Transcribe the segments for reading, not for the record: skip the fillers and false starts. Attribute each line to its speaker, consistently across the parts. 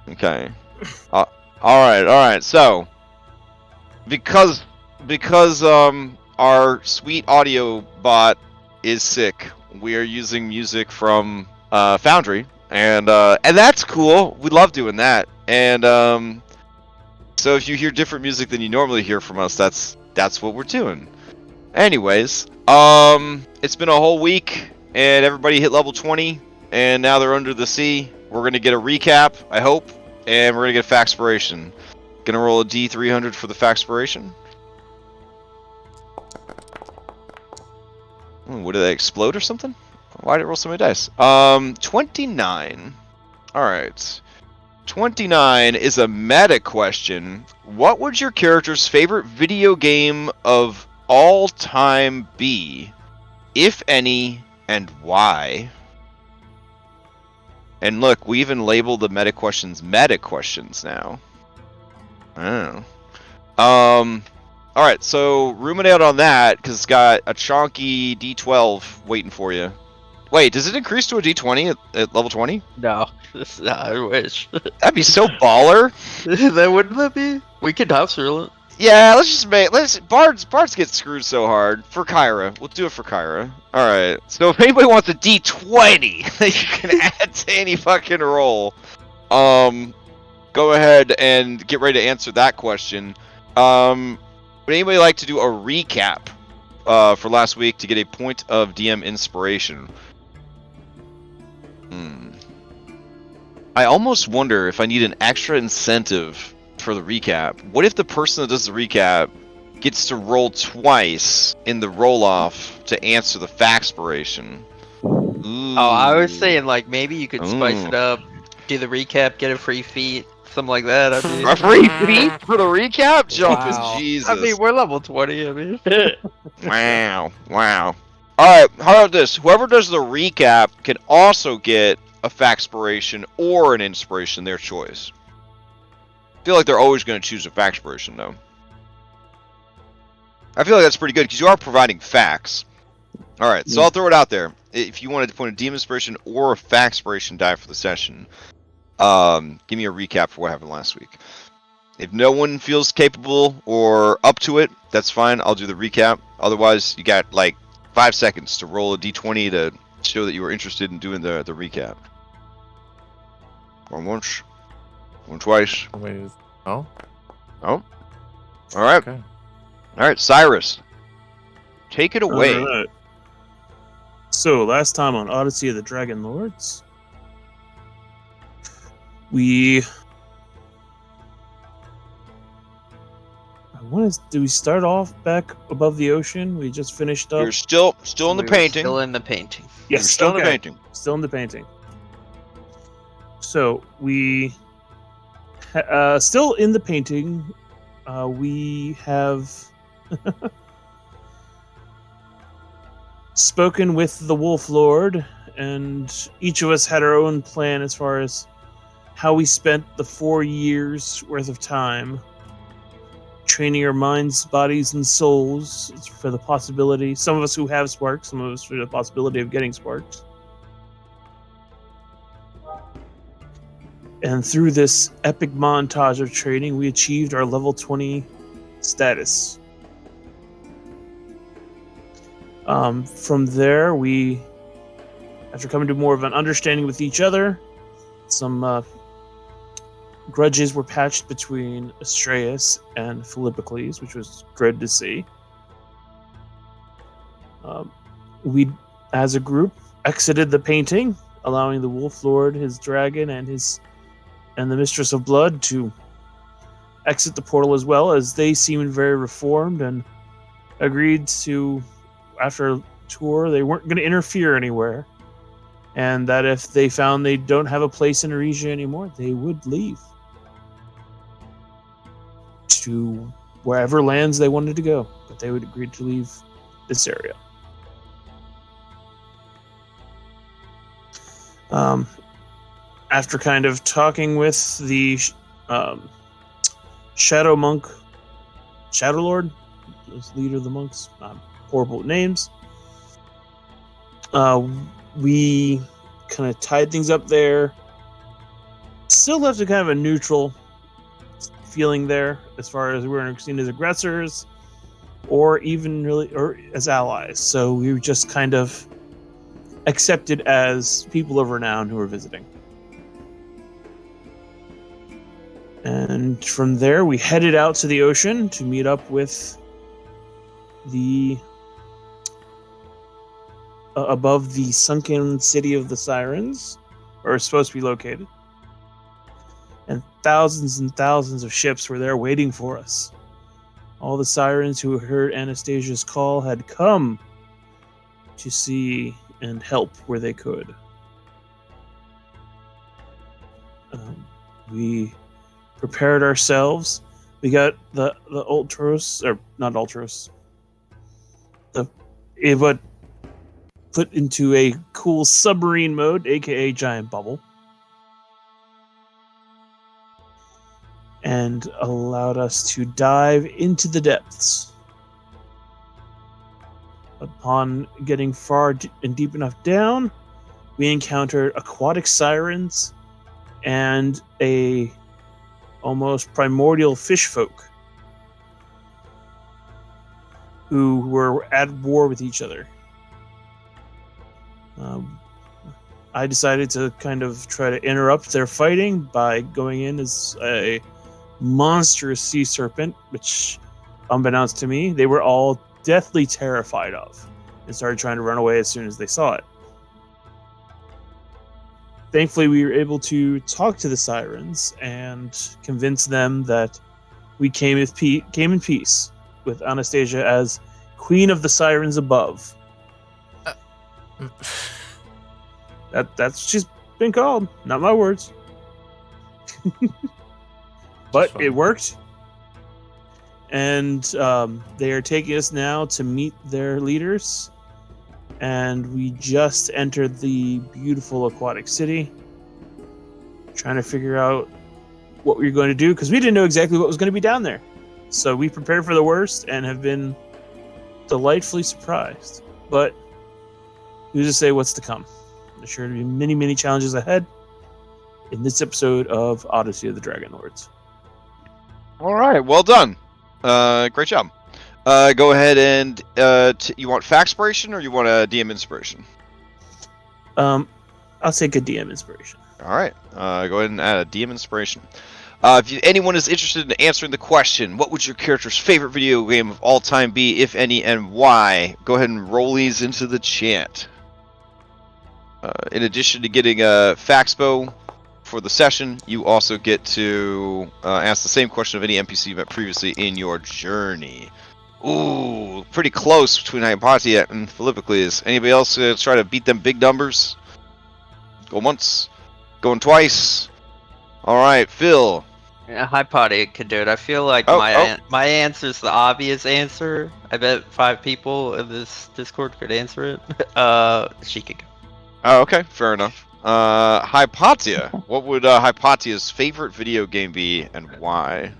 Speaker 1: Okay. All right. So, because our sweet audio bot is sick, we are using music from Foundry, and that's cool. We love doing that. And so if you hear different music than you normally hear from us, that's what we're doing. Anyways, it's been a whole week, and everybody hit level 20, and now they're under the sea. We're gonna get a recap, I hope, and we're gonna get a Faxpiration. Gonna roll a D300 for the Faxpiration. What, did they explode or something? Why did it roll so many dice? 29. Alright. 29 is a meta question. What would your character's favorite video game of all time be, if any, and why? And look, we even labeled the meta questions now. Oh. Alright, so ruminate on that, because it's got a chonky D12 waiting for you. Wait, does it increase to a D20 at level 20?
Speaker 2: No, I wish.
Speaker 1: That'd be so baller.
Speaker 2: That wouldn't that be? We could house rule it.
Speaker 1: Yeah, let's bards get screwed so hard. For Kyra. We'll do it for Kyra. Alright. So if anybody wants a D20 that you can add to any fucking roll, go ahead and get ready to answer that question. Would anybody like to do a recap for last week to get a point of DM inspiration? I almost wonder if I need an extra incentive for the recap. What if the person that does the recap gets to roll twice in the roll-off to answer the Faxpiration?
Speaker 2: Oh, I was saying, like, maybe you could spice it up, do the recap, get a free feat, something like that. I mean,
Speaker 1: a free feat for the recap? Jumping Jesus.
Speaker 2: I mean, we're level 20, I mean.
Speaker 1: Wow. Alright, how about this? Whoever does the recap can also get a Faxpiration or an inspiration, their choice. I feel like they're always going to choose a Faxpiration, though. I feel like that's pretty good, because you are providing facts. Alright, so I'll throw it out there. If you wanted to point a DM inspiration or a Faxpiration die for the session, give me a recap for what happened last week. If no one feels capable or up to it, that's fine. I'll do the recap. Otherwise, you got like 5 seconds to roll a d20 to show that you were interested in doing the recap. Going once, going twice.
Speaker 3: Wait, oh?
Speaker 1: Oh. All right.
Speaker 3: Okay.
Speaker 1: All right, Cyrus. Take it away.
Speaker 4: All right. So, last time on Odyssey of the Dragonlords, do we start off back above the ocean? We just finished up.
Speaker 1: You're still in the painting.
Speaker 2: Still in the painting.
Speaker 1: You're still in the painting.
Speaker 4: Still in the painting. So we still in the painting. We have spoken with the Wolf Lord, and each of us had our own plan as far as how we spent the 4 years worth of time training our minds, bodies, and souls for the possibility. Some of us who have sparks, some of us for the possibility of getting sparks. And through this epic montage of training, we achieved our level 20 status. From there, we, after coming to more of an understanding with each other, some grudges were patched between Astraeus and Philippocles, which was good to see. We, as a group, exited the painting, allowing the Wolf Lord, his dragon, and the Mistress of Blood to exit the portal as well, as they seemed very reformed and agreed to, after a tour, they weren't going to interfere anywhere, and that if they found they don't have a place in Aresia anymore, they would leave to wherever lands they wanted to go, but they would agree to leave this area. After kind of talking with the Shadow Monk, Shadow Lord, the leader of the monks, horrible names, we kind of tied things up there, still left a kind of a neutral feeling there as far as we weren't seen as aggressors or even really or as allies. So we were just kind of accepted as people of renown who were visiting. And from there, we headed out to the ocean to meet up with the above the sunken city of the Sirens, or supposed to be located. And thousands of ships were there waiting for us. All the Sirens who heard Anastasia's call had come to see and help where they could. We prepared ourselves. We got the Ultros, or not Ultros. It would put into a cool submarine mode, aka giant bubble, and allowed us to dive into the depths. Upon getting far and deep enough down, we encountered aquatic sirens and a almost primordial fish folk who were at war with each other. I decided to kind of try to interrupt their fighting by going in as a monstrous sea serpent, which, unbeknownst to me, they were all deathly terrified of and started trying to run away as soon as they saw it. Thankfully, we were able to talk to the sirens and convince them that we came in peace, with Anastasia as Queen of the Sirens above. That's what she's been called. Not my words. But it worked. And they are taking us now to meet their leaders. And we just entered the beautiful aquatic city, trying to figure out what we were going to do, because we didn't know exactly what was going to be down there. So we prepared for the worst and have been delightfully surprised. But who's to say what's to come? There's sure to be many challenges ahead in this episode of Odyssey of the Dragonlords.
Speaker 1: All right, well done. Great job. Go ahead and you want Factspiration or you want a DM Inspiration?
Speaker 4: I'll take a DM Inspiration.
Speaker 1: All right, go ahead and add a DM Inspiration. If anyone is interested in answering the question, what would your character's favorite video game of all time be, if any, and why? Go ahead and roll these into the chat. In addition to getting a Faxpo for the session, you also get to ask the same question of any NPC you met previously in your journey. Ooh, pretty close between Hypatia and Philippocles. Anybody else try to beat them big numbers? Go once, going twice. All right, Phil.
Speaker 2: Yeah, Hypatia could do it. I feel like my answer's the obvious answer. I bet 5 people in this Discord could answer it. She could go.
Speaker 1: Oh, okay, fair enough. Hypatia. What would Hypatia's favorite video game be, and why?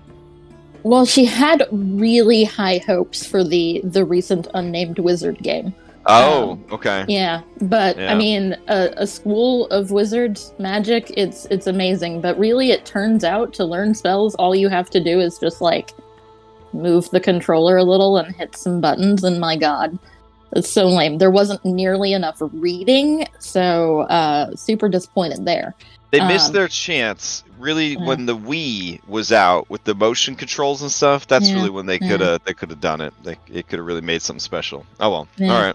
Speaker 3: Well, she had really high hopes for the recent unnamed wizard game.
Speaker 1: Oh, okay.
Speaker 3: Yeah, but
Speaker 1: Yeah.
Speaker 3: I mean, a school of wizards magic, it's amazing. But really, it turns out to learn spells, all you have to do is just like move the controller a little and hit some buttons. And my God, it's so lame. There wasn't nearly enough reading, so super disappointed there.
Speaker 1: They missed their chance. Really, when the Wii was out with the motion controls and stuff, that's really when they could have done it. It could have really made something special. Oh well. All right.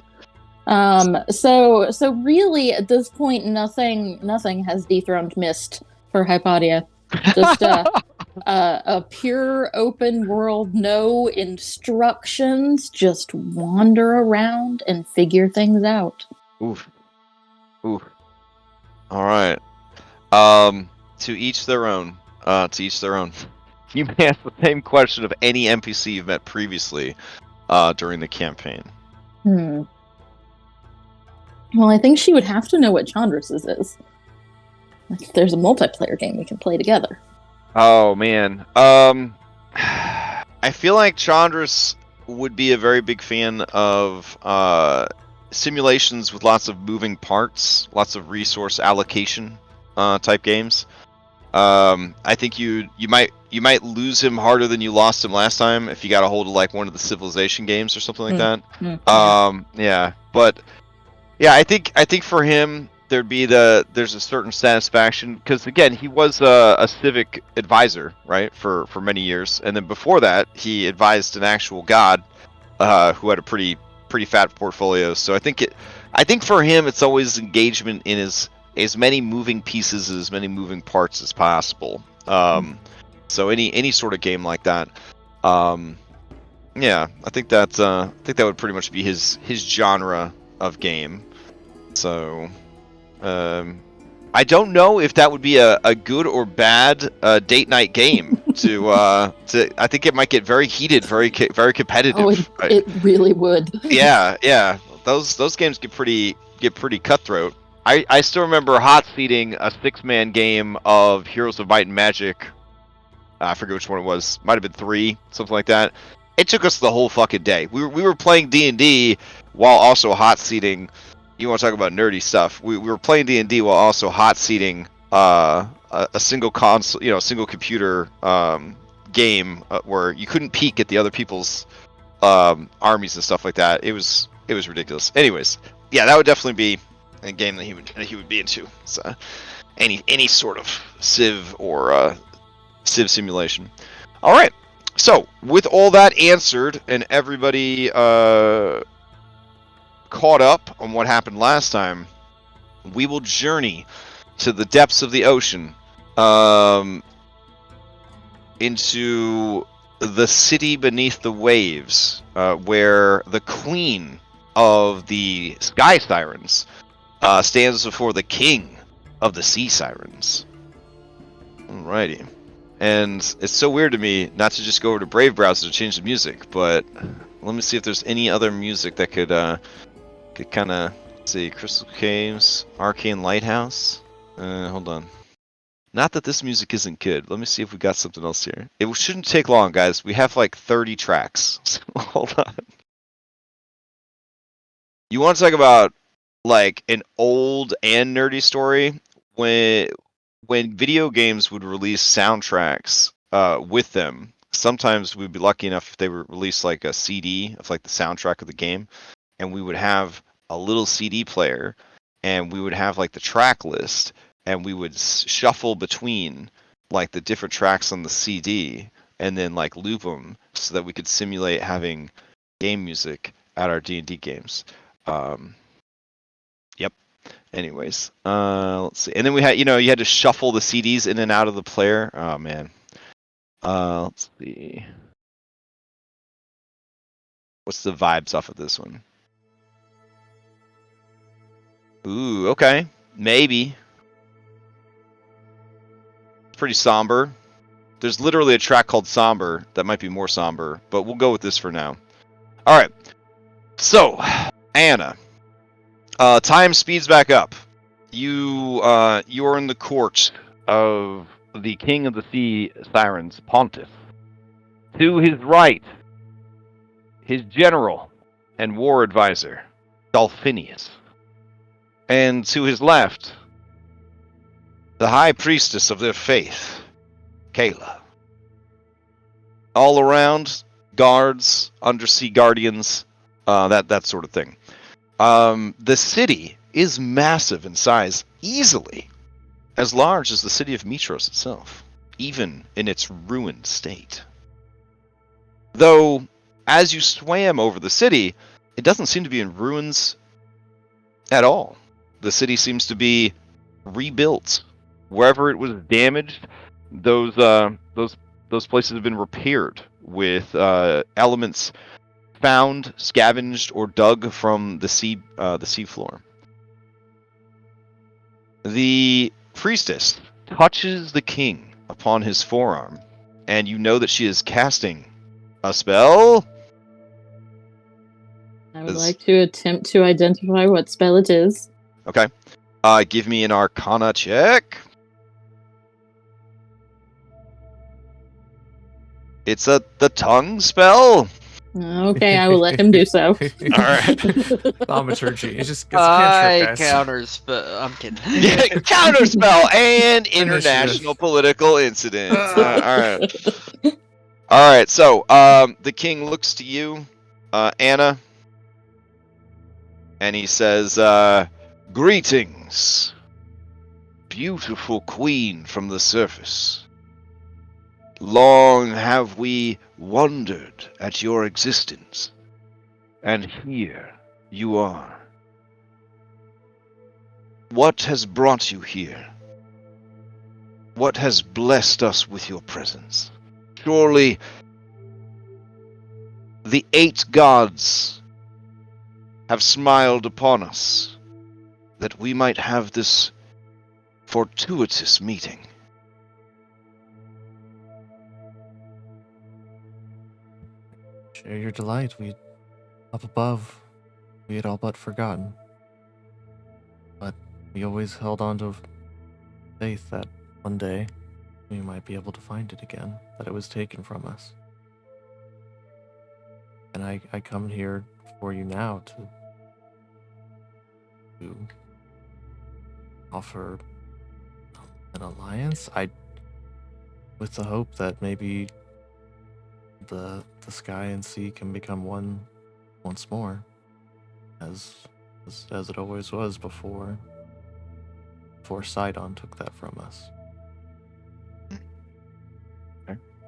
Speaker 3: So really at this point nothing has dethroned Myst for Hypatia. Just a pure open world, no instructions, just wander around and figure things out.
Speaker 1: Oof. All right. To each their own. You may ask the same question of any NPC you've met previously during the campaign.
Speaker 3: Well, I think she would have to know what Chandra's is. Like, there's a multiplayer game we can play together.
Speaker 1: Oh, man. I feel like Chandra's would be a very big fan of simulations with lots of moving parts, lots of resource allocation type games. I think you might lose him harder than you lost him last time if you got a hold of like one of the Civilization games or something like that. Yeah, but yeah, I think for him there's a certain satisfaction because again he was a civic advisor, right, for many years, and then before that he advised an actual god who had a pretty fat portfolio. So I think for him it's always engagement in as many moving pieces, as many moving parts as possible. So any sort of game like that, yeah, I think that would pretty much be his genre of game. So I don't know if that would be a good or bad date night game. I think it might get very heated, very competitive.
Speaker 3: Oh, it really would.
Speaker 1: Yeah. Those games get pretty cutthroat. I still remember hot seating a 6-man game of Heroes of Might and Magic. I forget which one it was. Might have been 3, something like that. It took us the whole fucking day. We were playing D&D while also hot seating. You want to talk about nerdy stuff? We were playing D&D while also hot seating a single console, single computer game where you couldn't peek at the other people's armies and stuff like that. It was ridiculous. Anyways, yeah, that would definitely be a game that he would be into. So any sort of Civ or Civ simulation. All right. So with all that answered and everybody caught up on what happened last time, we will journey to the depths of the ocean, into the city beneath the waves, where the queen of the sky sirens stands before the king of the sea sirens. Alrighty. And it's so weird to me not to just go over to Brave Browser to change the music, but let me see if there's any other music that could kind of see. Crystal Caves, Arcane Lighthouse. Hold on. Not that this music isn't good. Let me see if we got something else here. It shouldn't take long, guys. We have like 30 tracks. So hold on. You want to talk about like an old and nerdy story? When video games would release soundtracks with them, sometimes we'd be lucky enough if they would release like a CD of like the soundtrack of the game, and we would have a little CD player, and we would have like the track list, and we would shuffle between like the different tracks on the CD, and then like loop them so that we could simulate having game music at our D&D games. Yep. Anyways, let's see. And then we had, you had to shuffle the CDs in and out of the player. Oh man. Let's see. What's the vibes off of this one? Ooh, okay. Maybe. It's pretty somber. There's literally a track called Somber that might be more somber, but we'll go with this for now. All right. So, Anna. Time speeds back up. You are in the court of the King of the Sea Sirens, Pontus. To his right, his general and war advisor, Dolphinius. And to his left, the high priestess of their faith, Kayla. All around, guards, undersea guardians, that sort of thing. The city is massive in size, easily as large as the city of Mitros itself, even in its ruined state. Though, as you swam over the city, it doesn't seem to be in ruins at all. The city seems to be rebuilt. Wherever it was damaged, those places have been repaired with elements found, scavenged, or dug from the sea floor. The priestess touches the king upon his forearm, and you know that she is casting a spell.
Speaker 3: I would like to attempt to identify what spell it is.
Speaker 1: Okay. Give me an Arcana check. It's the tongue spell.
Speaker 3: Okay, I will let him do so.
Speaker 1: Alright.
Speaker 5: Thaumaturgy. It's just
Speaker 2: I
Speaker 5: cantrip, guys.
Speaker 2: counters, but I'm kidding.
Speaker 1: Yeah, counterspell and
Speaker 5: Initiative.
Speaker 1: international political incident. Alright. Alright, so the king looks to you, Anna, and he says, "Greetings, beautiful queen from the surface. Long have we wondered at your existence, and here you are. What has brought you here? What has blessed us with your presence? Surely the 8 gods have smiled upon us that we might have this fortuitous meeting."
Speaker 5: Share your delight. We, up above, we had all but forgotten. But we always held on to faith that one day we might be able to find it again, that it was taken from us. And I come here for you now to offer an alliance. With the hope that maybe the sky and sea can become one once more, as it always was before Sydon took that from us.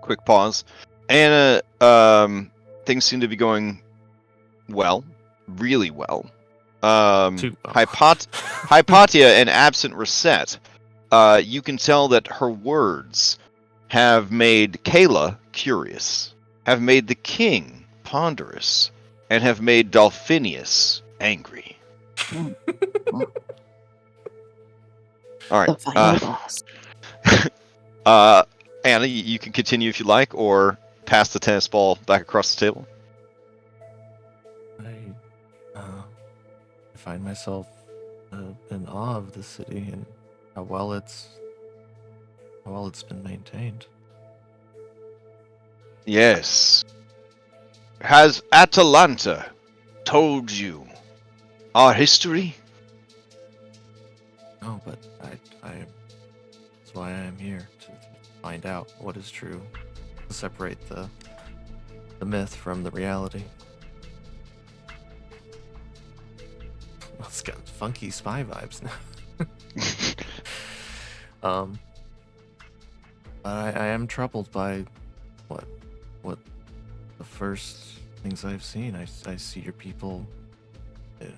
Speaker 1: Quick pause. Anna, things seem to be going well, really well.
Speaker 5: Too well.
Speaker 1: Hypatia and absent Reset, you can tell that her words have made Kayla curious, have made the king ponderous, and have made Dolphinius angry. All right.
Speaker 3: The final boss.
Speaker 1: Anna, you can continue if you like, or pass the tennis ball back across the table.
Speaker 5: I find myself in awe of the city and how well it's been maintained.
Speaker 1: Yes. Has Atalanta told you our history?
Speaker 5: No, but that's why I am here, to find out what is true, to separate the myth from the reality. It's got funky spy vibes now. But I am troubled by what the first things I've seen. I see your people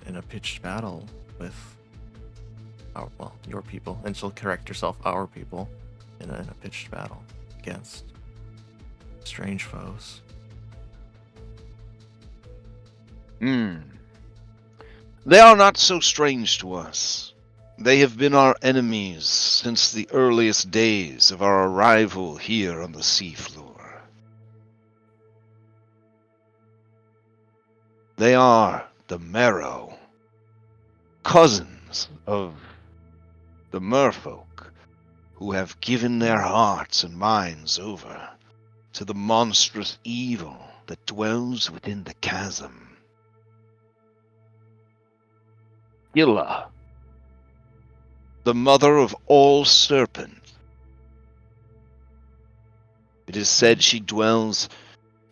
Speaker 5: in a pitched battle with your people, and she'll correct herself, our people, in a pitched battle against strange foes.
Speaker 1: They are not so strange to us. They have been our enemies since the earliest days of our arrival here on the seafloor. They are the Marrow, cousins of the merfolk, who have given their hearts and minds over to the monstrous evil that dwells within the chasm. Scylla, the mother of all serpents. It is said she dwells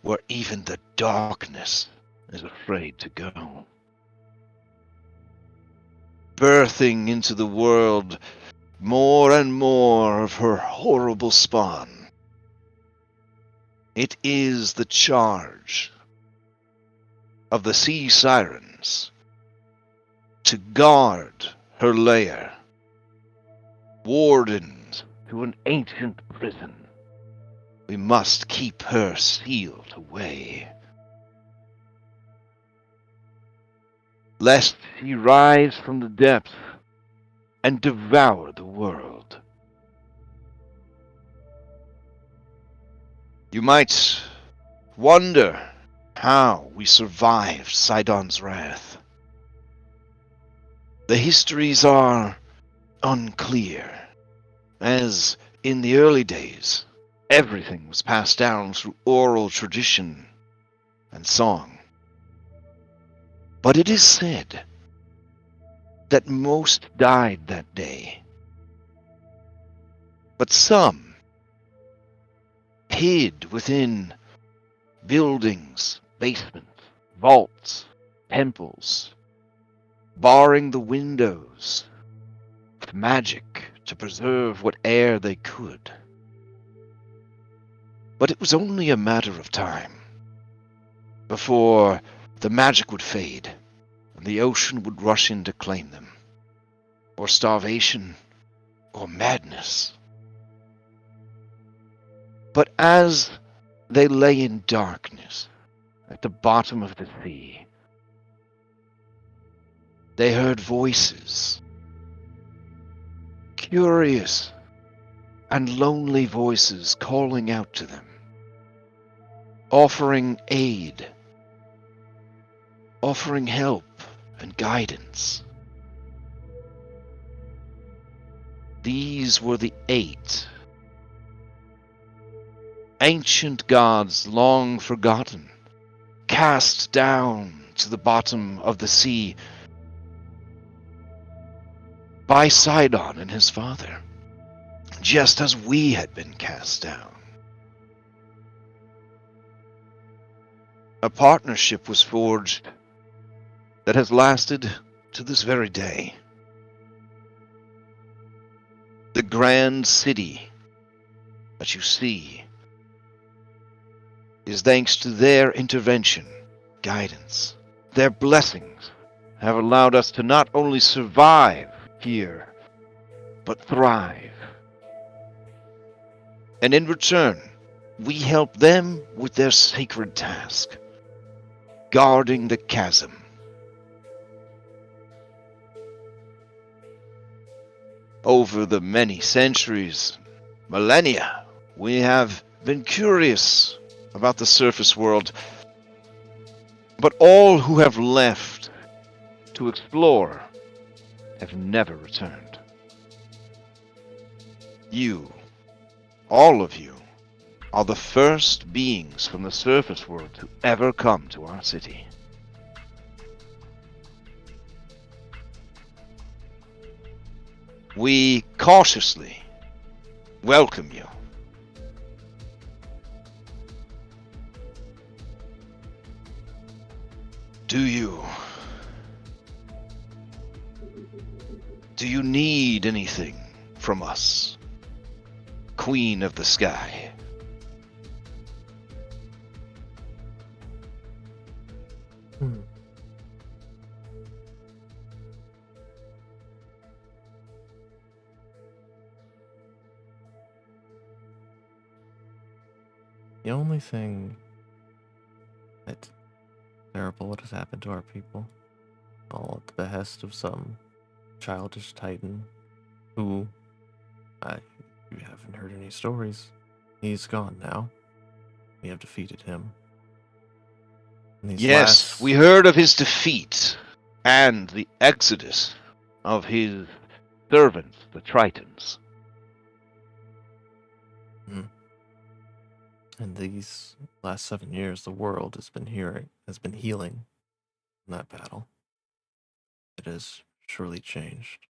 Speaker 1: where even the darkness is afraid to go, birthing into the world more and more of her horrible spawn. It is the charge of the sea sirens to guard her lair, wardens to an ancient prison. We must keep her sealed away, lest she rise from the depths and devour the world. You might wonder how we survived Sydon's wrath. The histories are unclear, as in the early days, everything was passed down through oral tradition, and song. But it is said that most died that day. But some hid within buildings, basements, vaults, temples, barring the windows with magic to preserve what air they could. But it was only a matter of time before the magic would fade and the ocean would rush in to claim them, or starvation, or madness. But as they lay in darkness at the bottom of the sea, they heard voices, curious and lonely voices calling out to them, offering aid, offering help and guidance. These were the 8 ancient gods long forgotten, cast down to the bottom of the sea by Sydon and his father, just as we had been cast down. A partnership was forged that has lasted to this very day. The grand city that you see is thanks to their intervention, guidance. Their blessings have allowed us to not only survive here, but thrive. And in return, we help them with their sacred task, guarding the chasm. Over the many centuries, millennia, we have been curious about the surface world, but all who have left to explore have never returned. You, all of you, are the first beings from the surface world to ever come to our city. We cautiously welcome you. Do you need anything from us, Queen of the Sky?
Speaker 5: The only thing that's terrible what has happened to our people, all at the behest of some childish titan who, you haven't heard any stories. He's gone now. We have defeated him.
Speaker 1: Yes, we heard of his defeat and the exodus of his servants, the Tritons.
Speaker 5: In these last 7 years, the world has been healing from that battle. It has surely changed.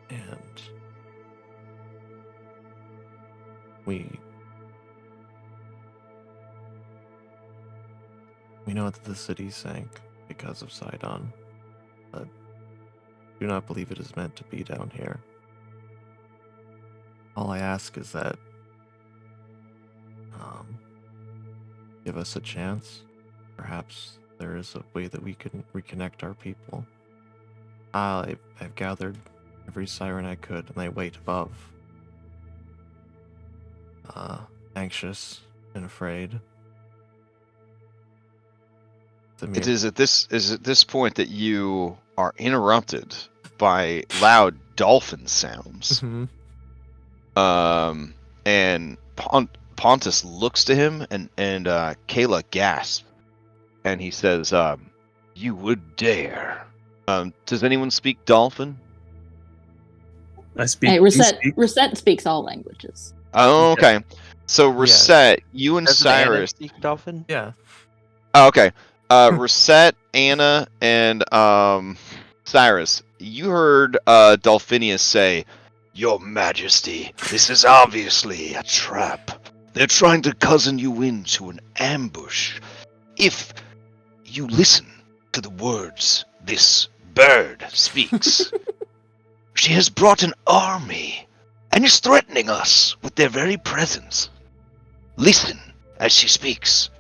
Speaker 5: And we know that the city sank because of Sydon, but do not believe it is meant to be down here. All I ask is that give us a chance. Perhaps there is a way that we can reconnect our people. I've gathered every siren I could, and I wait above, anxious and afraid.
Speaker 1: It is at this point that you are interrupted by loud dolphin sounds.
Speaker 5: Mhm.
Speaker 1: And Pontus looks to him, and Kayla gasps, and he says, "You would dare." Does anyone speak Dolphin?
Speaker 4: I speak.
Speaker 3: Hey,
Speaker 4: you speak.
Speaker 3: Reset speaks all languages.
Speaker 1: Oh, okay. So Reset, you and
Speaker 2: Doesn't Anna
Speaker 1: Cyrus.
Speaker 2: speak Dolphin?
Speaker 5: Yeah.
Speaker 1: Oh, okay. Reset, Anna, and Cyrus. You heard Dolphinius say, "Your Majesty, this is obviously a trap. They're trying to cozen you into an ambush. If you listen to the words this bird speaks, she has brought an army and is threatening us with their very presence. Listen as she speaks."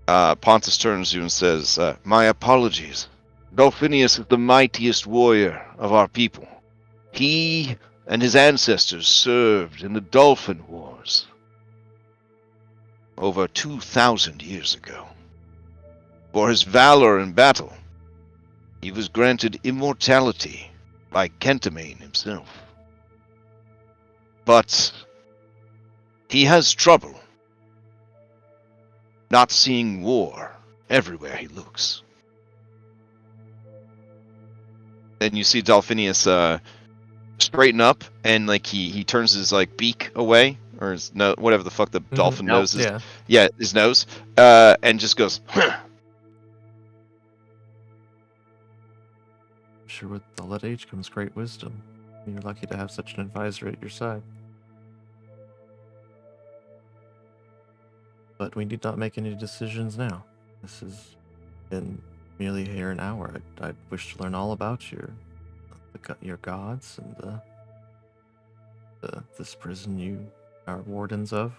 Speaker 1: Pontus turns to you and says, "My apologies. Dolphinius is the mightiest warrior of our people. He and his ancestors served in the Dolphin Wars over 2,000 years ago. For his valor in battle, he was granted immortality by Kentimane himself. But he has trouble not seeing war everywhere he looks." Then you see Dolphinius straighten up, and like he turns his like beak away, or his no, whatever the fuck the dolphin
Speaker 2: Nope.
Speaker 1: nose is.
Speaker 5: Yeah.
Speaker 1: Yeah, his nose, and just goes, "Huh."
Speaker 5: I'm sure with all that age comes great wisdom. You're lucky to have such an advisor at your side. But we need not make any decisions now. This has been merely here an hour. I'd wish to learn all about your gods and this prison you are wardens of.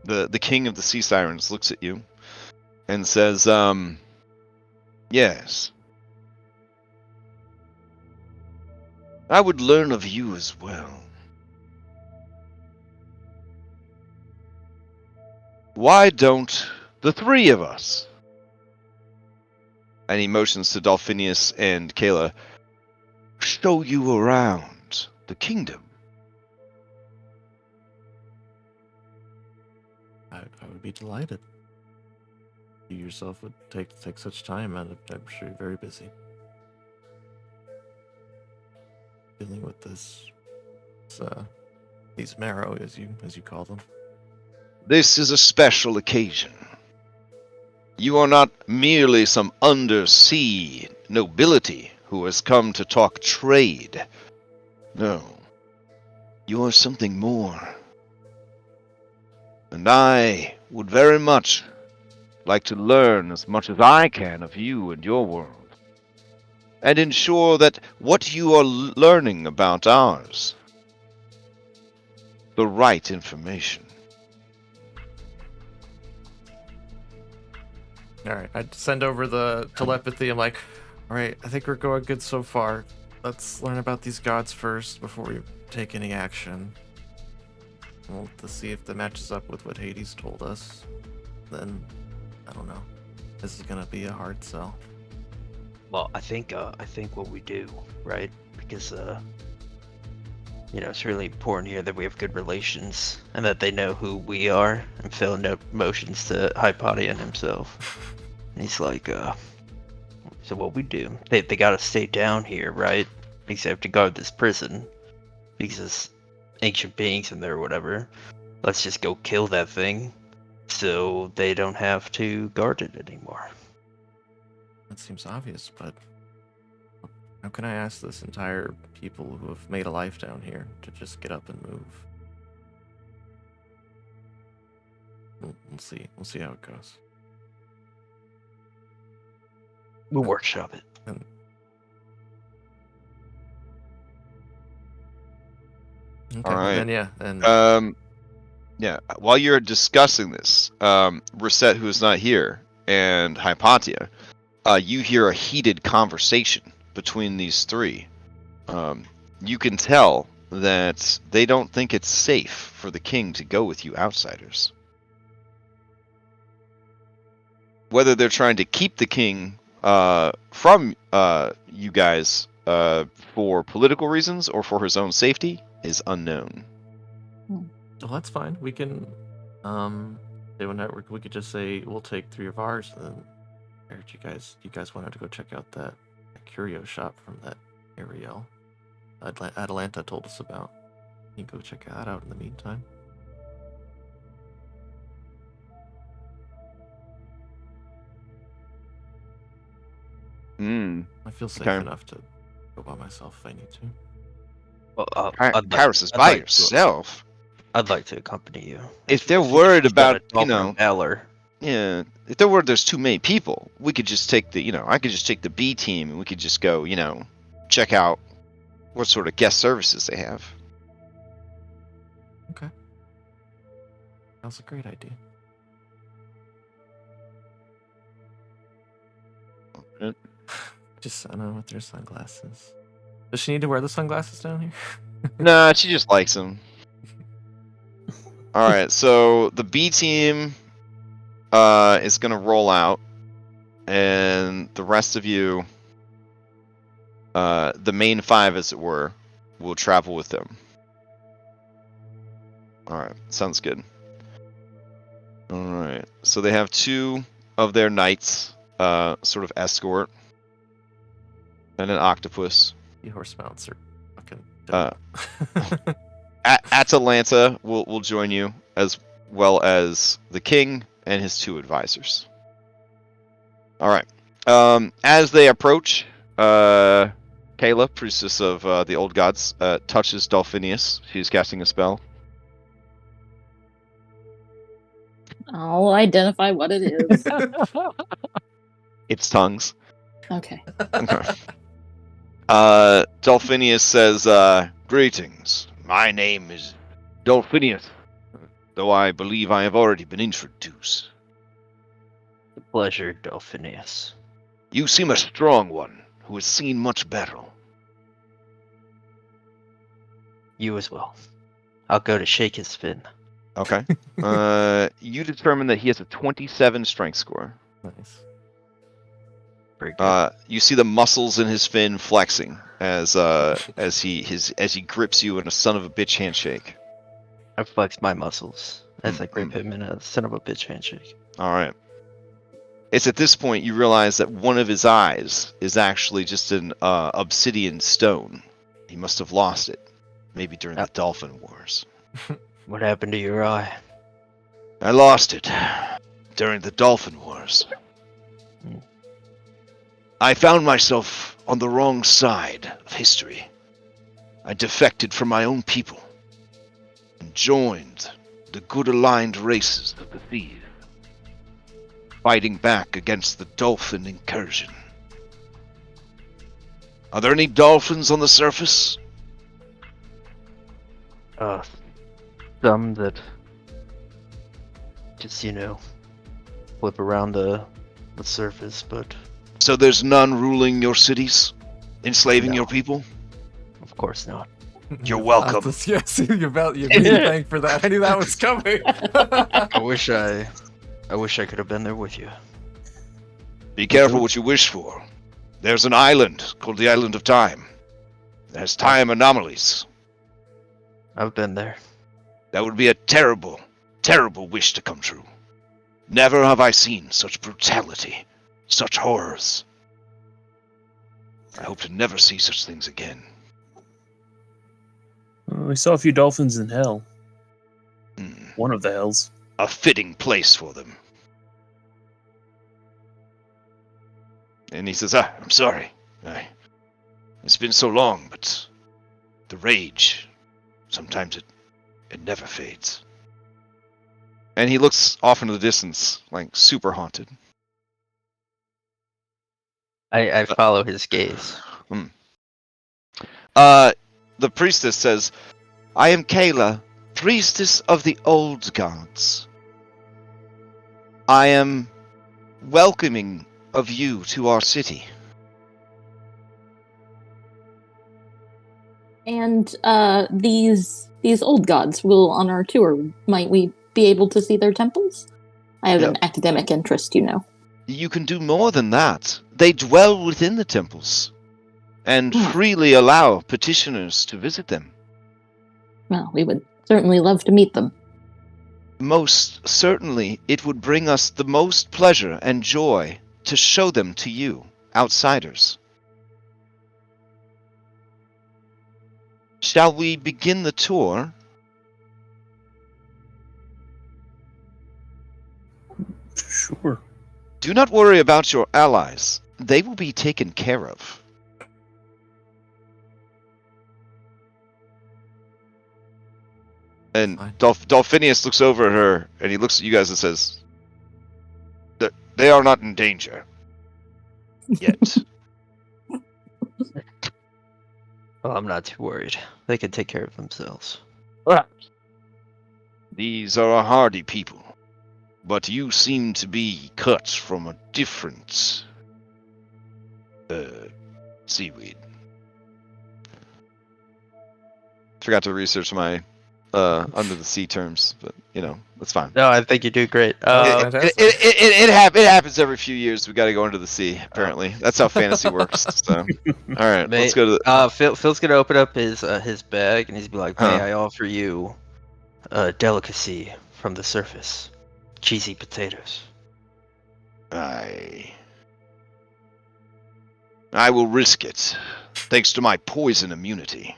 Speaker 1: The king of the sea sirens looks at you and says, "Yes, I would learn of you as well. Why don't the three of us," and he motions to Dolphinius and Kayla, "show you around the kingdom?"
Speaker 5: I would be delighted. You yourself would take such time, and I'm sure you're very busy. Dealing with these marrow, as you call them.
Speaker 1: This is a special occasion. You are not merely some undersea nobility who has come to talk trade. No, you are something more. And I would very much like to learn as much as I can of you and your world, and ensure that what you are learning about ours, the right information.
Speaker 5: Alright, I'd send over the telepathy. I'm like, alright, I think we're going good so far. Let's learn about these gods first before we take any action. Well, to see if that matches up with what Hades told us. Then, I don't know. This is gonna be a hard sell.
Speaker 2: Well, I think what we do, right? Because it's really important here that we have good relations and that they know who we are. I'm filling up motions to Hypodion himself. And he's like, so what we do, they gotta stay down here, right? Because they have to guard this prison. Because there's ancient beings in there or whatever. Let's just go kill that thing so they don't have to guard it anymore.
Speaker 5: That seems obvious, but how can I ask this entire people who have made a life down here to just get up and move? We'll see. We'll see how it goes.
Speaker 2: We'll workshop it.
Speaker 5: And okay,
Speaker 1: All right.
Speaker 5: then
Speaker 1: Yeah. While you're discussing this, Reset, who is not here, and Hypatia, you hear a heated conversation between these three. You can tell that they don't think it's safe for the king to go with you outsiders. Whether they're trying to keep the king from you guys for political reasons or for his own safety is unknown.
Speaker 5: well, that's fine. We can They would network. We could just say we'll take 3 of ours, and then I heard you guys wanted to go check out that curio shop from that Ariel Atalanta told us about. You can go check that out in the meantime. I feel safe enough to go by myself if I need to.
Speaker 2: Well,
Speaker 1: Karis is by yourself.
Speaker 2: I'd like to accompany you.
Speaker 1: If they're worried about,
Speaker 2: Valor.
Speaker 1: Yeah, if they're worried there's too many people, we could just take I could just take the B team and we could just go, check out what sort of guest services they have.
Speaker 5: Okay. That's a great idea. Just Anna with her sunglasses. Does she need to wear the sunglasses down here?
Speaker 1: Nah, she just likes them. Alright, so the B team is going to roll out, and the rest of you, the main 5 as it were, will travel with them. Alright, sounds good. Alright, so they have 2 of their knights, sort of escort, and an octopus.
Speaker 5: The horse mounts are fucking
Speaker 1: Atalanta will join you, as well as the king and his 2 advisors. Alright. As they approach, Kayla, priestess of the old gods, touches Dolphinius. She's casting a spell.
Speaker 3: I'll identify what it is.
Speaker 1: It's tongues.
Speaker 3: Okay.
Speaker 1: Okay. Dolphinius says, "Greetings. My name is Dolphinius, though I believe I have already been introduced.
Speaker 2: The pleasure, Dolphinius.
Speaker 1: You seem a strong one who has seen much battle."
Speaker 2: You as well. I'll go to shake his fin.
Speaker 1: Okay. You determine that he has a 27 strength score.
Speaker 5: Nice.
Speaker 2: Pretty good.
Speaker 1: You see the muscles in his fin flexing as he grips you in a son of a bitch handshake.
Speaker 2: I flex my muscles as I grip him in a son of a bitch handshake.
Speaker 1: All right. It's at this point you realize that one of his eyes is actually just an obsidian stone. He must have lost it, maybe during the Dolphin Wars.
Speaker 2: What happened to your eye?
Speaker 1: I lost it during the Dolphin Wars. I found myself on the wrong side of history. I defected from my own people and joined the good aligned races of the thieves, fighting back against the dolphin incursion. Are there any dolphins on the surface?
Speaker 2: Some that just, flip around the surface, but...
Speaker 1: So there's none ruling your cities? Enslaving
Speaker 2: No.
Speaker 1: your people?
Speaker 2: Of course not.
Speaker 1: You're welcome.
Speaker 5: Yes, you're being thanked for that. I knew that was coming.
Speaker 2: I wish I could have been there with you.
Speaker 1: Be careful what you wish for. There's an island called the Island of Time. It has time anomalies.
Speaker 2: I've been there.
Speaker 1: That would be a terrible, terrible wish to come true. Never have I seen such brutality, such horrors. I hope to never see such things again.
Speaker 4: We saw a few dolphins in hell. One of the hells.
Speaker 1: A fitting place for them. And he says, I'm sorry. It's been so long, but the rage, sometimes it never fades. And he looks off into the distance, like super haunted.
Speaker 2: I follow his gaze.
Speaker 1: The priestess says, I am Kayla, priestess of the old gods. I am welcoming of you to our city.
Speaker 3: And these old gods will on our tour. Might we be able to see their temples? I have an academic interest,
Speaker 1: You can do more than that. They dwell within the temples and freely allow petitioners to visit them.
Speaker 3: Well, we would certainly love to meet them.
Speaker 1: Most certainly, it would bring us the most pleasure and joy to show them to you, outsiders. Shall we begin the tour?
Speaker 4: Sure.
Speaker 1: Do not worry about your allies. They will be taken care of. And
Speaker 5: Fine.
Speaker 1: Dolphinius looks over at her, and he looks at you guys and says, They are not in danger. Yet.
Speaker 2: Well, I'm not too worried. They can take care of themselves.
Speaker 1: These are a hardy people. But you seem to be cut from a different... seaweed. Forgot to research my under the sea terms, but that's fine.
Speaker 2: No, I think you do great.
Speaker 1: It happens every few years. We got to go under the sea. Apparently, that's how fantasy works. So, all right, let's go to the.
Speaker 2: Phil's gonna open up his bag and he's be like, "May
Speaker 1: Huh.
Speaker 2: I offer you a delicacy from the surface? Cheesy potatoes."
Speaker 1: I will risk it, thanks to my poison immunity.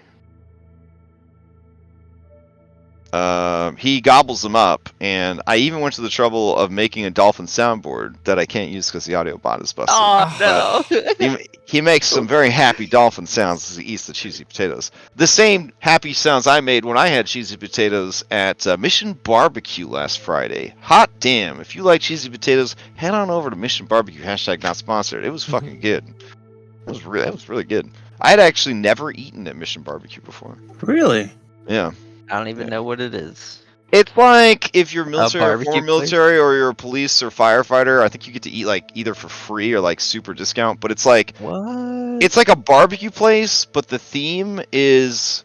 Speaker 1: He gobbles them up, and I even went to the trouble of making a dolphin soundboard that I can't use because the audio bot is busted.
Speaker 2: Oh no!
Speaker 1: He makes some very happy dolphin sounds as he eats the cheesy potatoes. The same happy sounds I made when I had cheesy potatoes at Mission Barbecue last Friday. Hot damn! If you like cheesy potatoes, head on over to Mission Barbecue. #not sponsored. It was fucking good. It was really good. I had actually never eaten at Mission Barbecue before.
Speaker 4: Really?
Speaker 1: Yeah.
Speaker 2: I don't even know what it is.
Speaker 1: It's like if you're military or
Speaker 2: barbecue
Speaker 1: former
Speaker 2: place?
Speaker 1: military or you're a police or firefighter, I think you get to eat like either for free or like super discount, but it's like
Speaker 2: What?
Speaker 1: it's like a barbecue place, but the theme is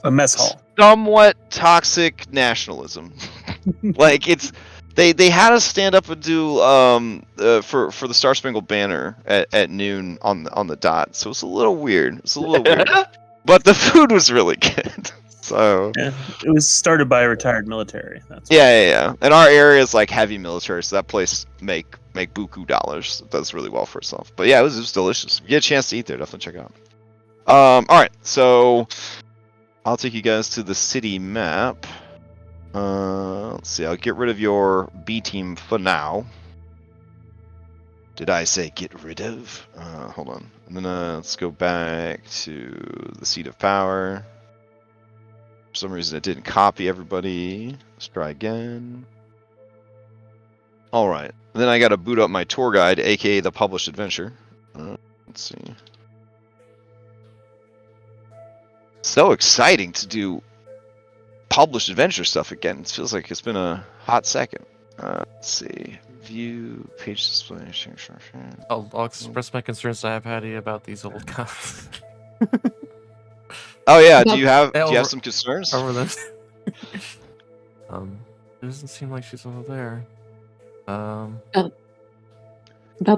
Speaker 4: A mess hall.
Speaker 1: somewhat toxic nationalism. Like they had us stand up and do for the Star Spangled Banner at noon on the dot. So it's a little weird. It's a little weird. But the food was really good. So
Speaker 4: Yeah, it was started by a retired military. That's
Speaker 1: yeah. And our area is like heavy military, so that place make buku dollars. It does really well for itself. But yeah, it was delicious. If you get a chance to eat there, definitely check it out. All right, so I'll take you guys to the city map. Let's see. I'll get rid of your B team for now. Did I say get rid of? Hold on. And then let's go back to the seat of power. For some reason, it didn't copy everybody. Let's try again. All right. And then I got to boot up my tour guide, aka the published adventure. Let's see. So exciting to do published adventure stuff again. It feels like it's been a hot second. Let's see. View, page display.
Speaker 5: I'll express my concerns to Patty about these old gods.
Speaker 1: Oh yeah, do you have some concerns?
Speaker 5: Over them. It doesn't seem like she's over there.
Speaker 3: About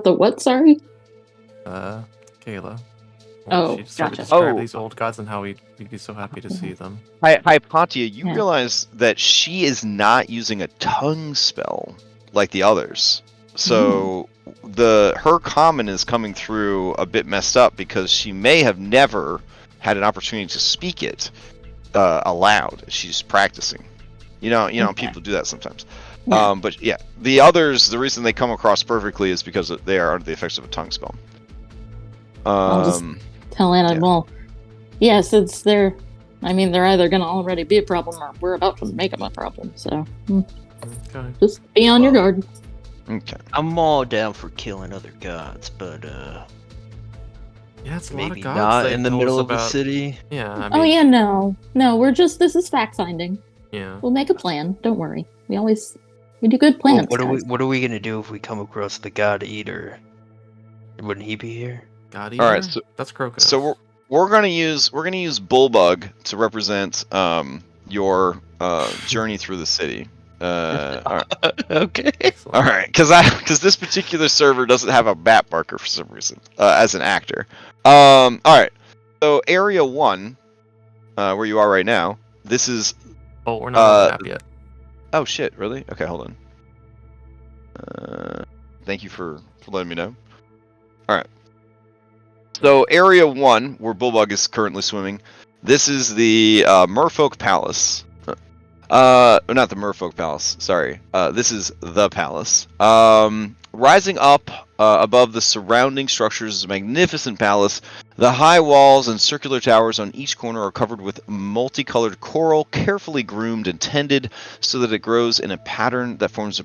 Speaker 3: the what? Sorry.
Speaker 5: Kayla.
Speaker 3: Oh,
Speaker 5: she started to
Speaker 3: gotcha.
Speaker 5: describe these old gods and how we'd be so happy to see them.
Speaker 1: Hypatia, you
Speaker 3: Yeah.
Speaker 1: realize that she is not using a tongue spell like the others. So her common is coming through a bit messed up because she may have never had an opportunity to speak it aloud. She's practicing. Okay. People do that sometimes.
Speaker 3: Yeah.
Speaker 1: But yeah, the others, the reason they come across perfectly is because they are under the effects of a tongue spell.
Speaker 3: I'll just tell Anna,
Speaker 1: yeah.
Speaker 3: well, yes, they're either going to already be a problem or we're about to make them a problem. So
Speaker 5: Okay.
Speaker 3: just be on your guard.
Speaker 1: Okay.
Speaker 2: I'm all down for killing other gods, but
Speaker 5: Yeah, it's a lot of
Speaker 2: maybe
Speaker 5: gods.
Speaker 2: not
Speaker 5: they
Speaker 2: in the
Speaker 5: told
Speaker 2: middle
Speaker 5: us
Speaker 2: of the
Speaker 5: about.
Speaker 2: city.
Speaker 5: Yeah, I mean,
Speaker 3: Oh yeah, no, this is fact finding.
Speaker 5: yeah.
Speaker 3: We'll make a plan. Don't worry. We do good plans.
Speaker 2: Well,
Speaker 3: guys.
Speaker 2: what are we gonna do if we come across the God Eater? Wouldn't he be here?
Speaker 5: God
Speaker 1: All right,
Speaker 5: Eater?
Speaker 1: so-
Speaker 5: That's Crocus.
Speaker 1: So we're gonna use Bullbug to represent your journey through the city. All right.
Speaker 2: Okay.
Speaker 5: Excellent.
Speaker 1: All right, because this particular server doesn't have a map marker for some reason as an actor. All right, so area 1, where you are right now. This is
Speaker 5: Oh, we're not on the map
Speaker 1: Oh shit! Really? Okay, hold on. Thank you for letting me know. All right. So Area 1, where Bulbug is currently swimming, this is the Merfolk Palace. Not the Merfolk Palace, sorry. This is the palace. Rising up above the surrounding structures is a magnificent palace. The high walls and circular towers on each corner are covered with multicolored coral, carefully groomed and tended so that it grows in a pattern that forms a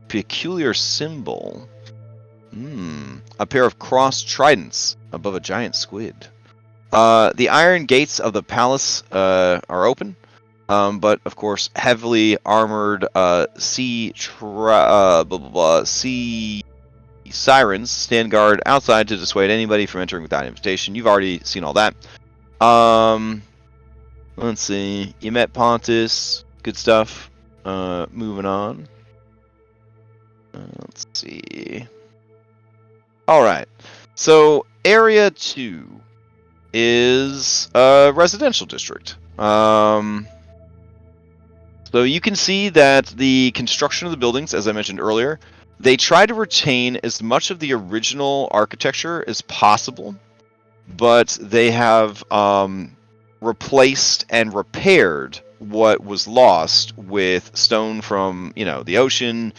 Speaker 1: peculiar symbol. A pair of crossed tridents above a giant squid. The iron gates of the palace are open, but of course, heavily armored sea sirens stand guard outside to dissuade anybody from entering without invitation. You've already seen all that. Let's see. You met Pontus. Good stuff. Moving on. Let's see. All right. So Area 2 is a residential district. So you can see that the construction of the buildings, as I mentioned earlier, they try to retain as much of the original architecture as possible, but they have replaced and repaired what was lost with stone from, the ocean,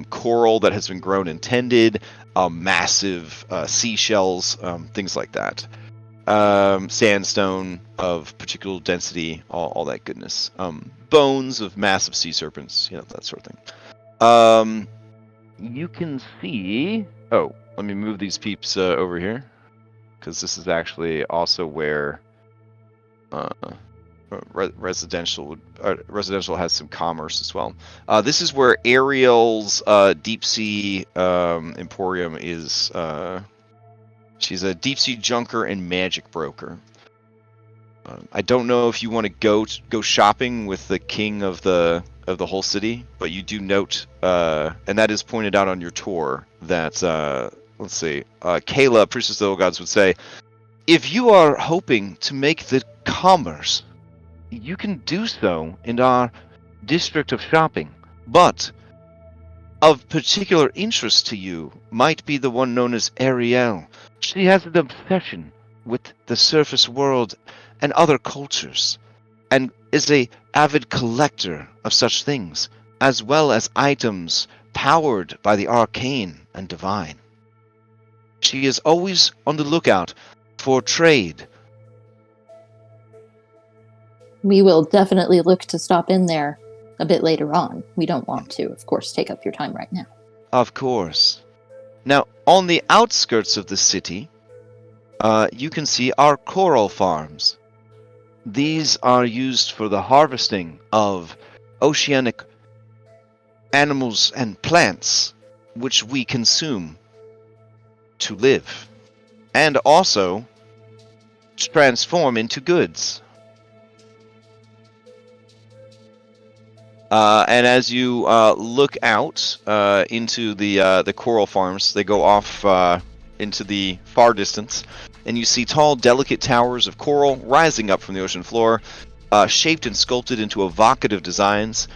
Speaker 1: coral that has been grown and tended, massive seashells, things like that. Sandstone of particular density, all that goodness. Bones of massive sea serpents, that sort of thing. You can see... Oh, let me move these peeps over here, because this is actually also where residential has some commerce as well. This is where Ariel's deep sea emporium is. She's a deep sea junker and magic broker. I don't know if you want to go shopping with the king of the whole city, but you do note, and that is pointed out on your tour, that let's see, Kayla, Priestess of the Gods, would say, if you are hoping to make the commerce, you can do so in our district of shopping, but of particular interest to you might be the one known as Ariel. She has an obsession with the surface world and other cultures, and is an avid collector of such things, as well as items powered by the arcane and divine. She is always on the lookout for trade.
Speaker 3: We will definitely look to stop in there a bit later on. We don't want to, of course, take up your time right now.
Speaker 1: Of course. Now, on the outskirts of the city, you can see our coral farms. These are used for the harvesting of oceanic animals and plants, which we consume to live, and also transform into goods. And as you look out into the coral farms, they go off into the far distance, and you see tall, delicate towers of coral rising up from the ocean floor, shaped and sculpted into evocative designs.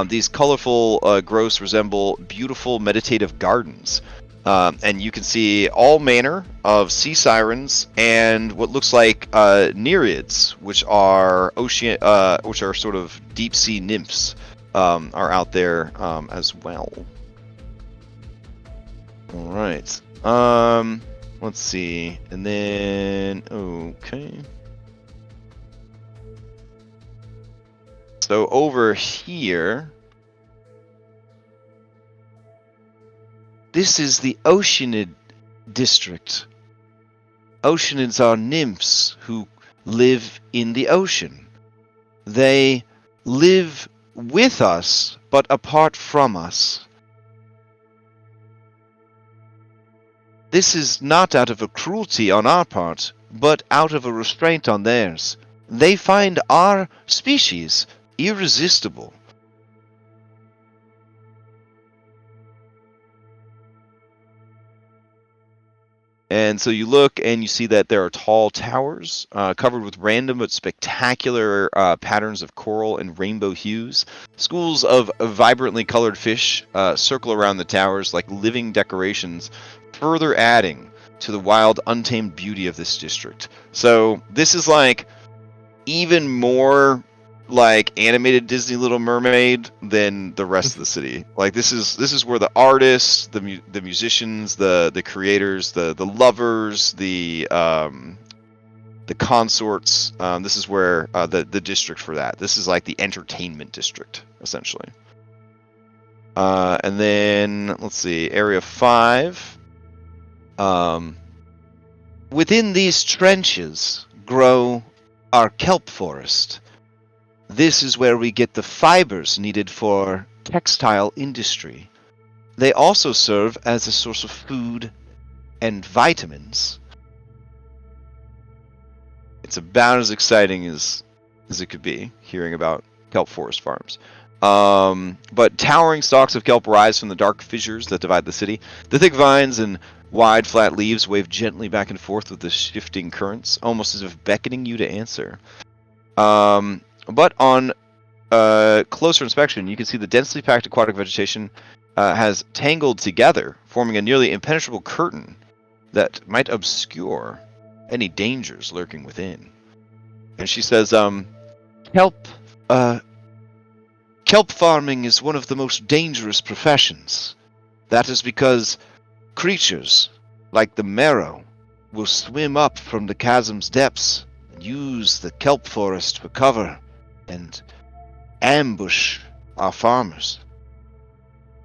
Speaker 1: These colorful growths resemble beautiful meditative gardens. And you can see all manner of sea sirens and what looks like nereids, which are sort of deep sea nymphs, are out there as well. All right. Let's see, and then okay. So over here, this is the Oceanid district. Oceanids are nymphs who live in the ocean. They live with us, but apart from us. This is not out of a cruelty on our part, but out of a restraint on theirs. They find our species irresistible. And so you look and you see that there are tall towers covered with random but spectacular patterns of coral and rainbow hues. Schools of vibrantly colored fish circle around the towers like living decorations, further adding to the wild, untamed beauty of this district. So this is like even more like animated Disney Little Mermaid than the rest of the city. Like this is where the artists, the musicians, the creators, the lovers, the consorts. This is where the district for that. This is like the entertainment district essentially. And then let's see, Area 5. Within these trenches grow our kelp forest. This is where we get the fibers needed for textile industry. They also serve as a source of food and vitamins. It's about as exciting as it could be, hearing about kelp forest farms. But towering stalks of kelp rise from the dark fissures that divide the city. The thick vines and wide, flat leaves wave gently back and forth with the shifting currents, almost as if beckoning you to answer. But on closer inspection, you can see the densely packed aquatic vegetation has tangled together, forming a nearly impenetrable curtain that might obscure any dangers lurking within. And she says, kelp farming is one of the most dangerous professions. That is because creatures like the marrow will swim up from the chasm's depths and use the kelp forest for cover and ambush our farmers.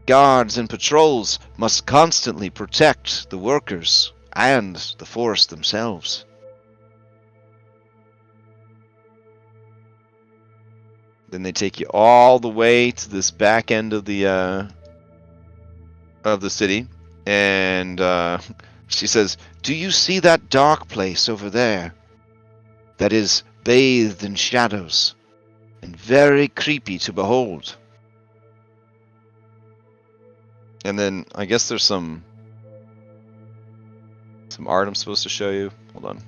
Speaker 1: Guards and patrols must constantly protect the workers and the forest themselves. Then they take you all the way to this back end of the city, and she says, "Do you see that dark place over there? That is bathed in shadows and very creepy to behold." And then I guess there's some art I'm supposed to show you. Hold on,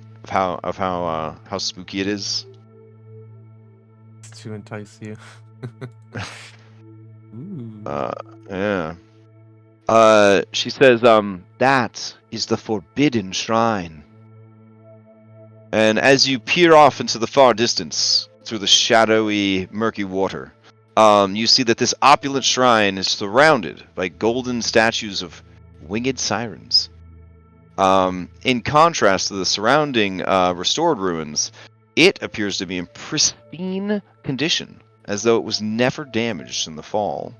Speaker 1: of how spooky it is.
Speaker 5: To entice you. Ooh.
Speaker 1: Yeah. She says, that is the Forbidden Shrine. And as you peer off into the far distance through the shadowy, murky water, you see that this opulent shrine is surrounded by golden statues of winged sirens. In contrast to the surrounding restored ruins, it appears to be in pristine condition, as though it was never damaged in the fall.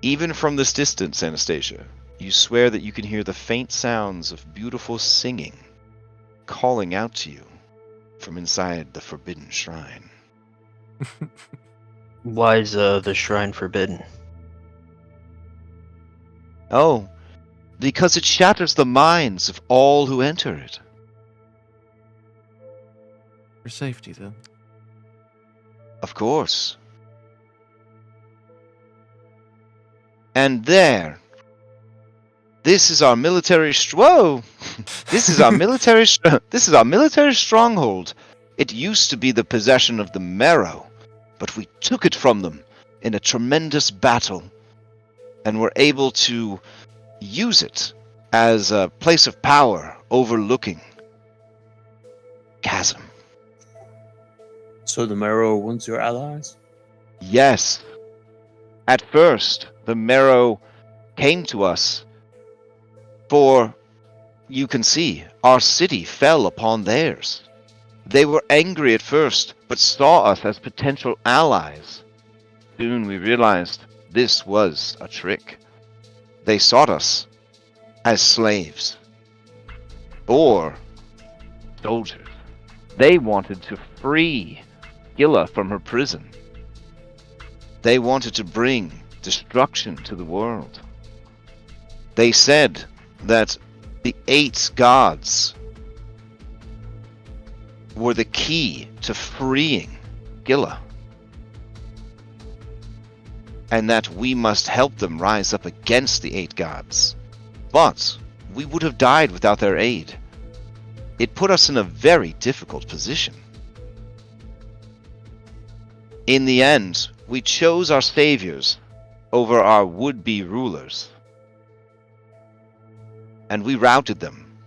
Speaker 1: Even from this distance, Anastasia, you swear that you can hear the faint sounds of beautiful singing calling out to you from inside the Forbidden Shrine.
Speaker 2: Why is the shrine forbidden?
Speaker 1: Oh, because it shatters the minds of all who enter it.
Speaker 5: For safety, then.
Speaker 1: Of course. And there. This is our military whoa! This is our military this is our military stronghold. It used to be the possession of the Marrow, but we took it from them in a tremendous battle and were able to use it as a place of power overlooking Chasm.
Speaker 4: So the Marrow are once your allies?
Speaker 1: Yes. At first, the Marrow came to us, for you can see, our city fell upon theirs. They were angry at first, but saw us as potential allies. Soon we realized this was a trick. They sought us as slaves, or soldiers. They wanted to free Gila from her prison. They wanted to bring destruction to the world. They said that the 8 gods were the key to freeing Gila, and that we must help them rise up against the 8 gods but we would have died without their aid. It put us in a very difficult position. In the end, we chose our saviors over our would-be rulers, and we routed them.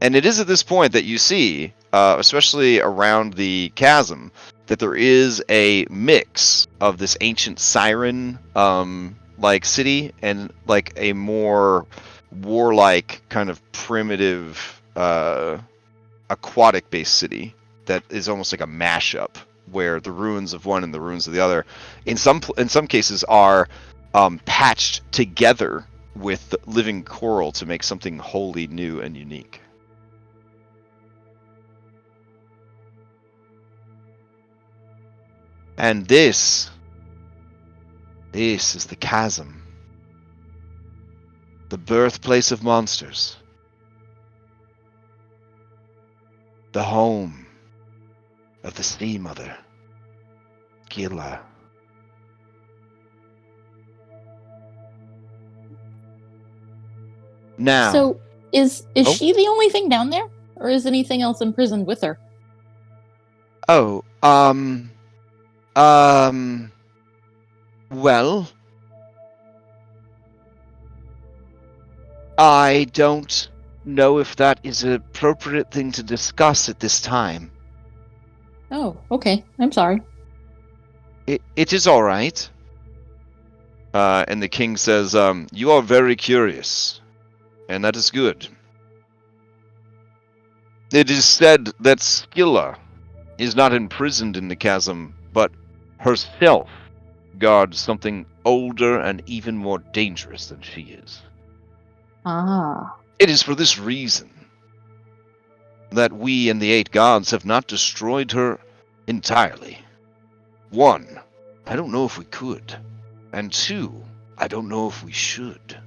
Speaker 1: And it is at this point that you see, especially around the chasm, that there is a mix of this ancient siren like city and like a more warlike kind of primitive aquatic based city that is almost like a mashup where the ruins of one and the ruins of the other in some cases are patched together with living coral to make something wholly new and unique. And this is the chasm, the birthplace of monsters, the home of the Sea Mother, Gila. Now,
Speaker 3: So is
Speaker 1: Oh.
Speaker 3: she the only thing down there, or is anything else imprisoned with her?
Speaker 1: Well, I don't know if that is an appropriate thing to discuss at this time.
Speaker 3: Oh, okay. I'm sorry.
Speaker 1: It is all right. And the king says, you are very curious, and that is good. It is said that Scylla is not imprisoned in the chasm, but herself guards something older and even more dangerous than she is.
Speaker 3: Ah.
Speaker 1: It is for this reason that we and the 8 gods have not destroyed her entirely. 1, I don't know if we could. And 2, I don't know if we should.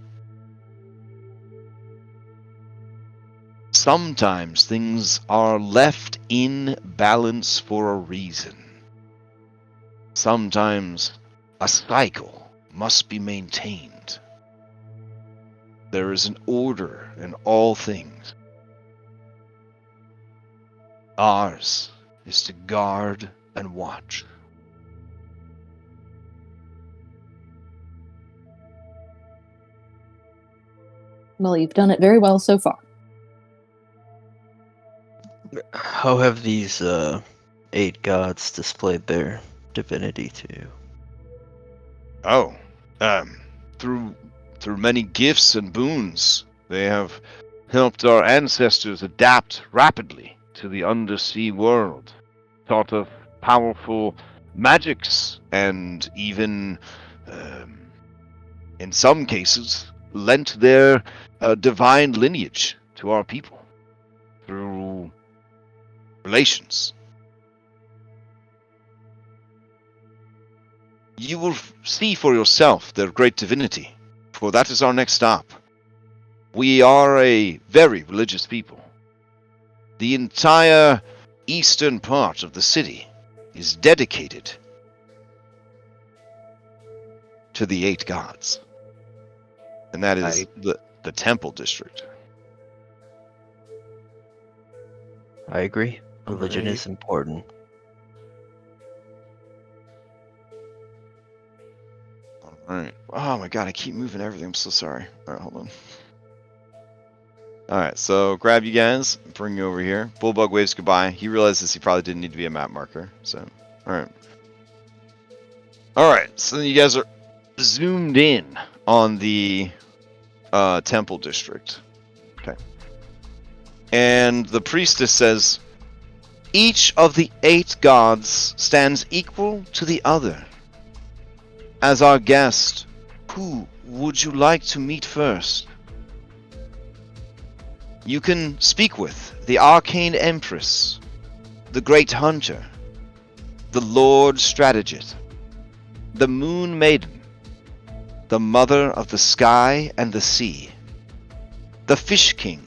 Speaker 1: Sometimes things are left in balance for a reason. Sometimes a cycle must be maintained. There is an order in all things. Ours is to guard and watch.
Speaker 3: Well, you've done it very well so far.
Speaker 2: How have these 8 gods displayed their divinity to you?
Speaker 1: Oh, through many gifts and boons, they have helped our ancestors adapt rapidly to the undersea world, taught us powerful magics, and even, in some cases, lent their divine lineage to our people through relations. You will see for yourself their great divinity, for that is our next stop. We are a very religious people. The entire eastern part of the city is dedicated to the 8 gods. And that is the temple district.
Speaker 2: I agree. Religion
Speaker 5: Agree.
Speaker 2: is important.
Speaker 1: Alright. Oh my god, I keep moving everything. I'm so sorry. Alright, hold on. Alright, so grab you guys, bring you over here. Bullbug waves goodbye. He realizes he probably didn't need to be a map marker, so alright. Alright, so then you guys are zoomed in on the temple district. Okay. And the priestess says, each of the 8 gods stands equal to the other. As our guest, who would you like to meet first? You can speak with the Arcane Empress, the Great Hunter, the Lord Strategist, the Moon Maiden, the Mother of the Sky and the Sea, the Fish King,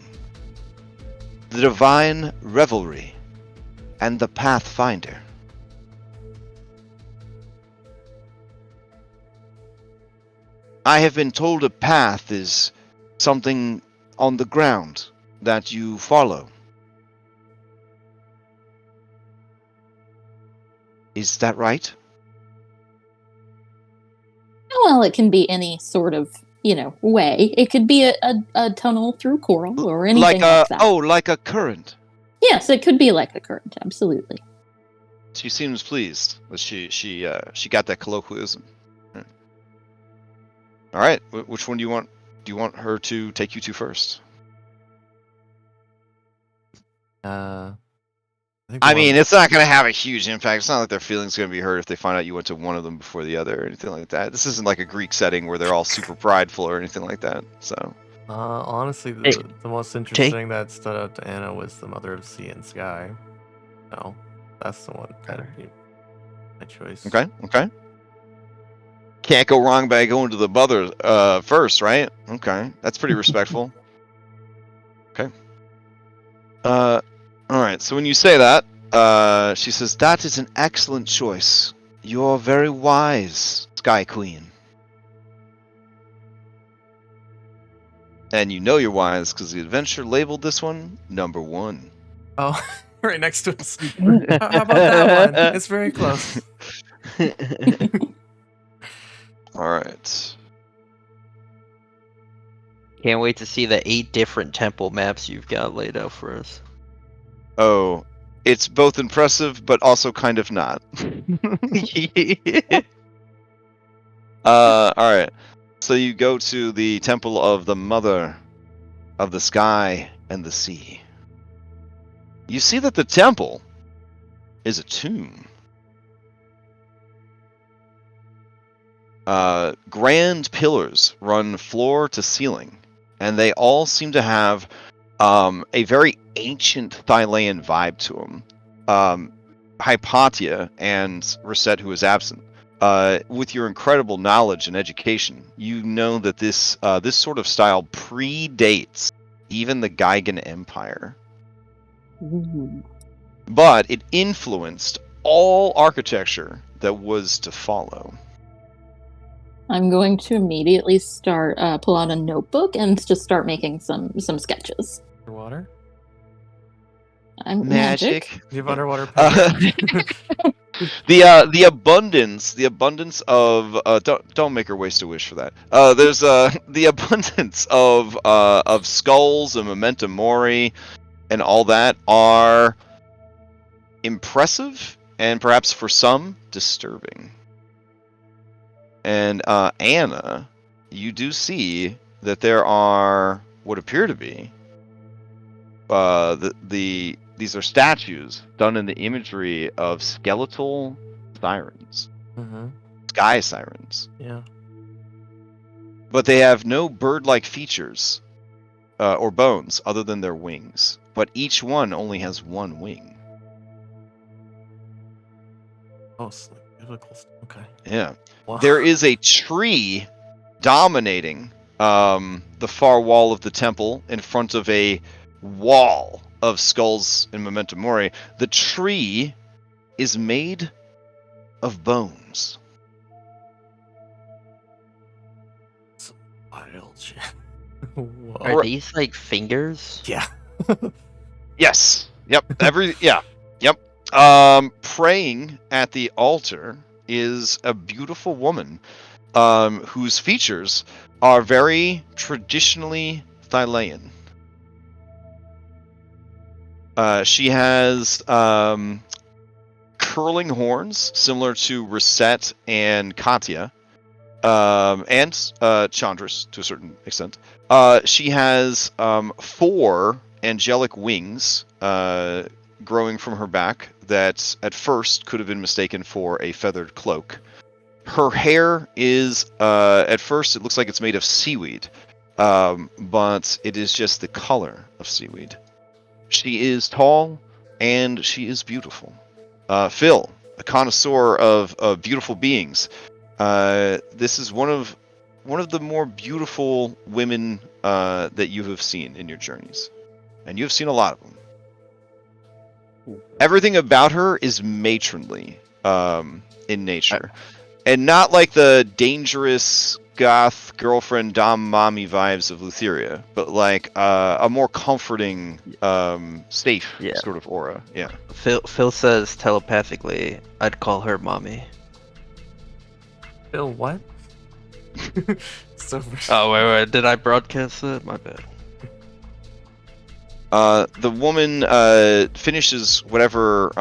Speaker 1: the Divine Revelry, and the Pathfinder. I have been told a path is something on the ground that you follow. Is that right?
Speaker 3: Well, it can be any sort of, way. It could be a tunnel through coral or anything like that.
Speaker 1: Like a current.
Speaker 3: Yes, it could be like a current, absolutely.
Speaker 1: She seems pleased that she got that colloquialism. All right, which one do you want? Do you want her to take you to first? I mean, it's not going to have a huge impact. It's not like their feelings going to be hurt if they find out you went to one of them before the other or anything like that. This isn't like a Greek setting where they're all super prideful or anything like that. So,
Speaker 5: honestly,
Speaker 2: Hey,
Speaker 5: the most interesting that stood out to Anna was the Mother of Sea and Sky. No, that's the one that'd be my choice.
Speaker 1: Okay. Can't go wrong by going to the mother first, right? Okay, that's pretty respectful. Okay. All right. So when you say that, she says, "That is an excellent choice. You're very wise, Sky Queen." And you know you're wise because the adventure labeled this one number 1.
Speaker 5: Oh, right next to us. How about that one? It's very close.
Speaker 1: All right.
Speaker 2: Can't wait to see the 8 different temple maps you've got laid out for us.
Speaker 1: Oh, it's both impressive but also kind of not. All right. So you go to the temple of the Mother of the Sky and the Sea. You see that the temple is a tomb. Grand pillars run floor to ceiling, and they all seem to have a very ancient Thylean vibe to them. Hypatia and Reset, who is absent, with your incredible knowledge and education, you know that this sort of style predates even the Gaigan Empire.
Speaker 3: Ooh.
Speaker 1: But it influenced all architecture that was to follow.
Speaker 3: I'm going to immediately pull out a notebook and just start making some sketches.
Speaker 5: Underwater?
Speaker 3: I'm
Speaker 1: Magic.
Speaker 5: You have underwater pillars?
Speaker 1: The abundance of don't make her waste a wish for that. There's the abundance of skulls and memento mori and all that are impressive and perhaps for some disturbing. And Anna, you do see that there are what appear to be these are statues done in the imagery of skeletal sirens, sky sirens.
Speaker 5: Yeah.
Speaker 1: But they have no bird-like features or bones other than their wings. But each one only has one wing.
Speaker 5: Oh, biblical. Okay.
Speaker 1: Yeah.
Speaker 5: Wow.
Speaker 1: There is a tree dominating the far wall of the temple in front of a wall of skulls and memento mori. The tree is made of bones.
Speaker 5: Wild shit. Whoa.
Speaker 2: Are these like fingers?
Speaker 5: Yeah.
Speaker 1: Yes. Yep. Yep. Praying at the altar is a beautiful woman whose features are very traditionally Thylean. She has curling horns similar to Reset and Katya, and Chandris to a certain extent. She has 4 angelic wings growing from her back that at first could have been mistaken for a feathered cloak. Her hair is, at first, it looks like it's made of seaweed, but it is just the color of seaweed. She is tall, and she is beautiful. Phil, a connoisseur of beautiful beings, this is one of the more beautiful women that you have seen in your journeys, and you have seen a lot of them. Everything about her is matronly in nature, And not like the dangerous goth girlfriend dom mommy vibes of Lutheria, but like a more comforting, safe
Speaker 2: Yeah.
Speaker 1: sort of aura. Yeah.
Speaker 2: Phil says telepathically, I'd call her mommy.
Speaker 5: Phil, what? So
Speaker 2: Oh, wait, did I broadcast that? My bad.
Speaker 1: The woman finishes whatever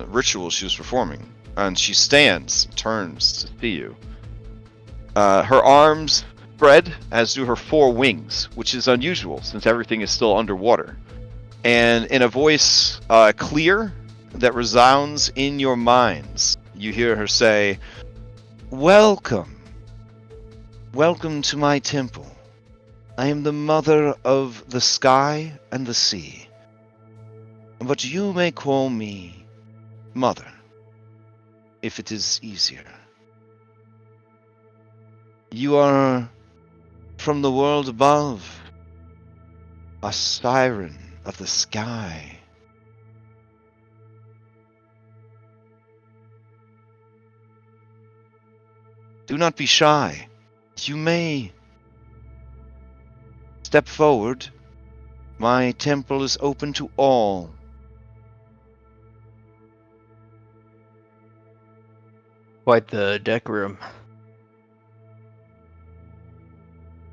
Speaker 1: ritual she was performing, and she stands, turns to see you. Her arms spread, as do her 4 wings, which is unusual since everything is still underwater. And in a voice clear that resounds in your minds, you hear her say, "Welcome. Welcome to my temple. I am the mother of the sky and the sea. But you may call me Mother, if it is easier. You are from the world above, a siren of the sky. Do not be shy. You may step forward. My temple is open to all.
Speaker 2: Quite the deck room.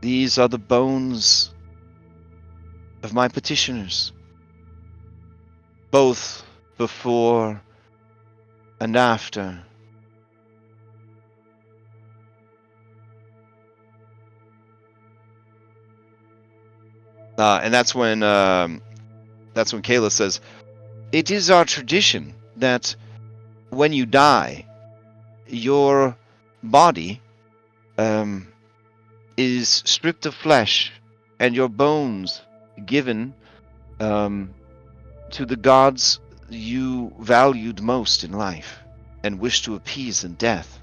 Speaker 1: These are the bones of my petitioners, both before and after. And that's when Kayla says, "It is our tradition that when you die, your body is stripped of flesh and your bones given to the gods you valued most in life and wished to appease in death.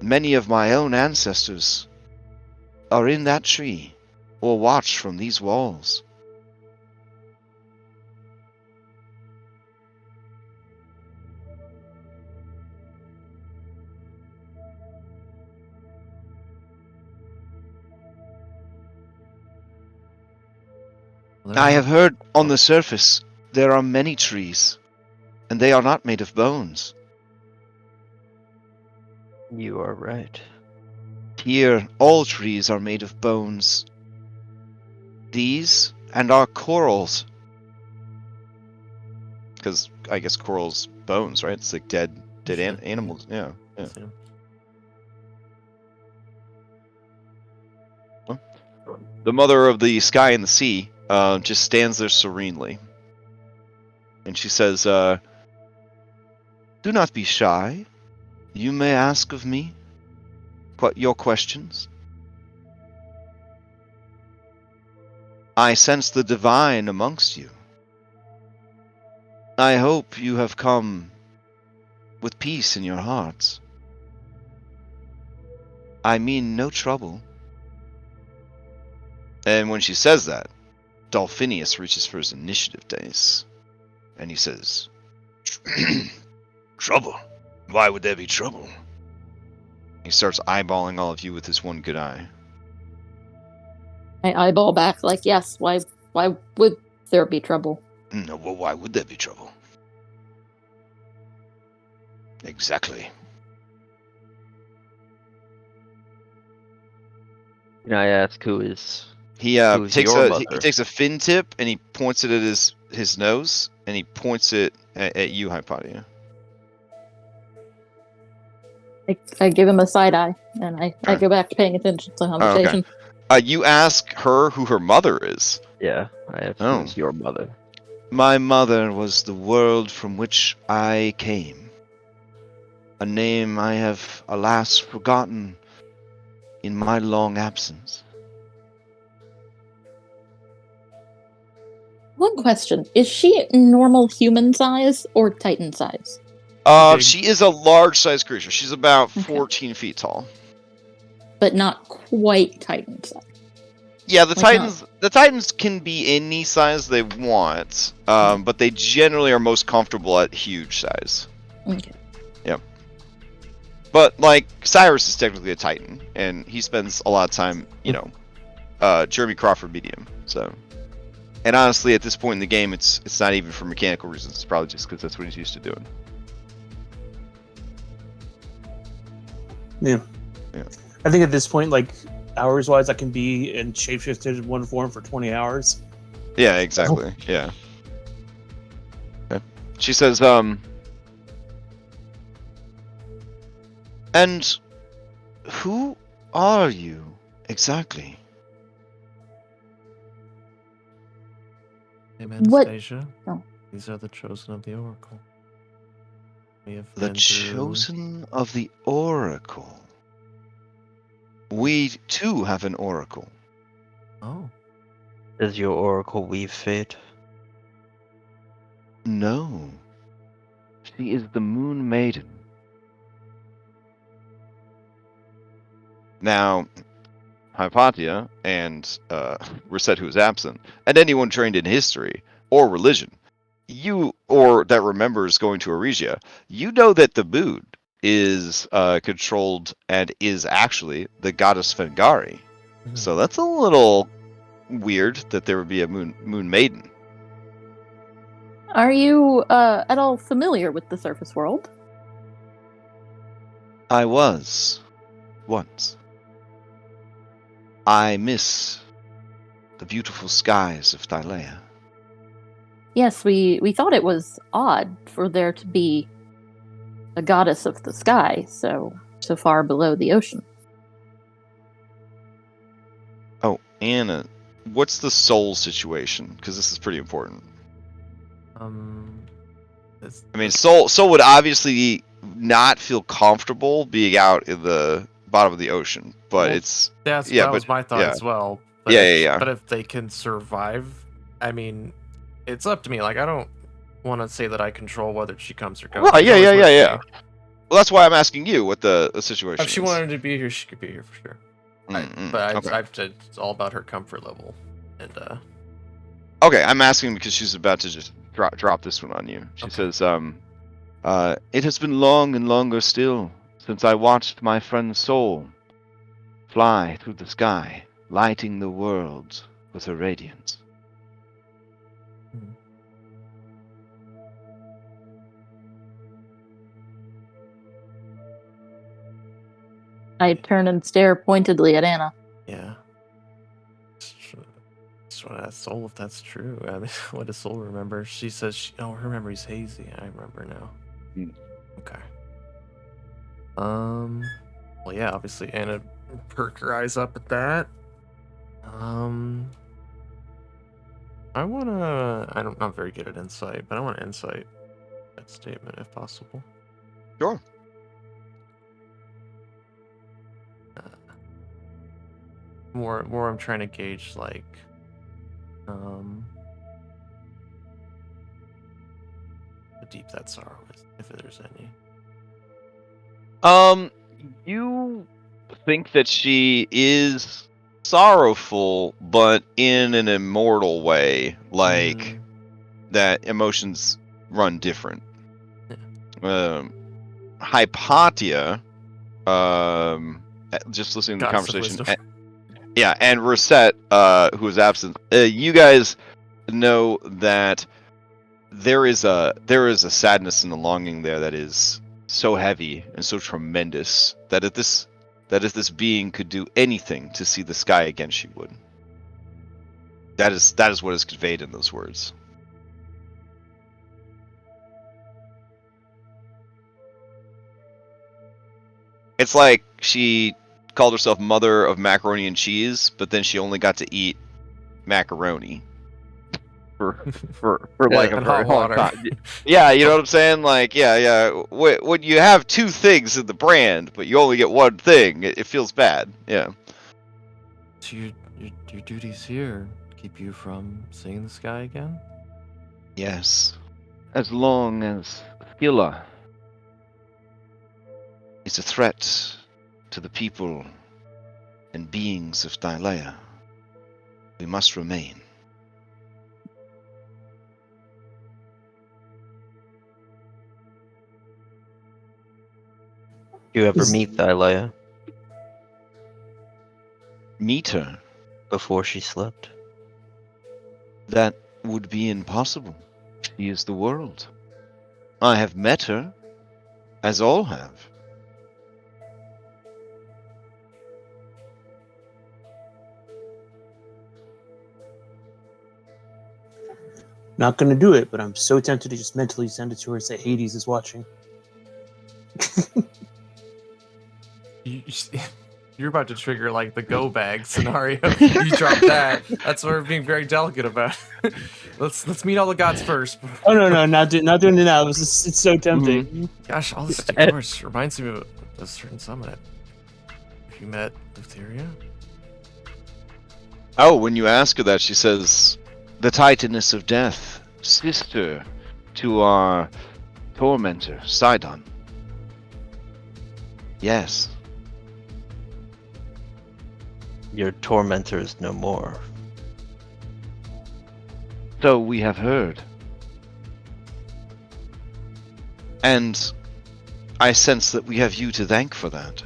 Speaker 1: Many of my own ancestors are in that tree or watch from these walls. I have heard on the surface there are many trees, and they are not made of bones.
Speaker 2: You are right.
Speaker 1: Here, all trees are made of bones. These and our corals. Because I guess corals bones, right? It's like dead animals. Yeah. The mother of the sky and the sea just stands there serenely. And she says, "Do not be shy. You may ask of me your questions. I sense the divine amongst you. I hope you have come with peace in your hearts. I mean no trouble." And when she says that, Dolphinius reaches for his initiative dice. And he says, "Trouble? Why would there be trouble?" He starts eyeballing all of you with his one good eye.
Speaker 3: I eyeball back like, yes, why would there be trouble?
Speaker 1: No, well, why would there be trouble? Exactly.
Speaker 2: Can I ask who is
Speaker 1: He
Speaker 2: Who's
Speaker 1: takes
Speaker 2: your
Speaker 1: he
Speaker 2: mother?
Speaker 1: takes a fin tip and he points it at his nose and he points it at you, Hypatia.
Speaker 3: I give him a side eye, and I go back to paying attention to the conversation.
Speaker 1: You ask her who her mother is.
Speaker 2: Yeah, I have
Speaker 1: Oh.
Speaker 2: who's your mother.
Speaker 1: My mother was the world from which I came. A name I have alas forgotten in my long absence.
Speaker 3: One question: is she normal human size or Titan size?
Speaker 4: Big.
Speaker 1: She is a large-sized creature. She's about
Speaker 3: Okay.
Speaker 1: 14 feet tall.
Speaker 3: But not quite Titan size.
Speaker 1: Yeah, the
Speaker 3: Like
Speaker 1: Titans can be any size they want, but they generally are most comfortable at huge size.
Speaker 3: Okay.
Speaker 1: But like Cyrus is technically a Titan, and he spends a lot of time, Jeremy Crawford medium. So, and honestly, at this point in the game, it's not even for mechanical reasons. It's probably just because that's what he's used to doing.
Speaker 4: Yeah.
Speaker 1: Yeah.
Speaker 4: I think at this point, like hours wise, I can be in shapeshifted in one form for 20 hours.
Speaker 1: Yeah, exactly. Yeah. Okay. She says, and who are you exactly?
Speaker 5: I'm
Speaker 3: What-
Speaker 5: Anastasia.
Speaker 3: Oh.
Speaker 5: These are the chosen of the Oracle. We have
Speaker 1: The
Speaker 5: been through...
Speaker 1: chosen of the Oracle. We too have an Oracle.
Speaker 5: Oh.
Speaker 2: Does your oracle weave fate?
Speaker 1: No. She is the Moon Maiden. Now, Hypatia and Reset, who is absent, and anyone trained in history or religion, or that remembers going to Aresia, you know that the moon is controlled and is actually the goddess Fengari. So that's a little weird that there would be a moon maiden.
Speaker 3: Are you at all familiar with the surface world?
Speaker 1: I was once. I miss the beautiful skies of Thylea.
Speaker 3: Yes, we thought it was odd for there to be a goddess of the sky so far below the ocean.
Speaker 1: Oh, Anna, what's the soul situation? Because this is pretty important.
Speaker 5: It's,
Speaker 1: I mean, Soul would obviously not feel comfortable being out in the bottom of the ocean, but
Speaker 5: Well,
Speaker 1: it's
Speaker 5: that
Speaker 1: yeah,
Speaker 5: was
Speaker 1: but
Speaker 5: my thought
Speaker 1: yeah.
Speaker 5: as well. But
Speaker 1: Yeah,
Speaker 5: if,
Speaker 1: yeah.
Speaker 5: But if they can survive, I mean, it's up to me. Like, I don't want to say that I control whether she comes or goes.
Speaker 1: Right,
Speaker 5: She's
Speaker 1: yeah,
Speaker 5: always
Speaker 1: yeah,
Speaker 5: with
Speaker 1: yeah,
Speaker 5: me.
Speaker 1: yeah. Well, that's why I'm asking you what the situation
Speaker 5: If she
Speaker 1: is.
Speaker 5: wanted to be here, she could be here for sure.
Speaker 1: Okay.
Speaker 5: It's all about her comfort level, and
Speaker 1: Okay, I'm asking because she's about to just drop this one on you. She
Speaker 5: Okay.
Speaker 1: says, it has been long and longer still since I watched my friend's soul fly through the sky, lighting the world with her radiance.
Speaker 3: I turn and stare pointedly at Anna.
Speaker 5: yeah. Just want to ask Soul if that's true. I mean, what does Soul remember? She says, her memory's hazy. I remember now. Okay. Well, yeah, obviously Anna perked her eyes up at that. I'm not very good at insight, but I want to insight that statement if possible.
Speaker 1: Sure.
Speaker 5: More I'm trying to gauge, like, how deep that sorrow is, if there's any.
Speaker 1: You think that she is sorrowful, but in an immortal way, like that emotions run different. Hypatia, just listening to the
Speaker 5: Goddess of
Speaker 1: conversation,
Speaker 5: wisdom.
Speaker 1: and Reset, who is absent. You guys know that there is a sadness and a longing there that is so heavy and so tremendous that if this being could do anything to see the sky again, she would. That is what is conveyed in those words. It's like she called herself mother of macaroni and cheese, but then she only got to eat macaroni for like a
Speaker 5: And
Speaker 1: very
Speaker 5: hot
Speaker 1: long
Speaker 5: water.
Speaker 1: time. Yeah, you know what I'm saying? Like, yeah. When you have two things in the brand, but you only get one thing, it feels bad. Yeah.
Speaker 5: So your duties here keep you from seeing the sky again?
Speaker 1: Yes. As long as Scylla is a threat to the people and beings of Thylea, we must remain.
Speaker 2: You ever
Speaker 4: Is-
Speaker 2: meet Thylea
Speaker 1: Meet her?
Speaker 2: before she slept?
Speaker 1: That would be impossible. She is the world. I have met her, as all have.
Speaker 4: Not gonna do it, but I'm so tempted to just mentally send it to her and say Hades is watching.
Speaker 5: You're about to trigger like the go bag scenario. You drop that. That's what we're being very delicate about. let's meet all the gods first.
Speaker 4: Oh no, not doing it now. It's so tempting.
Speaker 5: Gosh, all this decors reminds me of a certain summon. Have you met Thylea?
Speaker 1: Oh, when you ask her that, she says, "The Titaness of Death, sister to our tormentor, Sydon." Yes.
Speaker 2: Your tormentor is no more.
Speaker 1: So we have heard. And I sense that we have you to thank for that.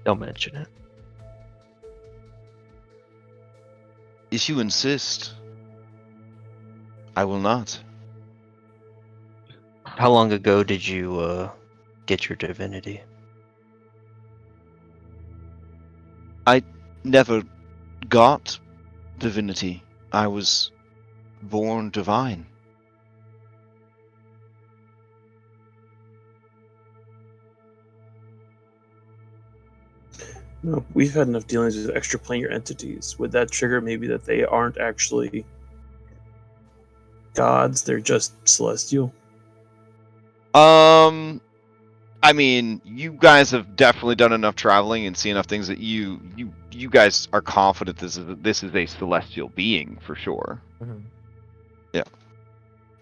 Speaker 2: Don't mention it.
Speaker 1: If you insist, I will not.
Speaker 2: How long ago did you get your divinity?
Speaker 1: I never got divinity. I was born divine.
Speaker 4: No, we've had enough dealings with extraplanar entities. Would that trigger maybe that they aren't actually gods? They're just celestial.
Speaker 1: I mean, you guys have definitely done enough traveling and seen enough things that you guys are confident this is a celestial being for sure.
Speaker 5: Mm-hmm.
Speaker 1: Yeah.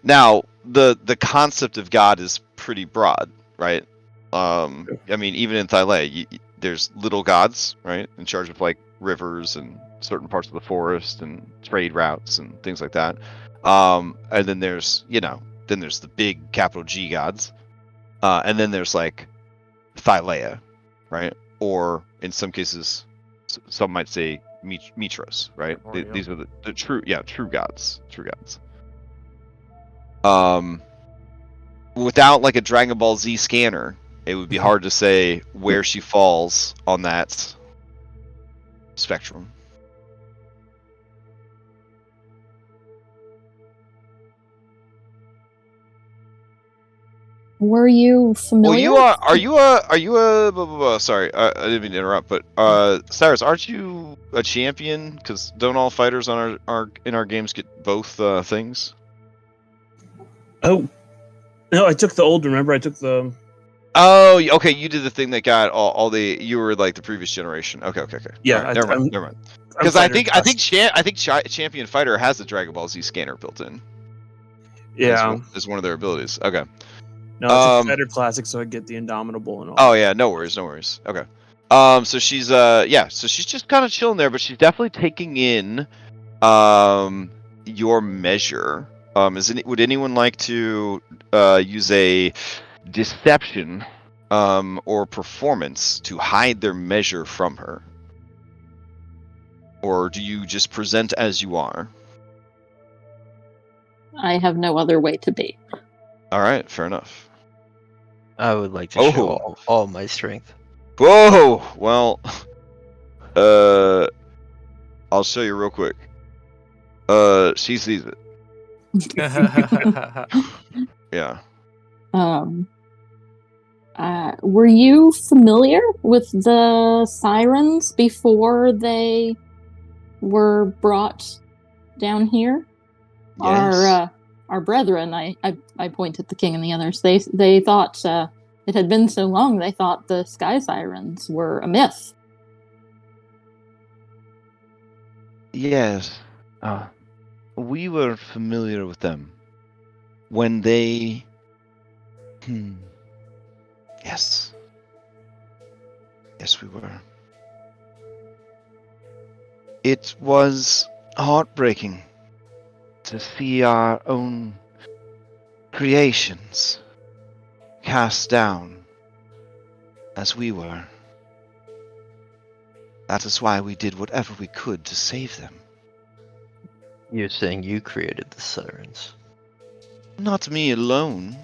Speaker 1: Now, the concept of God is pretty broad, right? I mean, even in Thylea, there's little gods, right, in charge of like rivers and certain parts of the forest and trade routes and things like that. And then there's the big capital G gods. And then there's like Thylea, right? Or in some cases, some might say Mitros, right? These are the true gods. Without like a Dragon Ball Z scanner, it would be hard to say where she falls on that spectrum.
Speaker 3: Were you familiar?
Speaker 1: Well, are you a blah, blah, blah, sorry, I didn't mean to interrupt, but Cyrus, aren't you a champion? Because don't all fighters on our games get both things?
Speaker 4: Oh, no, I took the old. Remember, I took the.
Speaker 1: Oh, okay, you did the thing that got all the. You were like the previous generation. Okay.
Speaker 4: Yeah,
Speaker 1: Right, never mind. Because I think champion fighter has the Dragon Ball Z scanner built in.
Speaker 4: Yeah.
Speaker 1: as one of their abilities. Okay.
Speaker 4: No, it's a Fighter Classic, so I get the Indomitable and all.
Speaker 1: Oh yeah, no worries. Okay. So she's so she's just kind of chilling there, but she's definitely taking in your measure. Would anyone like to use a deception or performance to hide their measure from her? Or do you just present as you are?
Speaker 3: I have no other way to be.
Speaker 1: All right, fair enough.
Speaker 2: I would like to show all my strength.
Speaker 1: Whoa! Well, I'll show you real quick. She sees it. Yeah.
Speaker 3: Were you familiar with the sirens before they were brought down here?
Speaker 1: Yes.
Speaker 3: Our brethren, I point at the king and the others, they thought it had been so long, they thought the sky sirens were a myth.
Speaker 1: Yes. We were familiar with them when they... Yes. Yes, we were. It was heartbreaking to see our own creations cast down as we were. That is why we did whatever we could to save them.
Speaker 2: You're saying you created the sirens.
Speaker 1: Not me alone.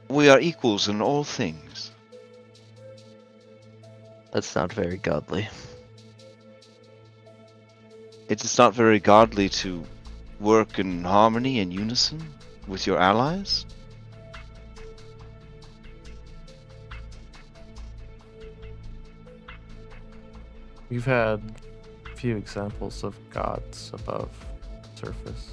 Speaker 1: We are equals in all things.
Speaker 2: That's not very godly.
Speaker 1: It is not very godly to work in harmony and unison with your allies.
Speaker 5: We've had a few examples of gods above surface.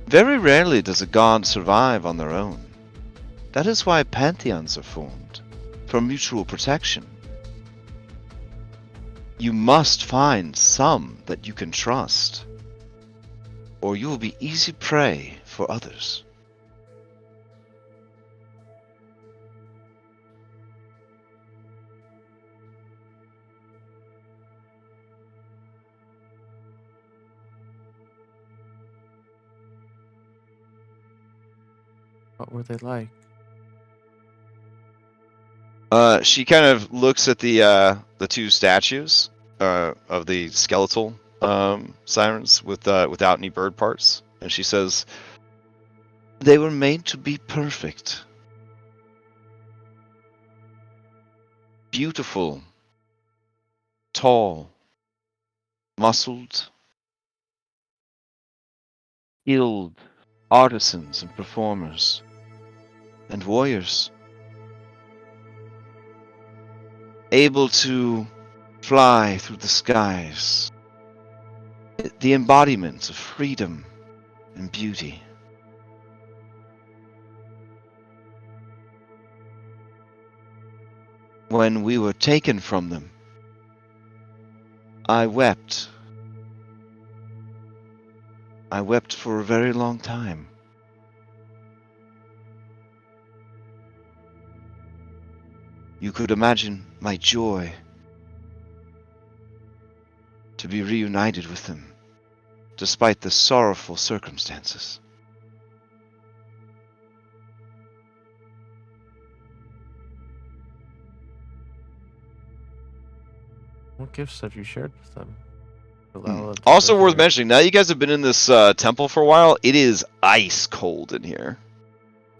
Speaker 1: Very rarely does a god survive on their own. That is why pantheons are formed, for mutual protection. You must find some that you can trust, or you will be easy prey for others.
Speaker 5: What were they like?
Speaker 1: She kind of looks at the two statues of the skeletal sirens without any bird parts, and she says, "They were made to be perfect, beautiful, tall, muscled, skilled artisans and performers, and warriors, able to fly through the skies, the embodiment of freedom and beauty." When we were taken from them, I wept. I wept for a very long time. You could imagine my joy to be reunited with them, despite the sorrowful circumstances.
Speaker 5: What gifts have you shared with them? Allow them to
Speaker 1: Also
Speaker 5: live
Speaker 1: worth
Speaker 5: here?
Speaker 1: mentioning, now you guys have been in this temple for a while, it is ice cold in here.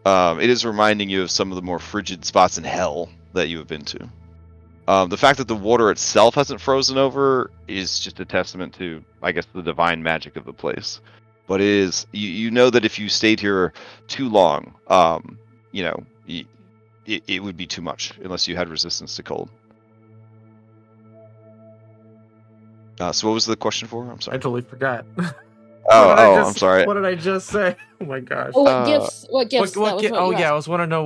Speaker 1: It is reminding you of some of the more frigid spots in hell that you have been to. The fact that the water itself hasn't frozen over is just a testament to, I guess, the divine magic of the place. But it is, you know that if you stayed here too long, you know, it would be too much unless you had resistance to cold. So what was the question for? I'm
Speaker 5: I
Speaker 1: sorry.
Speaker 5: totally forgot.
Speaker 1: I'm sorry.
Speaker 5: What did I just say? Oh my gosh.
Speaker 3: Oh, what gifts? What gifts?
Speaker 5: What
Speaker 3: That was
Speaker 5: gi-
Speaker 3: what
Speaker 5: oh
Speaker 3: you
Speaker 5: yeah, I
Speaker 3: asked.
Speaker 5: was want to know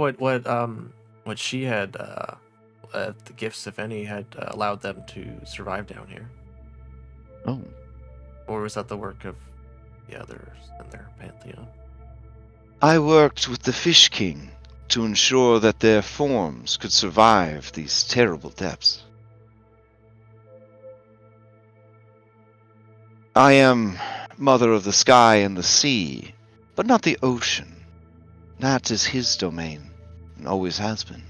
Speaker 5: what she had the gifts, if any, had allowed them to survive down here,
Speaker 1: Oh.
Speaker 5: or was that the work of the others in their pantheon?
Speaker 1: I worked with the Fish King to ensure that their forms could survive these terrible depths. I am mother of the sky and the sea, but not the ocean. That is his domain, and always has been.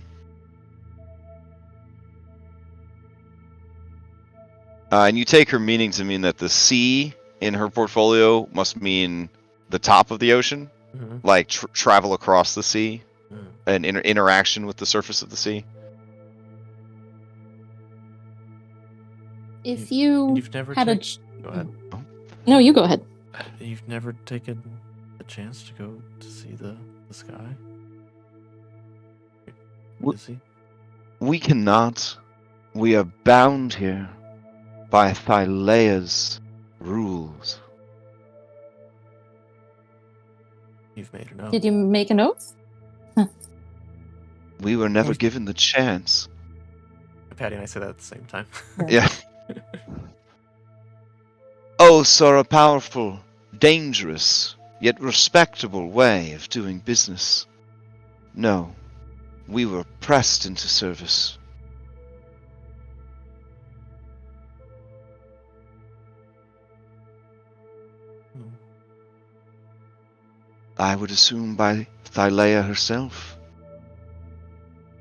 Speaker 1: And you take her meaning to mean that the sea in her portfolio must mean the top of the ocean,
Speaker 5: Mm-hmm.
Speaker 1: like travel across the sea,
Speaker 5: Mm.
Speaker 1: and interaction with the surface of the sea.
Speaker 3: If
Speaker 5: And
Speaker 3: you
Speaker 5: you've never
Speaker 3: had a...
Speaker 5: Go ahead.
Speaker 3: No, you go ahead.
Speaker 5: You've never taken a chance to go to see the sky?
Speaker 1: Wh-
Speaker 5: Is he?
Speaker 1: We cannot. We are bound here by Thylea's rules.
Speaker 5: You've made an oath.
Speaker 3: Did you make an oath?
Speaker 1: We were never
Speaker 5: Was-
Speaker 1: given the chance.
Speaker 5: Patty and I say that at the same time.
Speaker 1: Yeah. Oaths are a powerful, dangerous, yet respectable way of doing business. No, we were pressed into service. I would assume by Thylea herself.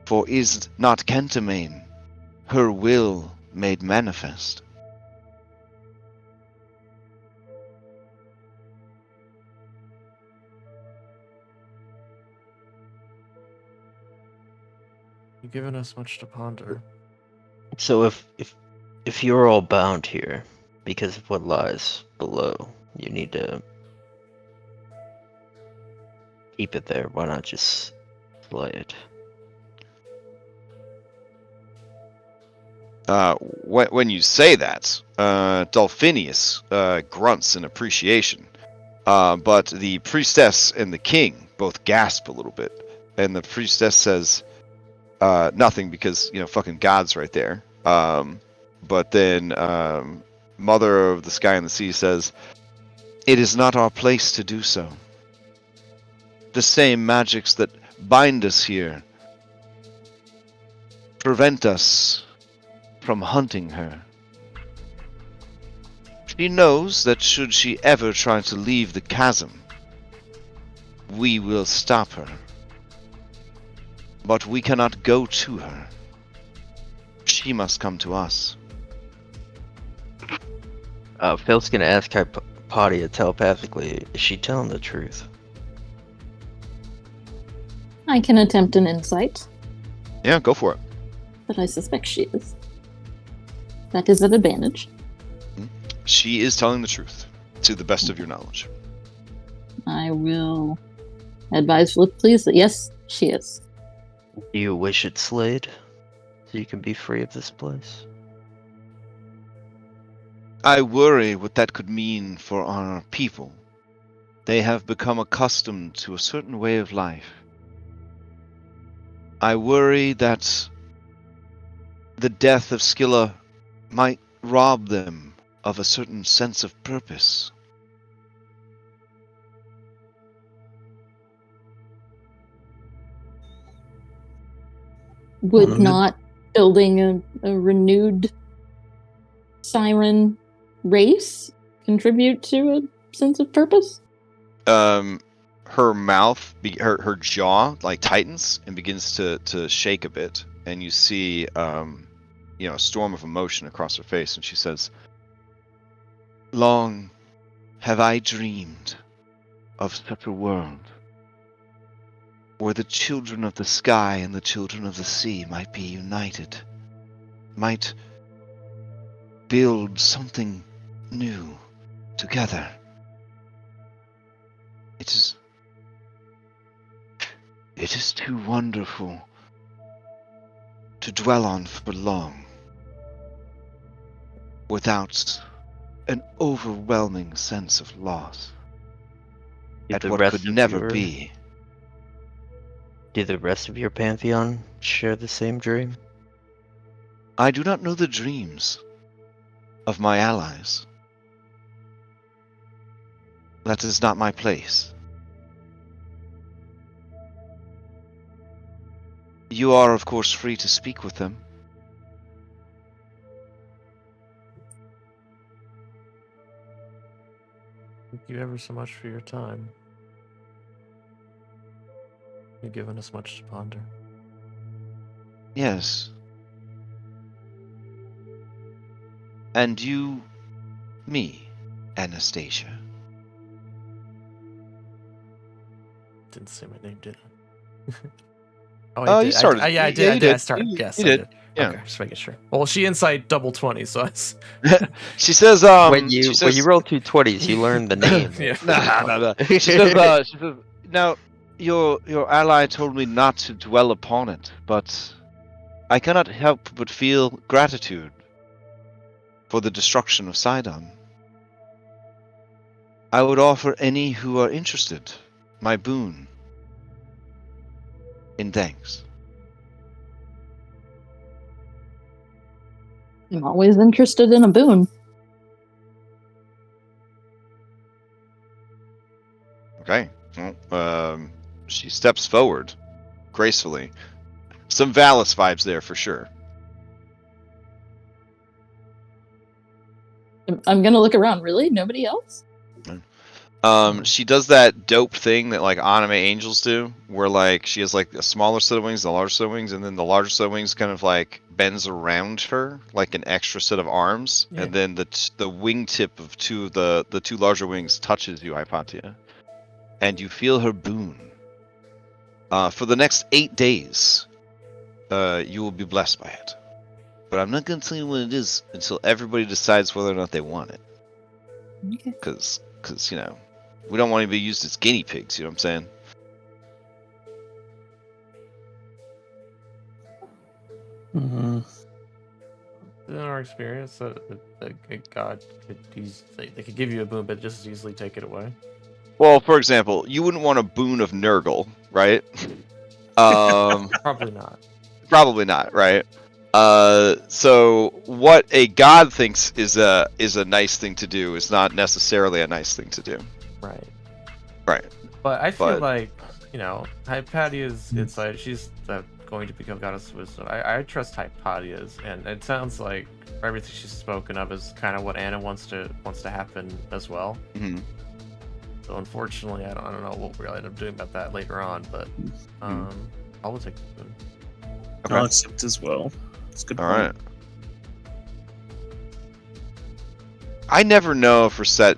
Speaker 1: For is not Kentimane her will made manifest?
Speaker 5: You've given us much to ponder.
Speaker 2: So if you're all bound here because of what lies below, you need to keep it there. Why not just slay it?
Speaker 1: When you say that, Dolphinius grunts in appreciation. But the priestess and the king both gasp a little bit. And the priestess says nothing because, fucking God's right there. But then Mother of the Sky and the Sea says, "It is not our place to do so. The same magics that bind us here prevent us from hunting her. She knows that should she ever try to leave the chasm, we will stop her. But we cannot go to her. She must come to us."
Speaker 2: Phil's gonna ask Hypatia telepathically, is she telling the truth?
Speaker 3: I can attempt an insight,
Speaker 1: Yeah, go for it.
Speaker 3: but I suspect she is. That is an advantage.
Speaker 1: She is telling the truth, to the best of your knowledge.
Speaker 3: I will advise Flip, please, that yes, she is.
Speaker 2: Do you wish it slayed so you can be free of this place?
Speaker 1: I worry what that could mean for our people. They have become accustomed to a certain way of life. I worry that the death of Scylla might rob them of a certain sense of purpose.
Speaker 3: Would
Speaker 4: Well,
Speaker 3: not building a renewed siren race contribute to a sense of purpose?
Speaker 1: Her mouth, her jaw, like tightens and begins to shake a bit, and you see, a storm of emotion across her face, and she says, "Long have I dreamed of such a world, where the children of the sky and the children of the sea might be united, might build something new together. It is too wonderful to dwell on for long without an overwhelming sense of loss
Speaker 2: Did
Speaker 1: at
Speaker 2: the
Speaker 1: what
Speaker 2: rest
Speaker 1: could
Speaker 2: of
Speaker 1: never
Speaker 2: your-
Speaker 1: be."
Speaker 2: Do the rest of your pantheon share the same dream?
Speaker 1: I do not know the dreams of my allies. That is not my place. You are, of course, free to speak with them.
Speaker 5: Thank you ever so much for your time. You've given us much to ponder.
Speaker 1: Yes. And you, me, Anastasia.
Speaker 5: Didn't say my name, did I? Oh,
Speaker 1: Oh,
Speaker 5: I
Speaker 1: you
Speaker 5: did.
Speaker 1: started.
Speaker 5: Yeah, I did.
Speaker 1: Yeah,
Speaker 5: I
Speaker 1: you
Speaker 5: did. I
Speaker 1: did.
Speaker 5: started.
Speaker 1: You
Speaker 5: Yes, I
Speaker 1: did.
Speaker 5: did.
Speaker 1: Yeah.
Speaker 5: Okay, just making sure. Well, she insight double 20, so it's
Speaker 1: She says,
Speaker 2: when you
Speaker 1: she says,
Speaker 2: roll 2 20s, you learn the name.
Speaker 5: Yeah.
Speaker 1: Nah. She says, now, your ally told me not to dwell upon it, but I cannot help but feel gratitude for the destruction of Sydon. I would offer any who are interested my boon in thanks.
Speaker 3: I'm always interested in a boon.
Speaker 1: Okay. Well, she steps forward gracefully. Some Valis vibes there for sure.
Speaker 3: I'm gonna look around. Really? Nobody else?
Speaker 1: She does that dope thing that like anime angels do, where like she has like a smaller set of wings, the larger set of wings, and then the larger set of wings kind of like bends around her like an extra set of arms,
Speaker 5: Yeah.
Speaker 1: and then the wingtip of the two larger wings touches you, Hypatia, and you feel her boon. For the next 8 days, you will be blessed by it. But I'm not going to tell you what it is until everybody decides whether or not they want it.
Speaker 3: Okay.
Speaker 1: Because you know, we don't want to be used as guinea pigs. You know what I'm saying?
Speaker 4: Mm-hmm.
Speaker 5: In our experience, a god they could give you a boon, but just as easily take it away.
Speaker 1: Well, for example, you wouldn't want a boon of Nurgle, right?
Speaker 5: Probably not.
Speaker 1: Probably not, right? So what a god thinks is a nice thing to do is not necessarily a nice thing to do.
Speaker 5: Right.
Speaker 1: Right.
Speaker 5: But I feel
Speaker 1: But-
Speaker 5: like, you know, Hypatia's inside. She's going to become goddess of wisdom. I trust Hypatia's, and it sounds like everything she's spoken of is kind of what Anna wants to happen as well.
Speaker 1: Mhm.
Speaker 5: So unfortunately, I don't know what we'll end up doing about that later on. But I will take the boon.
Speaker 1: Okay.
Speaker 4: I'll accept as well. It's a good.
Speaker 1: All
Speaker 4: point.
Speaker 1: right. I never know if Reset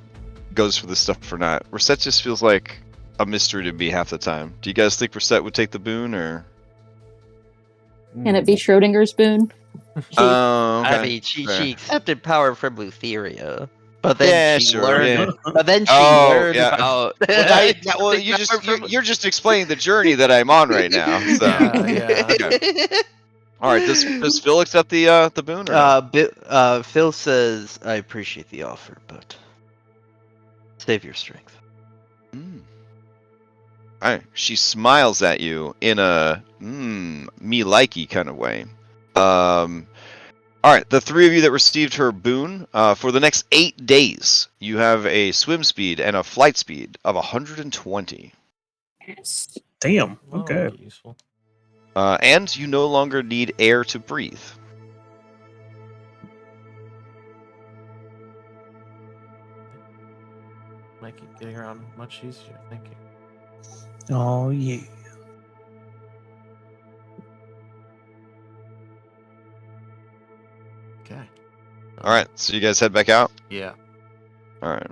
Speaker 1: goes for this stuff or not. Reset just feels like a mystery to me half the time. Do you guys think Reset would take the boon, or?
Speaker 3: Can it be Schrodinger's boon?
Speaker 1: Oh, okay.
Speaker 2: I mean, she
Speaker 1: fair.
Speaker 2: accepted power from Lutheria, but then
Speaker 1: Yeah,
Speaker 2: she
Speaker 1: sure,
Speaker 2: learned.
Speaker 1: yeah.
Speaker 2: But then she
Speaker 1: Oh,
Speaker 2: learned
Speaker 1: yeah.
Speaker 2: about.
Speaker 1: Well, you're just explaining the journey that I'm on right now. So.
Speaker 5: Yeah.
Speaker 1: Okay. All right. Does Phil accept the boon? Or no?
Speaker 2: Phil says, "I appreciate the offer, but save your strength."
Speaker 1: Mm. All right. She smiles at you in a me likey kind of way. All right. The three of you that received her boon, for the next 8 days, you have a swim speed and a flight speed of 120.
Speaker 3: Yes.
Speaker 4: Damn.
Speaker 5: Oh,
Speaker 4: Okay.
Speaker 5: that'd be useful.
Speaker 1: And you no longer need air to breathe.
Speaker 5: Make it getting around much easier. Thank you.
Speaker 4: Oh yeah.
Speaker 5: Okay.
Speaker 1: All right. So you guys head back out.
Speaker 5: Yeah.
Speaker 1: All right.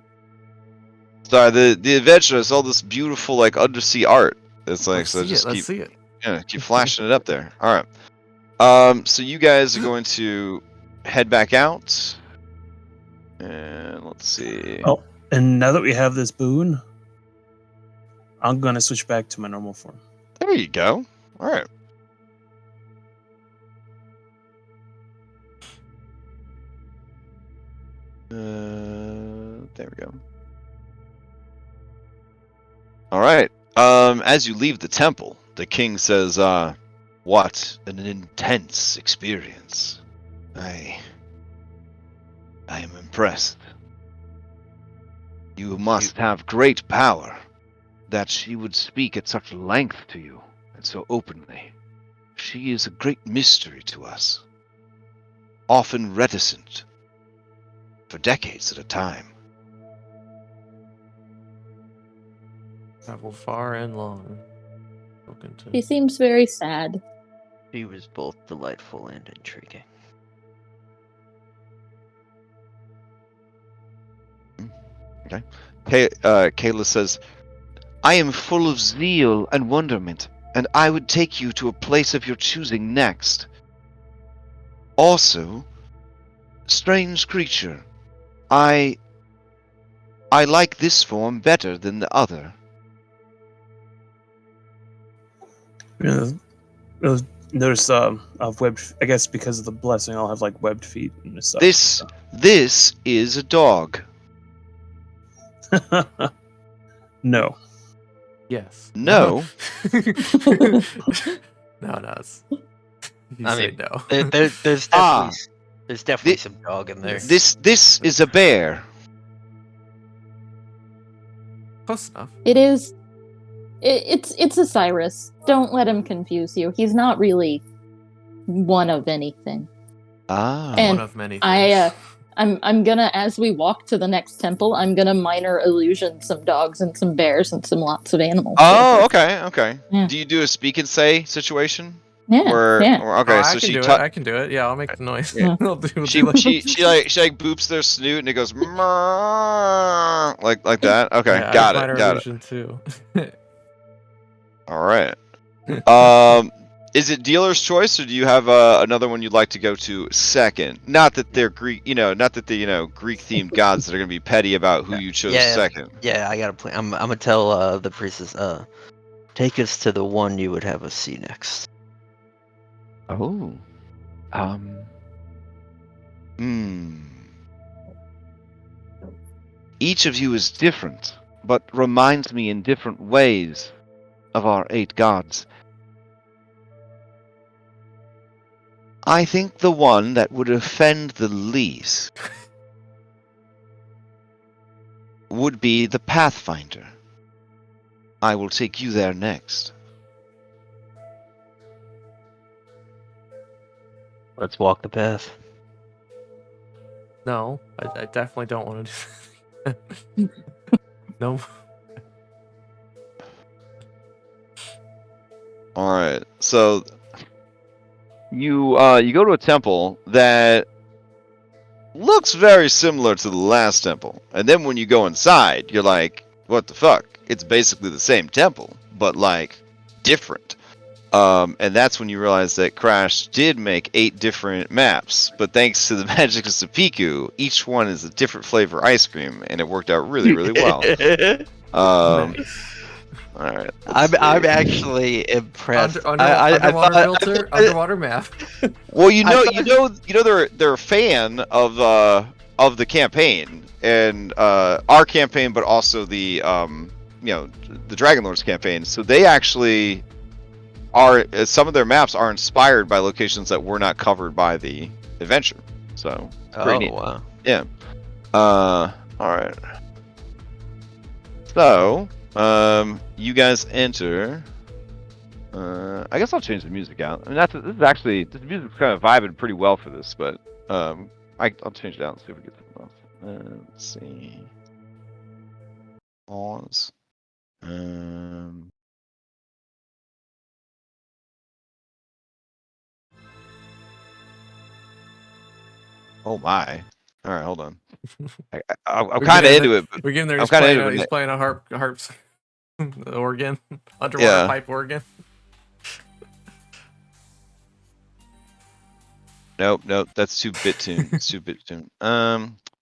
Speaker 1: Sorry, the adventure is all this beautiful like undersea art. It's like
Speaker 5: Let's
Speaker 1: keep
Speaker 5: see it.
Speaker 1: keep flashing it up there. All right. So you guys are going to head back out, and let's see.
Speaker 4: Oh, and now that we have this boon, I'm gonna switch back to my normal form.
Speaker 1: There you go. All right. There we go. All right. As you leave the temple, the king says, "What an intense experience! I am impressed. You must have great power, that she would speak at such length to you and so openly. She is a great mystery to us, often reticent, for decades at a time."
Speaker 5: Travel far and long. Spoken to.
Speaker 3: He seems very sad.
Speaker 2: She was both delightful and intriguing.
Speaker 1: Kayla says, "I am full of zeal and wonderment, and I would take you to a place of your choosing next. Also, strange creature, I like this form better than the other."
Speaker 4: There's of webbed. I guess because of the blessing, I'll have like webbed feet and stuff.
Speaker 1: This is a dog.
Speaker 4: No.
Speaker 5: Yes.
Speaker 1: No.
Speaker 5: No. It's, you
Speaker 2: I
Speaker 5: say
Speaker 2: mean,
Speaker 5: no.
Speaker 2: There's definitely some dog in there.
Speaker 1: This is a bear.
Speaker 5: Close enough.
Speaker 3: It is. It's a Cyrus. Don't let him confuse you. He's not really one of anything.
Speaker 1: Ah.
Speaker 3: And
Speaker 5: One of many things.
Speaker 3: I'm gonna, as we walk to the next temple, I'm gonna minor illusion some dogs and some bears and some lots of animals.
Speaker 1: Oh, okay.
Speaker 3: Yeah.
Speaker 1: Do you do a speak and say situation?
Speaker 3: Yeah, yeah.
Speaker 1: Okay,
Speaker 5: I
Speaker 1: so
Speaker 5: can
Speaker 1: she
Speaker 5: do it. I can do it. Yeah, I'll make the noise.
Speaker 1: Yeah.
Speaker 5: We'll do
Speaker 1: she
Speaker 5: like-
Speaker 1: boops their snoot and it goes like that. Okay,
Speaker 5: yeah,
Speaker 1: got
Speaker 5: I have
Speaker 1: it.
Speaker 5: minor illusion too.
Speaker 1: All right. Is it dealer's choice, or do you have another one you'd like to go to second? Not that they're Greek, not that they're Greek themed gods that are gonna be petty about who you chose second.
Speaker 2: Yeah, I got a plan. I'm gonna tell the priestess, take us to the one you would have us see next.
Speaker 6: Oh.
Speaker 1: Each of you is different, but reminds me in different ways of our 8 gods. I think the one that would offend the least would be the Pathfinder. I will take you there next.
Speaker 2: Let's walk the path.
Speaker 5: No, I definitely don't want to do that. No.
Speaker 1: All right, so you go to a temple that looks very similar to the last temple, and then when you go inside, you're like, "What the fuck?" It's basically the same temple, but like different. And that's when you realize that Crash did make 8 different maps, but thanks to the magic of Sapiku, each one is a different flavor ice cream, and it worked out really, really well.
Speaker 5: Nice.
Speaker 1: All right.
Speaker 2: I'm actually impressed.
Speaker 5: Underwater
Speaker 2: I
Speaker 5: filter, underwater map.
Speaker 1: Well, they're a fan of the campaign and our campaign, but also the the Dragonlords campaign. So they actually are, some of their maps are inspired by locations that were not covered by the adventure. So it's pretty neat.
Speaker 2: Wow.
Speaker 1: Yeah. All right. So, you guys enter. I guess I'll change the music out. I mean, this music's kind of vibing pretty well for this, but I'll change it out and see if we get something else. Let's see. Pause. Oh my. All right, hold on. I'm kind of into it.
Speaker 5: We're getting there.
Speaker 1: I'm kinda into it,
Speaker 5: He's
Speaker 1: but-
Speaker 5: playing a harps organ, underwater pipe organ.
Speaker 1: Nope. That's 2-bit tune. It's 2-bit tune.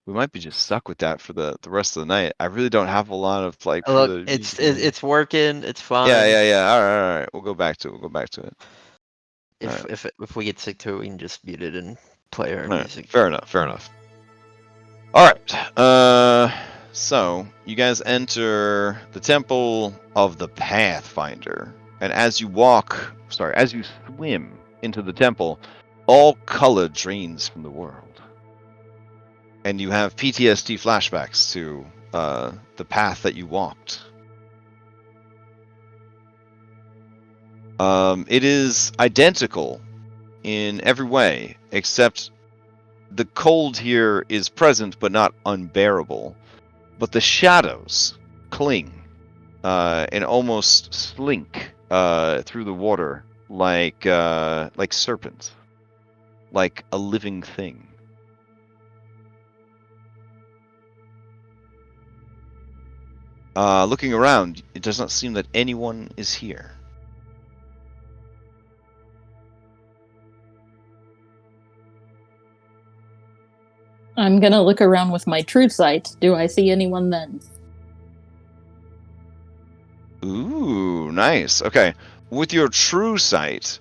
Speaker 1: We might be just stuck with that for the rest of the night. I really don't have a lot of like. for
Speaker 2: Look,
Speaker 1: the
Speaker 2: it's working. It's fine.
Speaker 1: Yeah. All right. We'll go back to it.
Speaker 2: If we get sick to it, we can just mute it and play our
Speaker 1: All right,
Speaker 2: music.
Speaker 1: fair enough. All right. So you guys enter the Temple of the Pathfinder, and as you swim into the temple, all color drains from the world, and you have PTSD flashbacks to the path that you walked. It is identical in every way, except the cold here is present but not unbearable. But the shadows cling and almost slink through the water like serpents, like a living thing. Looking around, it does not seem that anyone is here.
Speaker 3: I'm gonna look around with my true sight. Do I see anyone then?
Speaker 1: Ooh, nice. Okay. With your true sight,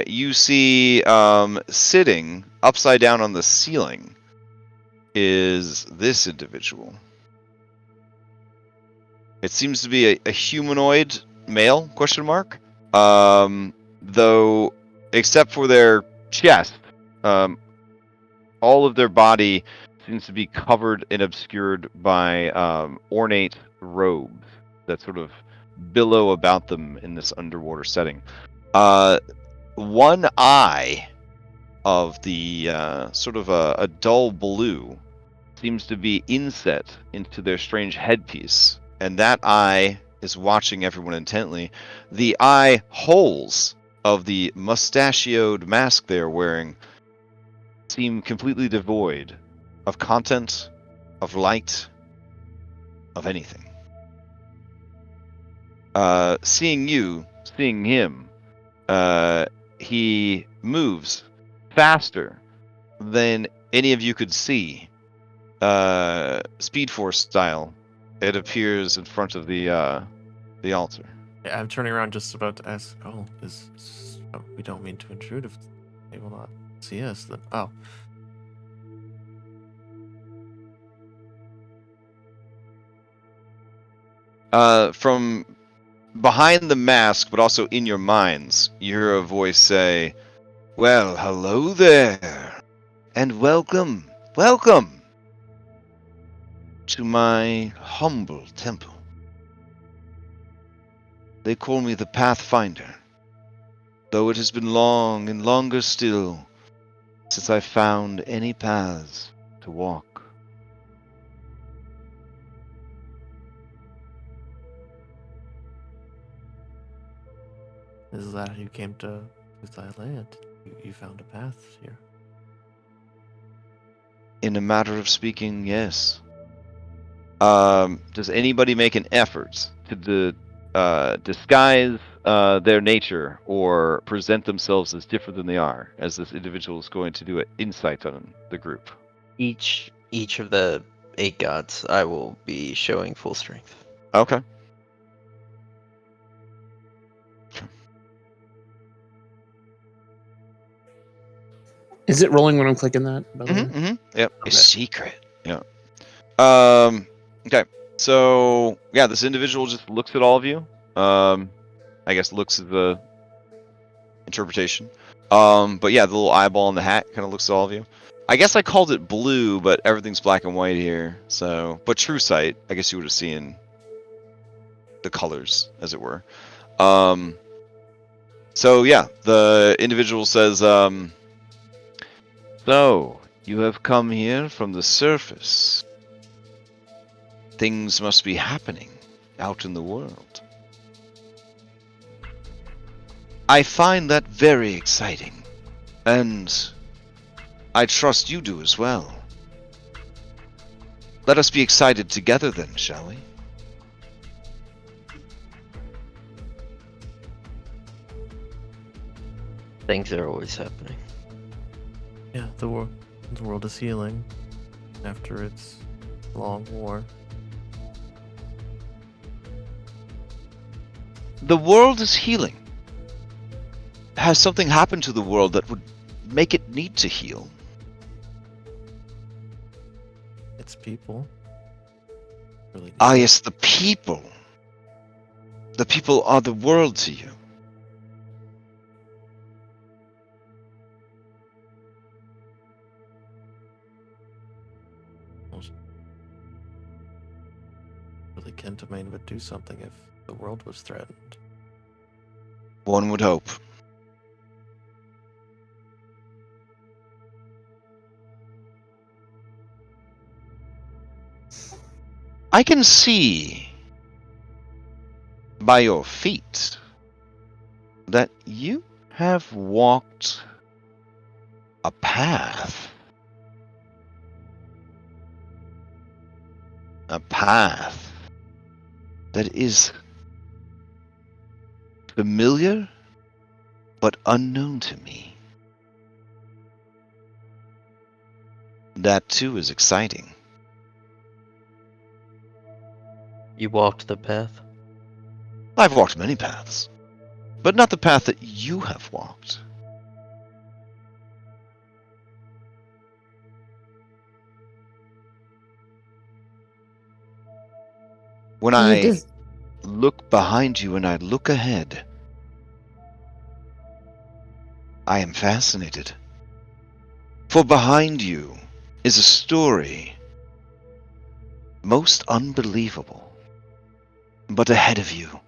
Speaker 1: you see sitting upside down on the ceiling is this individual. It seems to be a humanoid male, ? Though, except for their chest, all of their body seems to be covered and obscured by ornate robes that sort of billow about them in this underwater setting. One eye of the sort of a dull blue seems to be inset into their strange headpiece, and that eye is watching everyone intently. The eye holes of the mustachioed mask they're wearing seem completely devoid of content, of light, of anything. Seeing him, he moves faster than any of you could see. Speed Force style. It appears in front of the altar.
Speaker 5: Yeah, I'm turning around, just about to ask. Oh, we don't mean to intrude. If they will not see us, then
Speaker 1: From behind the mask, but also in your minds, you hear a voice say, "Well, hello there, and welcome to my humble temple. They call me the Pathfinder, though it has been long and longer still since I found any paths to walk."
Speaker 5: is that how you came to Thylea? You found a path here.
Speaker 1: In a matter of speaking, yes. Does anybody make an effort to disguise their nature or present themselves as different than they are, as this individual is going to do an insight on the group?
Speaker 2: Each of the 8 gods, I will be showing full strength.
Speaker 1: Okay.
Speaker 4: Is it rolling when I'm clicking that? By the way?
Speaker 1: Yep.
Speaker 4: Okay.
Speaker 1: A secret. Yeah. Okay. So yeah, this individual just looks at all of you. I guess looks at the interpretation. But yeah, the little eyeball in the hat kind of looks at all of you. I guess I called it blue, but everything's black and white here. So, but true sight, I guess you would have seen the colors, as it were. So yeah, the individual says, "So, you have come here from the surface. Things must be happening out in the world. I find that very exciting, and I trust you do as well. Let us be excited together then, shall we?"
Speaker 2: Things are always happening.
Speaker 5: Yeah, the world is healing after its long war.
Speaker 1: The world is healing. Has something happened to the world that would make it need to heal?
Speaker 5: Its people. Really
Speaker 1: Ah, yes, the people. The people are the world to you.
Speaker 5: Really, Kentimane would do something if the world was threatened.
Speaker 1: One would hope. I can see by your feet that you have walked a path. A path that is familiar but unknown to me. That too is exciting.
Speaker 2: You walked the path?
Speaker 1: I've walked many paths, but not the path that you have walked. When I look behind you and I look ahead, I am fascinated. For behind you is a story most unbelievable. But ahead of you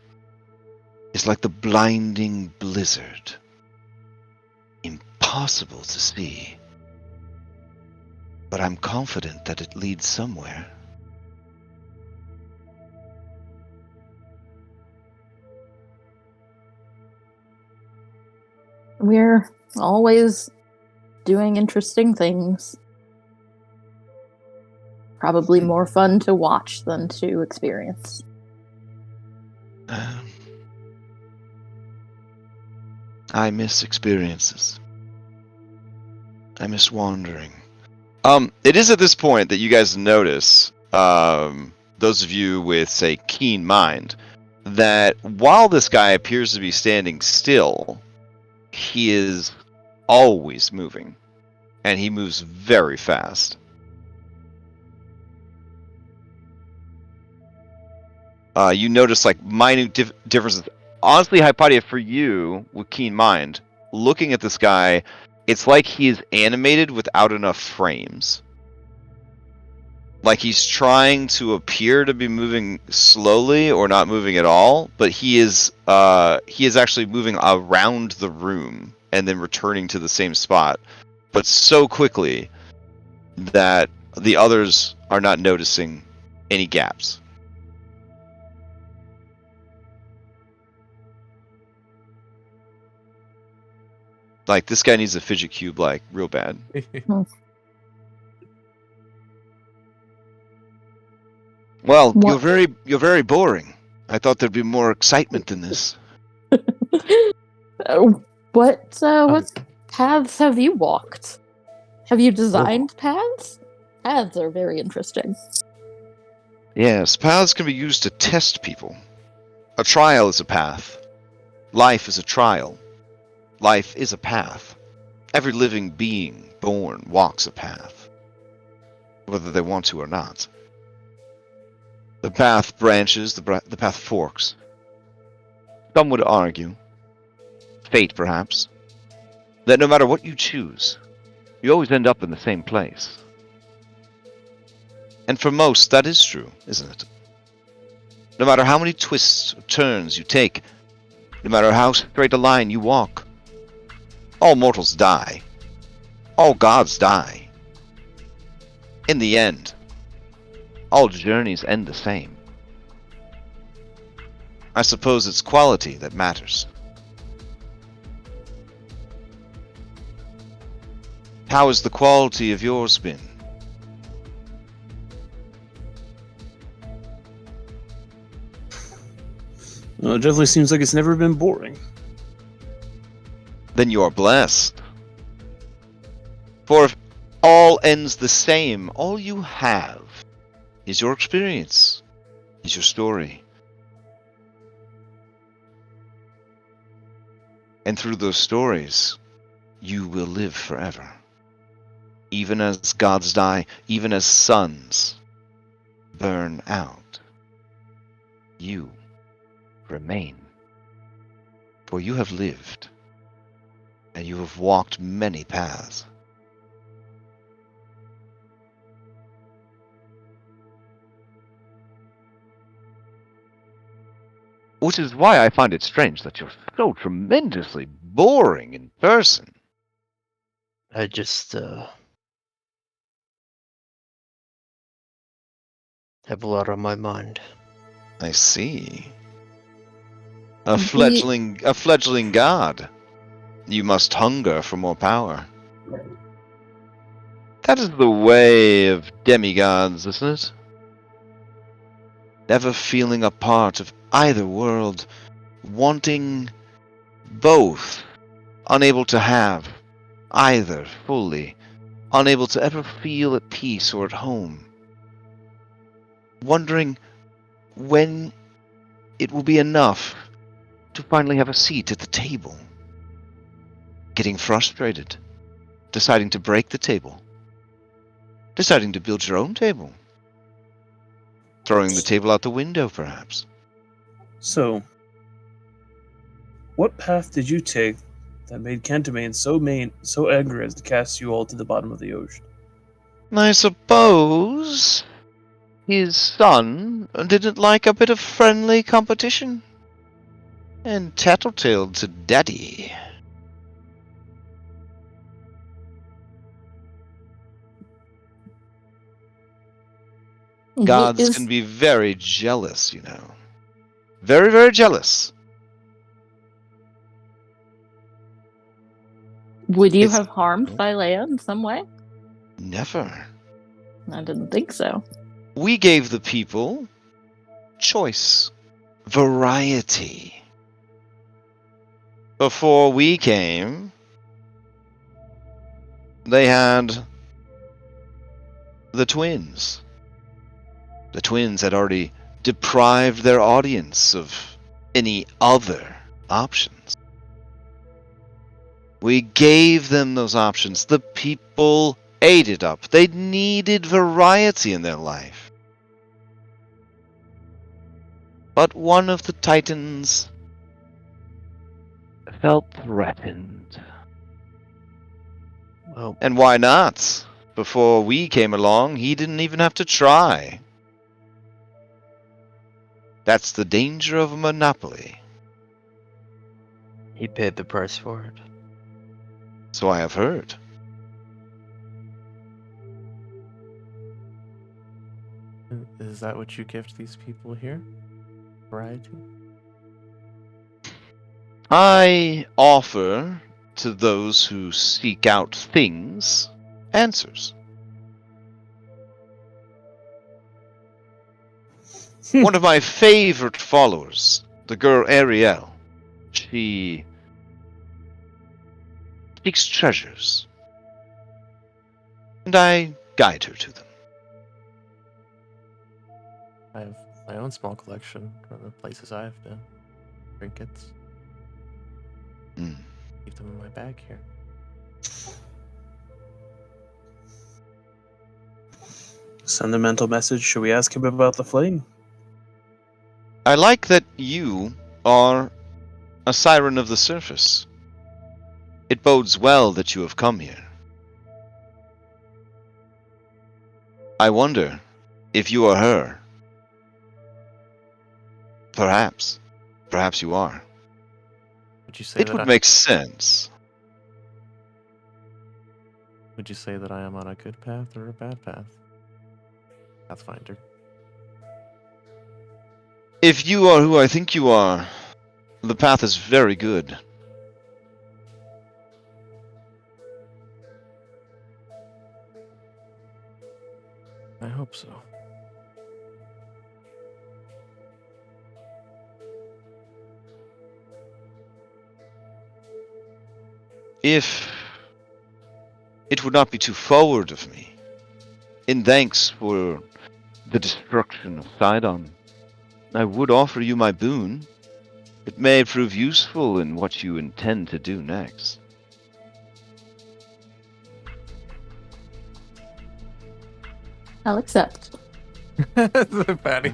Speaker 1: is like the blinding blizzard. Impossible. impossible to see. But I'm confident that it leads somewhere.
Speaker 3: We're always doing interesting things. Probably more fun to watch than to experience.
Speaker 1: I miss experiences. I miss wandering. It is at this point that you guys notice, those of you with, say, keen mind, that while this guy appears to be standing still, he is always moving, and he moves very fast. You notice like minute differences. Honestly, Hypatia, for you with keen mind, looking at this guy, it's like he is animated without enough frames. Like he's trying to appear to be moving slowly or not moving at all, but he is actually moving around the room and then returning to the same spot, but so quickly that the others are not noticing any gaps. Like this guy needs a fidget cube, like real bad. Well,
Speaker 3: What?
Speaker 1: you're very boring. I thought there'd be more excitement in this.
Speaker 3: What paths have you walked? Have you designed paths? Paths are very interesting.
Speaker 1: Yes, paths can be used to test people. A trial is a path. Life is a trial. Life is a path. Every living being born walks a path, whether they want to or not. The path branches, the path forks. Some would argue, fate perhaps, that no matter what you choose, you always end up in the same place. And for most, that is true, isn't it? No matter how many twists or turns you take, no matter how straight a line you walk, all mortals die. All gods die. In the end, all journeys end the same. I suppose it's quality that matters. How has the quality of yours been?
Speaker 4: Well, it definitely seems like it's never been boring.
Speaker 1: Then you are blessed. For if all ends the same, all you have is your experience, is your story. And through those stories, you will live forever. Even as gods die, even as suns burn out, you remain. For you have lived, and you have walked many paths. Which is why I find it strange that you're so tremendously boring in person.
Speaker 2: I just have a lot on my mind.
Speaker 1: I see. A fledgling god. You must hunger for more power. That is the way of demigods, isn't it? Never feeling a part of either world, wanting both, unable to have either fully, unable to ever feel at peace or at home, wondering when it will be enough to finally have a seat at the table, getting frustrated, deciding to break the table, deciding to build your own table, throwing the table out the window perhaps.
Speaker 4: So, what path did you take that made Kentimane so angry as to cast you all to the bottom of the ocean?
Speaker 1: I suppose his son didn't like a bit of friendly competition, and tattletaled to Daddy. Gods can be very jealous, you know. Very, very jealous.
Speaker 3: Would you
Speaker 1: It's-
Speaker 3: have harmed Thylea in some way?
Speaker 1: Never.
Speaker 3: I didn't think so.
Speaker 1: We gave the people choice, variety. Before we came, they had the twins. The twins had already deprived their audience of any other options. We gave them those options. The people ate it up. They needed variety in their life. But one of the titans felt threatened.
Speaker 2: Well,
Speaker 1: And why not? Before we came along, he didn't even have to try. That's the danger of a monopoly.
Speaker 2: he paid the price for it.
Speaker 1: So I have heard.
Speaker 5: Is that what you gift these people here? Variety?
Speaker 1: I offer to those who seek out things answers. One of my favorite followers, the girl Ariel, she seeks treasures, and I guide her to them.
Speaker 5: I have my own small collection from the places I've been. Trinkets.
Speaker 1: Mm.
Speaker 5: Keep them in my bag here.
Speaker 4: Send a mental message. Should we ask him about the flame?
Speaker 1: I like that you are a siren of the surface. It bodes well that you have come here. I wonder if you are her. Perhaps. Perhaps you are.
Speaker 5: Would you say
Speaker 1: It
Speaker 5: that
Speaker 1: would
Speaker 5: I,
Speaker 1: make sense.
Speaker 5: Would you say that I am on a good path or a bad path? Pathfinder.
Speaker 1: If you are who I think you are, the path is very good.
Speaker 5: I hope so.
Speaker 1: If it would not be too forward of me, in thanks for the destruction of Sydon, I would offer you my boon. It may prove useful in what you intend to do next.
Speaker 3: I'll accept.
Speaker 5: Patty.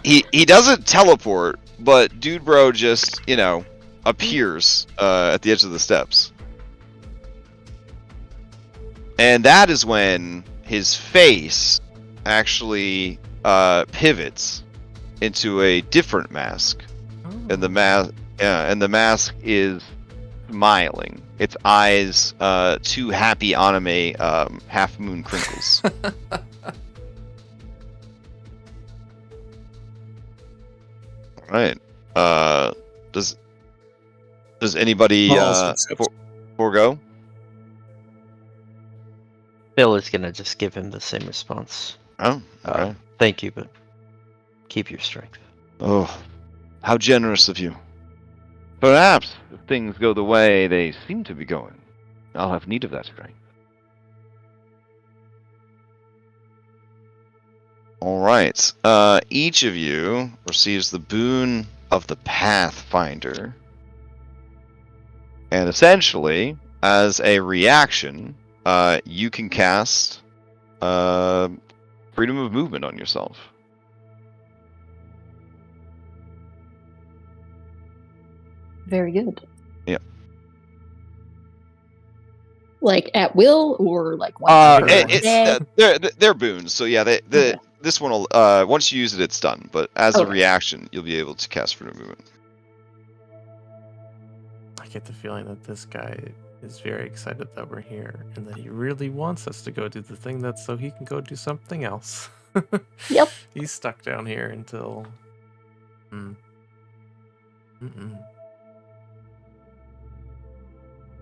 Speaker 1: He doesn't teleport, but Dude Bro just, appears at the edge of the steps. And that is when his face actually pivots into a different mask. And the mask is smiling. Its eyes, two happy anime half moon crinkles. All right. Does anybody forego?
Speaker 2: Bill is gonna just give him the same response.
Speaker 1: Oh, okay.
Speaker 2: Thank you, but keep your strength.
Speaker 1: Oh, how generous of you. Perhaps if things go the way they seem to be going, I'll have need of that strength. Alright, each of you receives the boon of the Pathfinder. And essentially, as a reaction, you can cast freedom of movement on yourself.
Speaker 3: Very good.
Speaker 1: Yeah.
Speaker 3: Like at will, or like once per day?
Speaker 1: They're boons. So yeah,
Speaker 3: Okay.
Speaker 1: this one will once you use it, it's done. But as a
Speaker 3: Okay.
Speaker 1: reaction, you'll be able to cast freedom of movement.
Speaker 5: I get the feeling that this guy is very excited that we're here and that he really wants us to go do the thing that's so he can go do something else.
Speaker 3: Yep.
Speaker 5: He's stuck down here until...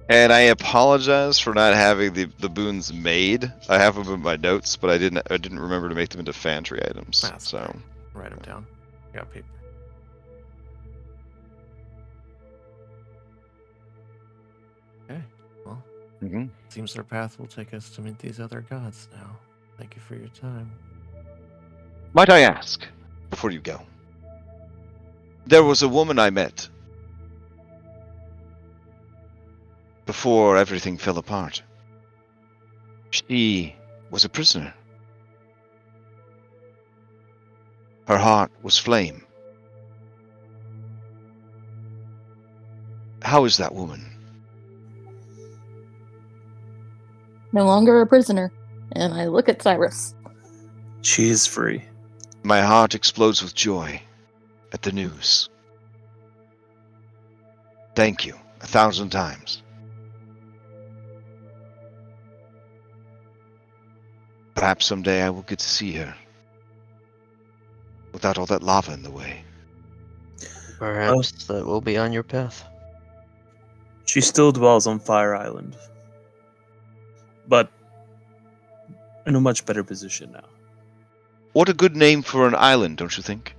Speaker 1: And I apologize for not having the boons made. I have them in my notes, but I didn't remember to make them into Foundry items.
Speaker 5: That's
Speaker 1: So
Speaker 5: okay. Write them down. I got paper. Okay, well, seems our path will take us to meet these other gods now. Thank you for your time.
Speaker 1: might I ask, before you go, there was a woman I met before everything fell apart. She was a prisoner. Her heart was flame. How is that woman?
Speaker 3: No longer a prisoner. And I look at Cyrus.
Speaker 4: She is free.
Speaker 1: My heart explodes with joy at the news. Thank you 1,000 times. Perhaps someday I will get to see her without all that lava in the way.
Speaker 2: Perhaps that will be on your path.
Speaker 4: She still dwells on Fire Island, but in a much better position now.
Speaker 1: What a good name for an island, don't you think?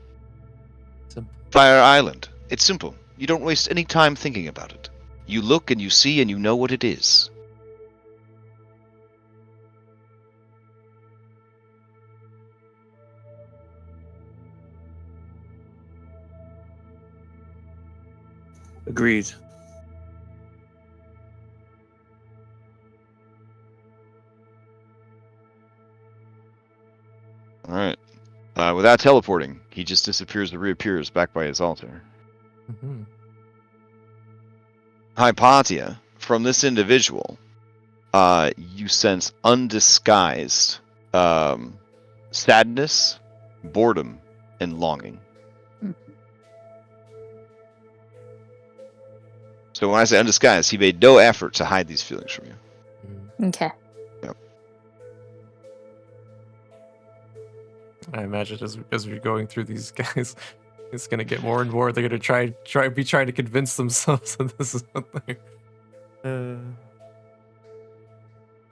Speaker 5: Simple.
Speaker 1: Fire Island. It's simple. You don't waste any time thinking about it. You look and you see and you know what it is.
Speaker 4: Agreed.
Speaker 1: All right. Without teleporting, he just disappears and reappears back by his altar.
Speaker 5: Mm-hmm.
Speaker 1: Hypatia, from this individual, you sense undisguised sadness, boredom, and longing. So when I say undisguised, he made no effort to hide these feelings from you.
Speaker 3: Okay.
Speaker 5: I imagine as we're going through these guys, it's gonna get more and more. They're gonna try to convince themselves that this is what they.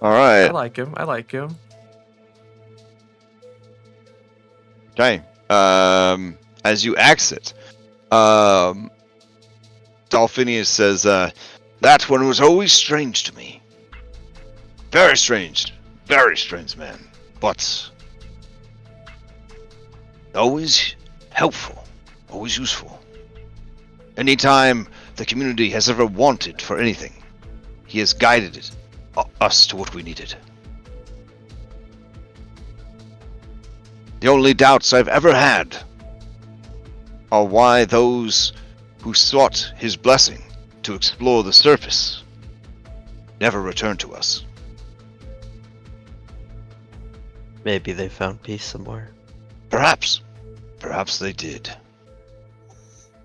Speaker 1: All right.
Speaker 5: I like him.
Speaker 1: Okay. As you exit, Dolphinius says, that one was always strange to me. Very strange, man. But always helpful, always useful. Anytime the community has ever wanted for anything, he has guided us to what we needed. The only doubts I've ever had are why those who sought his blessing to explore the surface never returned to us.
Speaker 2: Maybe they found peace somewhere.
Speaker 1: Perhaps they did.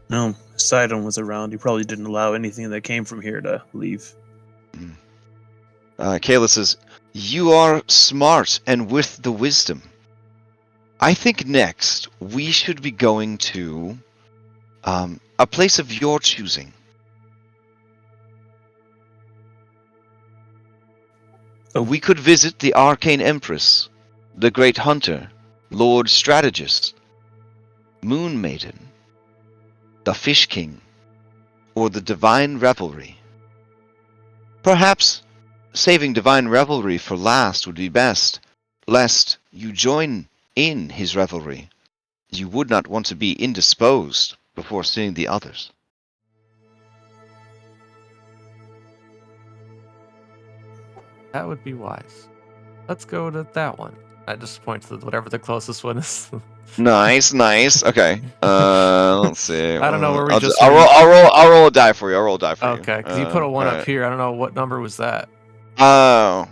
Speaker 4: No, Sydon was around. He probably didn't allow anything that came from here to leave.
Speaker 1: Kayla says, you are smart and with the wisdom. I think next we should be going to a place of your choosing. We could visit the Arcane Empress, the Great Hunter, Lord Strategist, Moon Maiden, the Fish King, or the Divine Revelry. Perhaps saving Divine Revelry for last would be best, lest you join in his revelry. You would not want to be indisposed before seeing the others.
Speaker 5: That would be wise. Let's go to that one. I just point to whatever the closest one is.
Speaker 1: Nice. Okay. Let's see.
Speaker 5: I don't know where we just.
Speaker 1: I'll roll a die for you.
Speaker 5: Okay, because you put a one up
Speaker 1: alright.
Speaker 5: here. I don't know what number was that.
Speaker 1: Oh.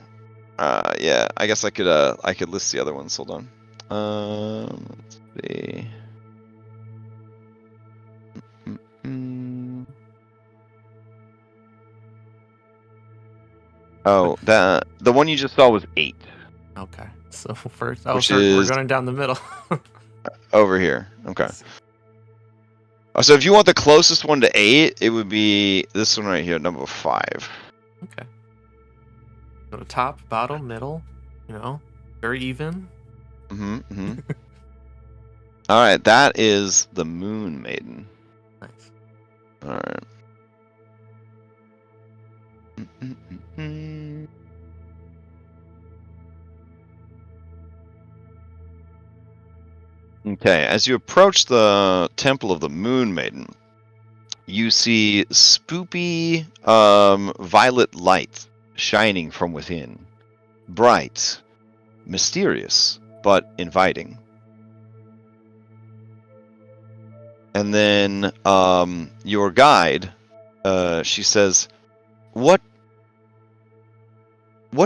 Speaker 1: Yeah. I guess I could list the other ones. Hold on. Let's see. Oh, the one you just saw was 8
Speaker 5: Okay. So first,
Speaker 1: Which
Speaker 5: we're
Speaker 1: is-
Speaker 5: going down the middle.
Speaker 1: over here. Okay. So if you want the closest one to 8, it would be this one right here, number 5.
Speaker 5: Okay. So the top, bottom, middle, very even.
Speaker 1: Mm-hmm. Mm-hmm. All right, that is the Moon Maiden.
Speaker 5: Nice.
Speaker 1: All right. Mm-mm-mm-mm. Okay, as you approach the Temple of the Moon Maiden, you see spoopy violet light shining from within. Bright, mysterious, but inviting. And then your guide, she says, What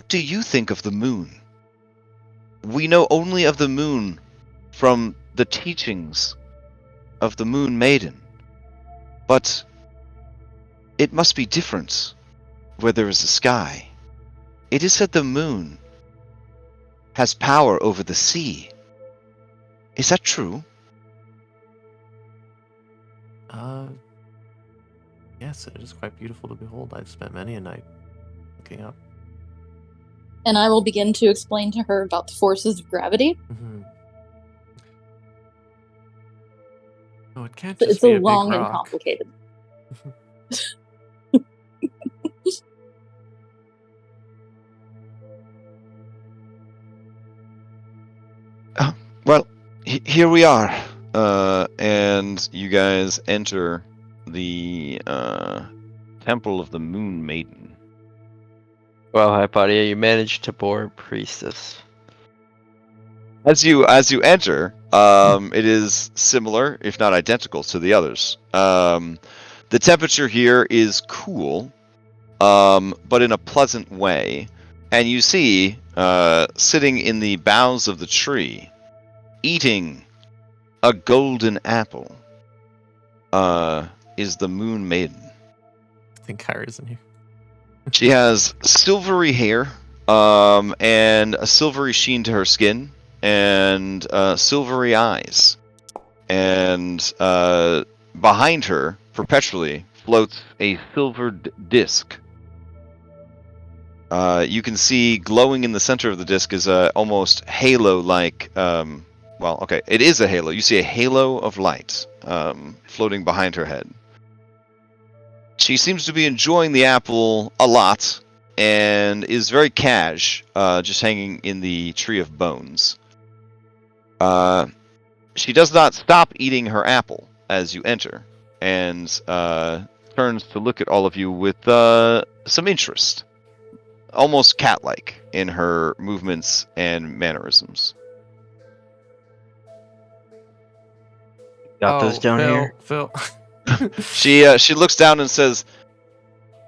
Speaker 1: do you think of the moon? We know only of the moon from the teachings of the Moon Maiden. But it must be different where there is a sky. It is said the moon has power over the sea. Is that true?
Speaker 5: Yes, it is quite beautiful to behold. I've spent many a night looking up.
Speaker 3: And I will begin to explain to her about the forces of gravity.
Speaker 5: Mm-hmm. Oh, it can't
Speaker 3: But
Speaker 5: just
Speaker 3: it's
Speaker 5: be
Speaker 3: a
Speaker 5: a big
Speaker 3: long and
Speaker 5: rock.
Speaker 3: complicated.
Speaker 1: Well, here we are. And you guys enter the Temple of the Moon Maiden.
Speaker 2: Well, Hypatia, you managed to bore Priestess.
Speaker 1: As you enter, it is similar, if not identical, to the others. The temperature here is cool, but in a pleasant way. And you see, sitting in the boughs of the tree, eating a golden apple, is the Moon Maiden.
Speaker 5: I think Kyra's in here.
Speaker 1: She has silvery hair, and a silvery sheen to her skin, and silvery eyes. And behind her, perpetually, floats a silvered disc. You can see glowing in the center of the disc is a almost halo-like. Well, okay, it is a halo. You see a halo of light floating behind her head. She seems to be enjoying the apple a lot, and is very cash, just hanging in the tree of bones. She does not stop eating her apple as you enter, and turns to look at all of you with some interest, almost cat-like in her movements and mannerisms.
Speaker 2: Got those down here?
Speaker 5: Phil.
Speaker 1: She looks down and says,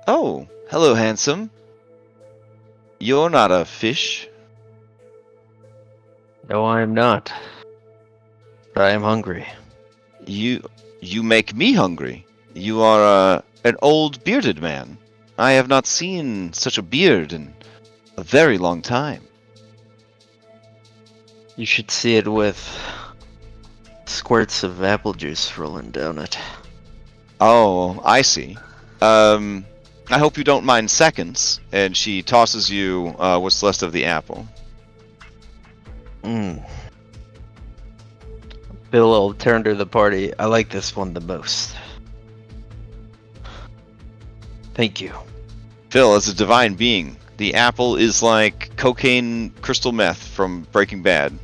Speaker 1: "Oh, hello, handsome. You're not a fish."
Speaker 2: No, I am not. But I am hungry.
Speaker 1: You make me hungry. You are an old bearded man. I have not seen such a beard in a very long time.
Speaker 2: You should see it with squirts of apple juice rolling down it.
Speaker 1: Oh, I see. I hope you don't mind seconds. And she tosses you what's left of the apple.
Speaker 2: Bill will turn to the party. I like this one the most. Thank you.
Speaker 1: Phil, as a divine being, the apple is like cocaine crystal meth from Breaking Bad.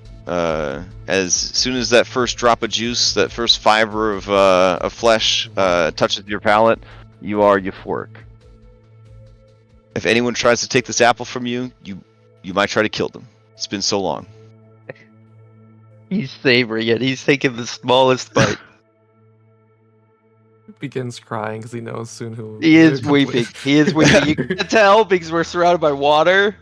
Speaker 1: As soon as that first drop of juice, that first fiber of flesh touches your palate, you are euphoric. If anyone tries to take this apple from you, you might try to kill them. It's been so long.
Speaker 2: He's savoring it. He's taking the smallest bite.
Speaker 5: Begins crying because he knows soon who.
Speaker 2: He is weeping. He is weeping. You can tell because we're surrounded by water.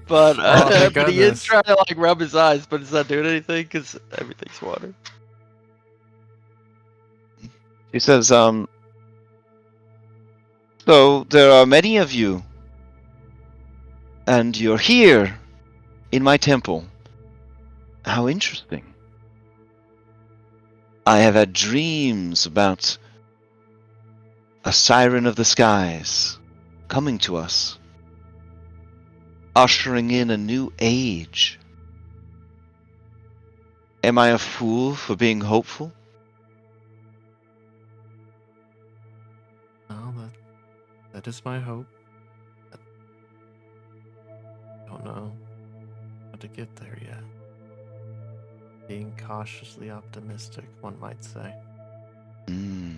Speaker 2: But,
Speaker 5: Oh, thank
Speaker 2: but he is
Speaker 5: goodness.
Speaker 2: trying to like rub his eyes, but it's not doing anything because everything's water.
Speaker 1: He says, so there are many of you. And you're here in my temple. How interesting. I have had dreams about a siren of the skies coming to us, ushering in a new age. Am I a fool for being hopeful?
Speaker 5: No, that is my hope. I don't know how to get there yet. Being cautiously optimistic, one might say.
Speaker 1: Do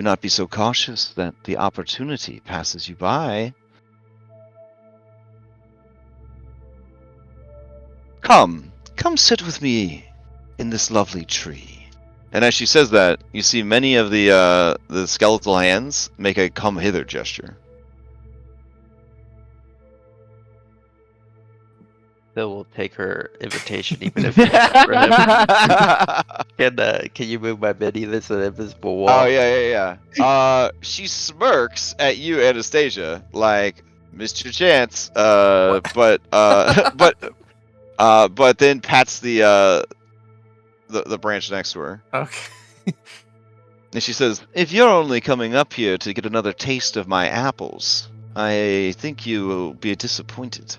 Speaker 1: not be so cautious that the opportunity passes you by. Come sit with me in this lovely tree. And as she says that, you see many of the skeletal hands make a come hither gesture.
Speaker 2: Phil will take her invitation even if it's not for him. Can you move my mini? There's an invisible wall.
Speaker 1: Oh yeah. She smirks at you, Anastasia, like missed your chance. But then pats the branch next to her.
Speaker 5: Okay.
Speaker 1: And she says, "If you're only coming up here to get another taste of my apples, I think you will be disappointed."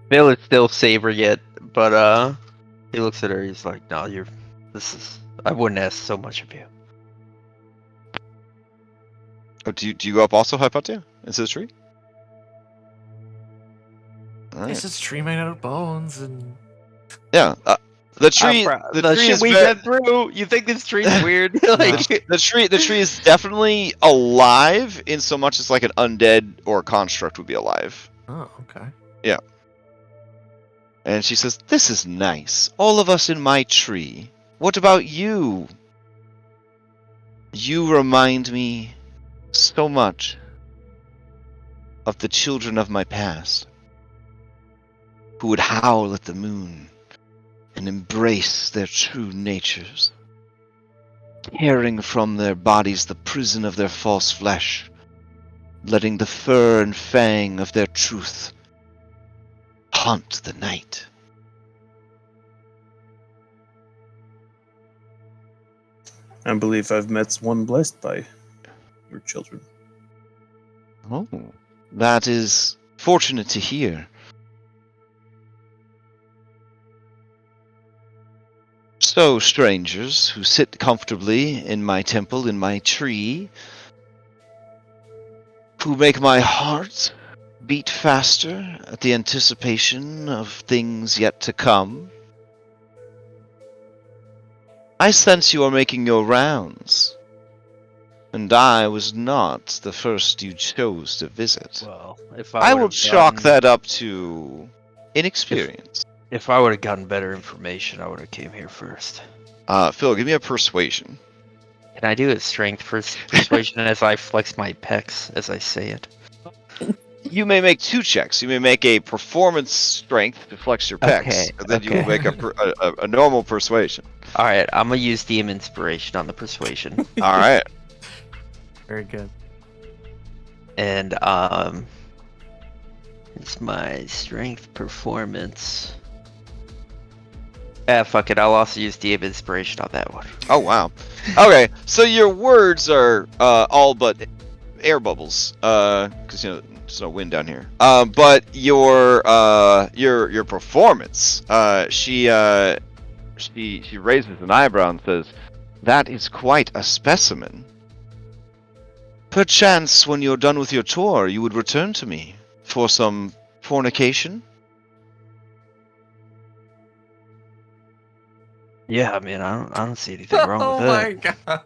Speaker 2: Phil is still savoring it, but he looks at her. He's like, "No, I wouldn't ask so much of you."
Speaker 1: Oh, do you go up also, Hypatia, into the tree? Alright.
Speaker 5: It's this tree made out of bones and
Speaker 1: Yeah. The tree. The tree
Speaker 2: shit
Speaker 1: is
Speaker 2: we
Speaker 1: very,
Speaker 2: went through. You think this tree's weird? Like,
Speaker 1: the tree is definitely alive in so much as like an undead or a construct would be alive.
Speaker 5: oh, okay.
Speaker 1: And she says, "This is nice. All of us in my tree. What about you? You remind me so much of the children of my past, who would howl at the moon and embrace their true natures, tearing from their bodies the prison of their false flesh, letting the fur and fang of their truth haunt the night."
Speaker 4: I believe I've met one blessed by your children.
Speaker 1: Oh, that is fortunate to hear. So, strangers who sit comfortably in my temple, in my tree, who make my heart beat faster at the anticipation of things yet to come. I sense you are making your rounds, and I was not the first you chose to visit.
Speaker 2: well, if
Speaker 1: I will
Speaker 2: would've
Speaker 1: chalk
Speaker 2: gotten-
Speaker 1: that up to inexperience.
Speaker 2: If I would have gotten better information, I would have came here first.
Speaker 1: Phil, give me a persuasion.
Speaker 2: Can I do a strength persuasion as I flex my pecs as I say it?
Speaker 1: You may make two checks. You may make a performance strength to flex your pecs,
Speaker 2: Okay,
Speaker 1: and then you will
Speaker 2: okay.
Speaker 1: make a normal persuasion.
Speaker 2: All right, I'm gonna use DM inspiration on the persuasion,
Speaker 1: All right.
Speaker 5: Very good.
Speaker 2: and it's my strength performance. Fuck it. I'll also use DM inspiration on that one.
Speaker 1: Oh wow. Okay, so your words are all but air bubbles, because there's no wind down here. But your performance, she raises an eyebrow and says, "That is quite a specimen. Perchance, when you're done with your tour, you would return to me for some fornication?"
Speaker 2: Yeah, I mean, I don't see anything wrong with that.
Speaker 5: God.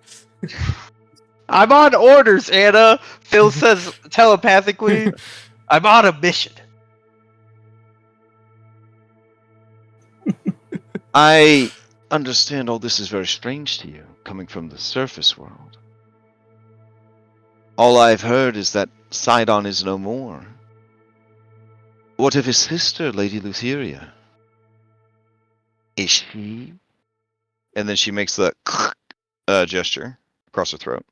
Speaker 2: I'm on orders, Anna. Phil says telepathically, I'm on a mission.
Speaker 1: I understand all this is very strange to you, coming from the surface world. All I've heard is that Sydon is no more. What of his sister, Lady Lutheria? Is she? And then she makes the gesture across her throat.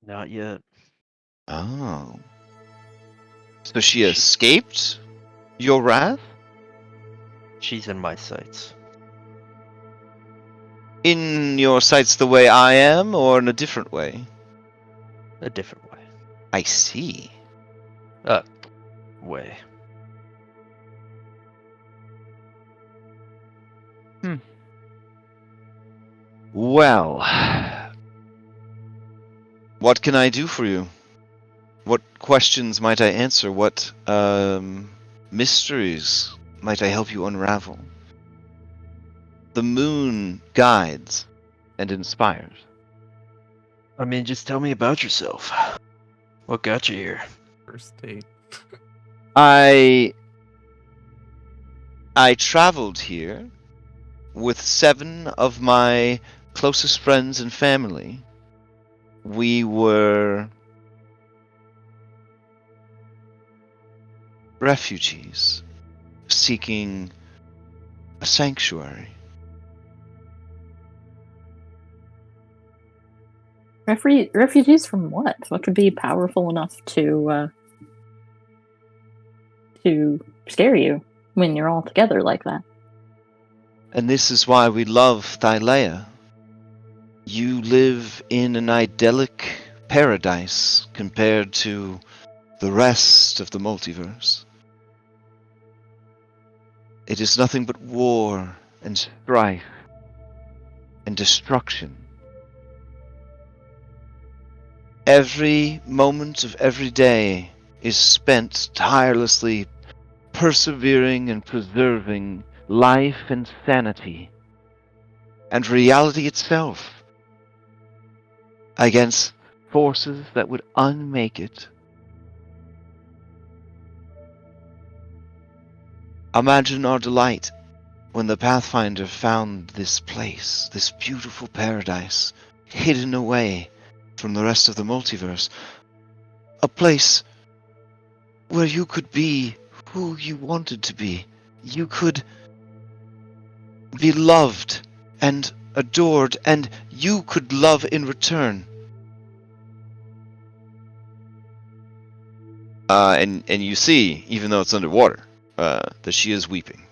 Speaker 2: Not yet.
Speaker 1: Oh. So she escaped your wrath?
Speaker 2: She's in my sights.
Speaker 1: In your sights the way I am, or in a different way?
Speaker 2: A different way.
Speaker 1: I see.
Speaker 2: Way.
Speaker 1: Well, what can I do for you? What questions might I answer? What mysteries might I help you unravel? The moon guides and inspires.
Speaker 2: I mean, just tell me about yourself. What got you here?
Speaker 5: First date.
Speaker 1: I traveled here with 7 of my closest friends and family. We were refugees seeking a sanctuary.
Speaker 3: Refugees from what? What could be powerful enough to scare you when you're all together like that?
Speaker 1: And this is why we love Thylea. You live in an idyllic paradise compared to the rest of the multiverse. It is nothing but war and strife and destruction. Every moment of every day is spent tirelessly persevering and preserving life and sanity and reality itself against forces that would unmake it. Imagine our delight when the Pathfinder found this place, this beautiful paradise, hidden away from the rest of the multiverse. A place where you could be who you wanted to be. You could be loved and adored, and you could love in return. And you see, even though it's underwater, that she is weeping.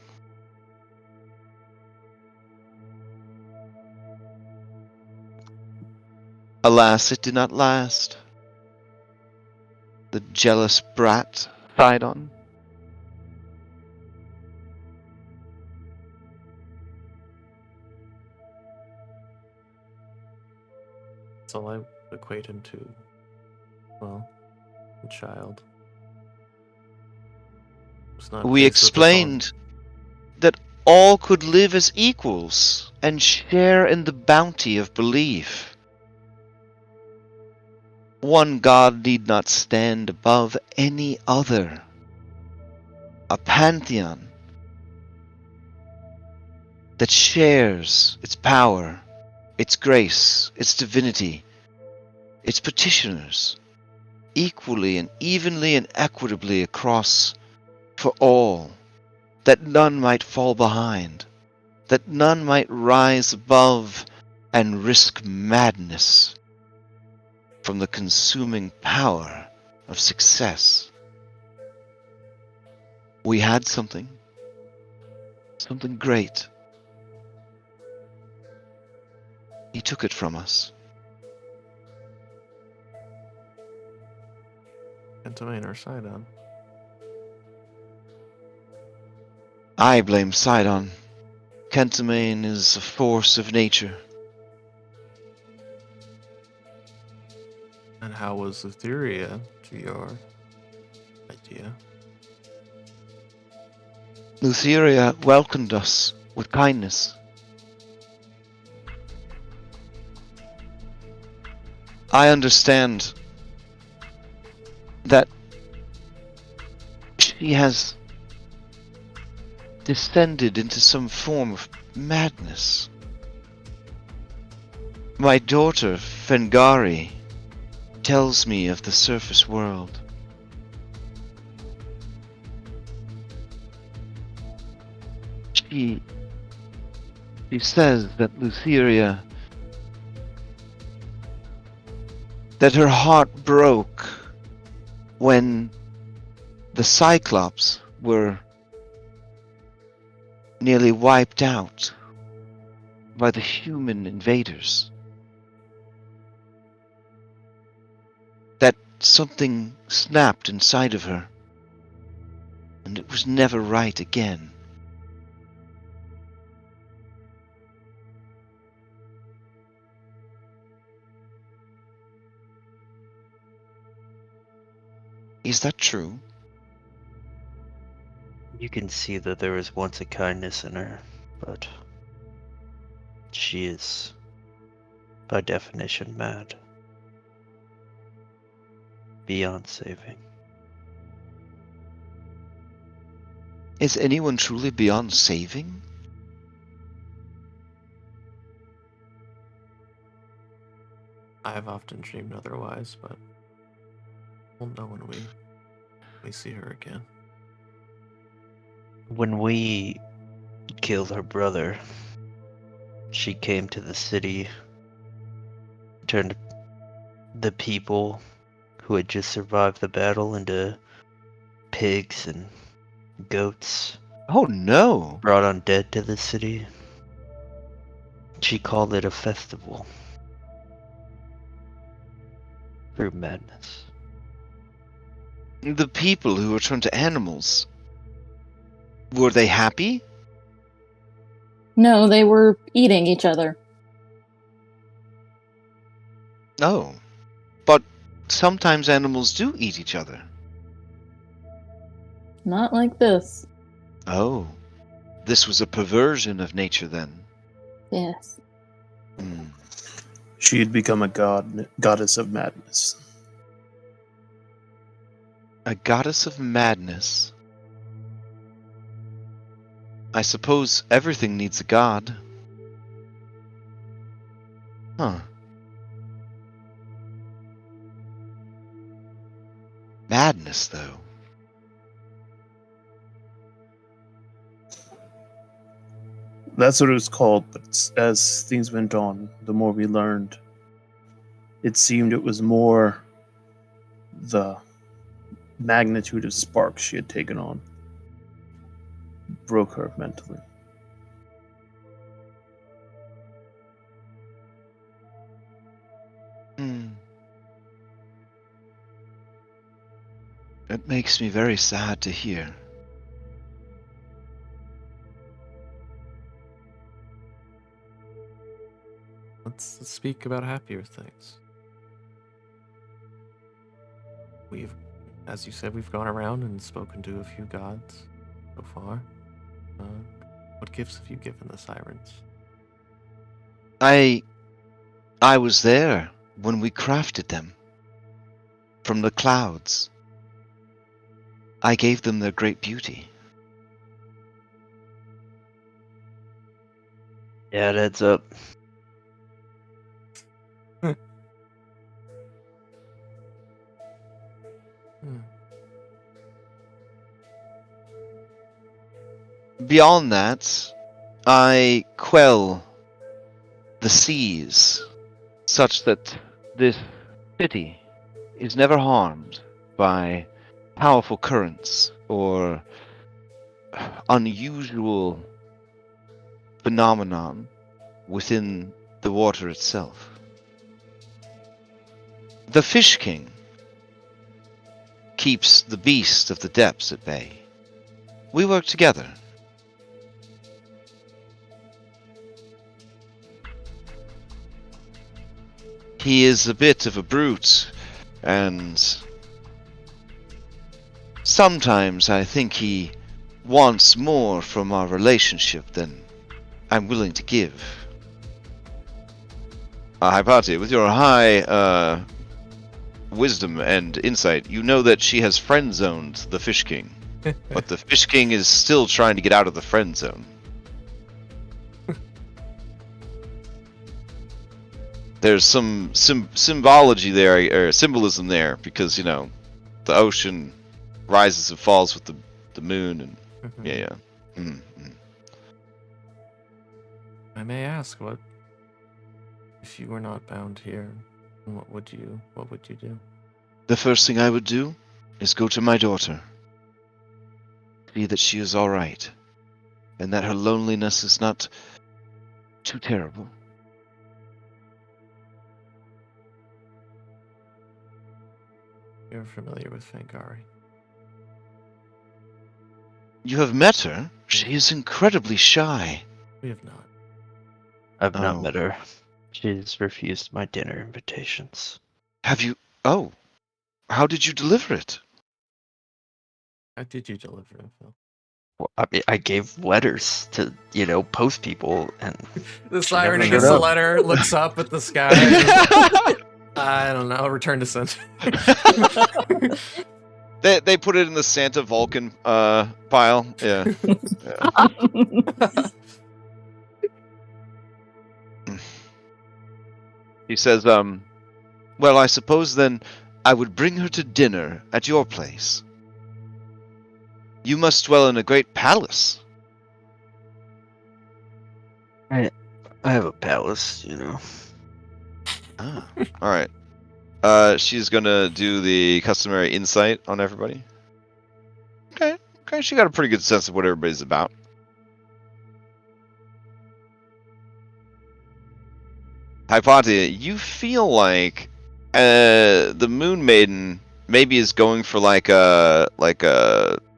Speaker 1: Alas, it did not last. The jealous brat, Sydon.
Speaker 5: So I equate him to, well, a child. It's not
Speaker 1: We
Speaker 5: faced with the thought-
Speaker 1: explained that all could live as equals and share in the bounty of belief. One God need not stand above any other. A pantheon that shares its power, its grace, its divinity, its petitioners, equally and evenly and equitably across for all, that none might fall behind, that none might rise above and risk madness from the consuming power of success. We had something great. He took it from us.
Speaker 5: Kentimane or Sydon.
Speaker 1: I blame Sydon. Kentimane is a force of nature.
Speaker 5: And how was Thylea to your idea?
Speaker 1: Thylea welcomed us with kindness. I understand that she has descended into some form of madness. My daughter, Fengari, tells me of the surface world. She says that Thylea, that her heart broke when the Cyclops were nearly wiped out by the human invaders. That something snapped inside of her, and it was never right again. Is that true?
Speaker 2: You can see that there was once a kindness in her, but she is, by definition, mad. Beyond saving.
Speaker 1: Is anyone truly beyond saving?
Speaker 5: I've often dreamed otherwise, but we'll know when we see her again.
Speaker 2: When we killed her brother, she came to the city, turned the people who had just survived the battle into pigs and goats,
Speaker 1: Oh no!
Speaker 2: brought undead to the city. She called it a festival. Through madness.
Speaker 1: The people who were turned to animals, were they happy?
Speaker 3: No, they were eating each other.
Speaker 1: Oh. But sometimes animals do eat each other.
Speaker 3: Not like this.
Speaker 1: Oh. This was a perversion of nature then.
Speaker 3: Yes.
Speaker 1: Hmm.
Speaker 4: She had become a goddess of madness.
Speaker 1: A goddess of madness. I suppose everything needs a god. Huh. Madness, though.
Speaker 4: That's what it was called, but as things went on, the more we learned, it seemed it was more the magnitude of sparks she had taken on broke her mentally.
Speaker 1: Hmm. It makes me very sad to hear.
Speaker 5: Let's speak about happier things. As you said, we've gone around and spoken to a few gods so far. What gifts have you given the sirens?
Speaker 1: I was there when we crafted them. From the clouds. I gave them their great beauty.
Speaker 2: Yeah, it adds up.
Speaker 1: Beyond that, I quell the seas such that this city is never harmed by powerful currents or unusual phenomenon within the water itself. The Fish King keeps the beast of the depths at bay. We work together. He is a bit of a brute, and sometimes I think he wants more from our relationship than I'm willing to give. Hypatia, with your high wisdom and insight, you know that she has friend-zoned the Fish King, but the Fish King is still trying to get out of the friend zone. There's some symbology there, or symbolism there, because, you know, the ocean rises and falls with the moon, and yeah. Mm-hmm.
Speaker 5: I may ask, what if you were not bound here? What would you do?
Speaker 1: The first thing I would do is go to my daughter. See that she is all right, and that her loneliness is not too terrible.
Speaker 5: You're familiar with Fangari.
Speaker 1: You have met her? She is incredibly shy.
Speaker 5: We have not.
Speaker 2: I've not
Speaker 1: Oh.
Speaker 2: met her. She's refused my dinner invitations.
Speaker 1: Have you? Oh. How did you deliver it?
Speaker 5: How did you deliver it, Phil?
Speaker 2: Well, I mean, I gave letters to, post people, and
Speaker 5: The
Speaker 2: She never
Speaker 5: siren
Speaker 2: showed
Speaker 5: gets the
Speaker 2: up.
Speaker 5: letter, looks up at the sky. I don't know. Return to sender.
Speaker 1: They put it in the Santa Vulcan pile. Yeah. He says, well, I suppose then I would bring her to dinner at your place. You must dwell in a great palace.
Speaker 2: I have a palace,
Speaker 1: Ah, all right. She's gonna do the customary insight on everybody. Okay, she got a pretty good sense of what everybody's about. Hypatia, you feel like the Moon Maiden maybe is going for like a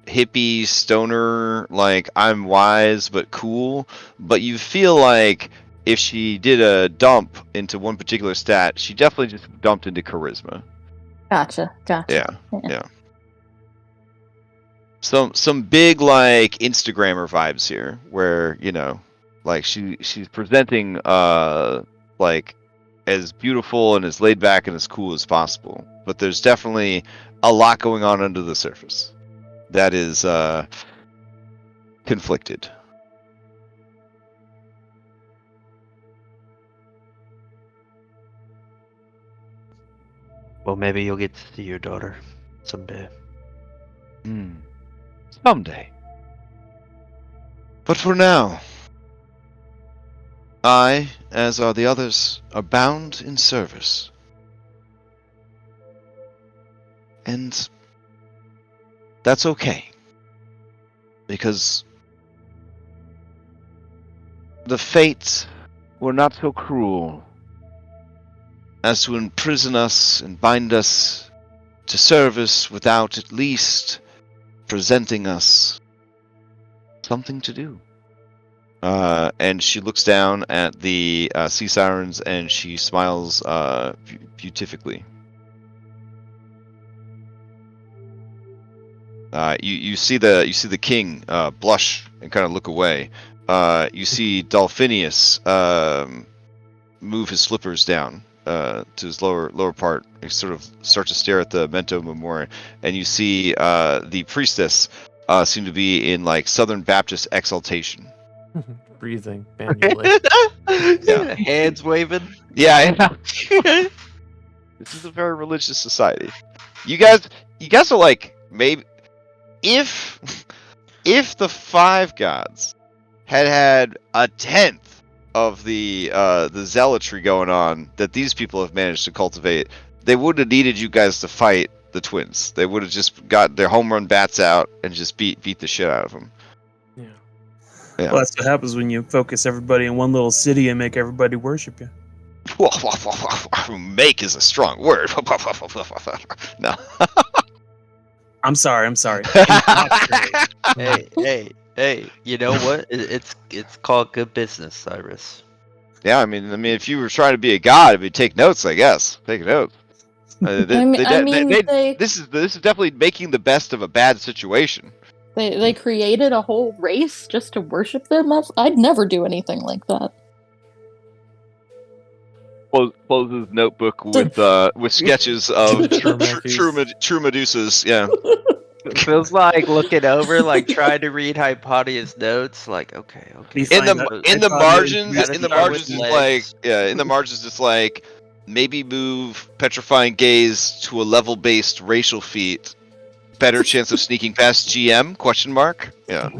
Speaker 1: hippie stoner, like I'm wise but cool, but you feel like if she did a dump into one particular stat, she definitely just dumped into charisma.
Speaker 3: Gotcha.
Speaker 1: Yeah. Some big like Instagrammer vibes here, where like she's presenting like as beautiful and as laid back and as cool as possible, but there's definitely a lot going on under the surface that is conflicted.
Speaker 2: Well, maybe you'll get to see your daughter someday.
Speaker 1: Someday. But for now, I, as are the others, are bound in service. And that's okay. Because the fates were not so cruel as to imprison us and bind us to service without at least presenting us something to do. And she looks down at the sea sirens and she smiles beatifically. You see the king blush and kind of look away. You see Dolphinius move his slippers down to his lower part. He sort of start to stare at the Memento Mori, and you see the priestess seem to be in like Southern Baptist exaltation.
Speaker 5: Breathing manually.
Speaker 1: Yeah.
Speaker 2: Hands waving.
Speaker 1: Yeah. This is a very religious society. You guys are like, maybe if the five gods had a tenth of the zealotry going on that these people have managed to cultivate, they wouldn't have needed you guys to fight the twins. They would have just got their home run bats out and just beat the shit out of them.
Speaker 5: Yeah.
Speaker 1: Yeah.
Speaker 4: Well, that's what happens when you focus everybody in one little city and make everybody worship you.
Speaker 1: Make is a strong word. No.
Speaker 4: I'm sorry.
Speaker 2: Hey! You know what? It's called good business, Cyrus.
Speaker 1: Yeah, I mean, if you were trying to be a god, if you take notes, I guess. Take notes. This is definitely making the best of a bad situation.
Speaker 3: They created a whole race just to worship them. I'd never do anything like that.
Speaker 1: Closes his notebook with sketches of true Medusas. Yeah.
Speaker 2: It feels like looking over, like trying to read Hypatia's notes. Like, okay.
Speaker 1: In the margins, it's like maybe move petrifying gaze to a level-based racial feat. Better chance of sneaking past GM? Question mark. Yeah.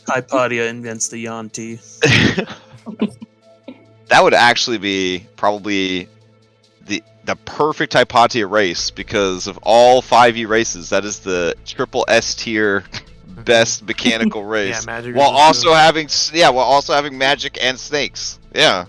Speaker 4: Hypatia invents the Yanti.
Speaker 1: That would actually be probably the the perfect Hypatia race because of all 5e races. That is the triple S tier best mechanical race.
Speaker 5: Yeah, magic
Speaker 1: while
Speaker 5: resistance.
Speaker 1: while also having magic and snakes. Yeah.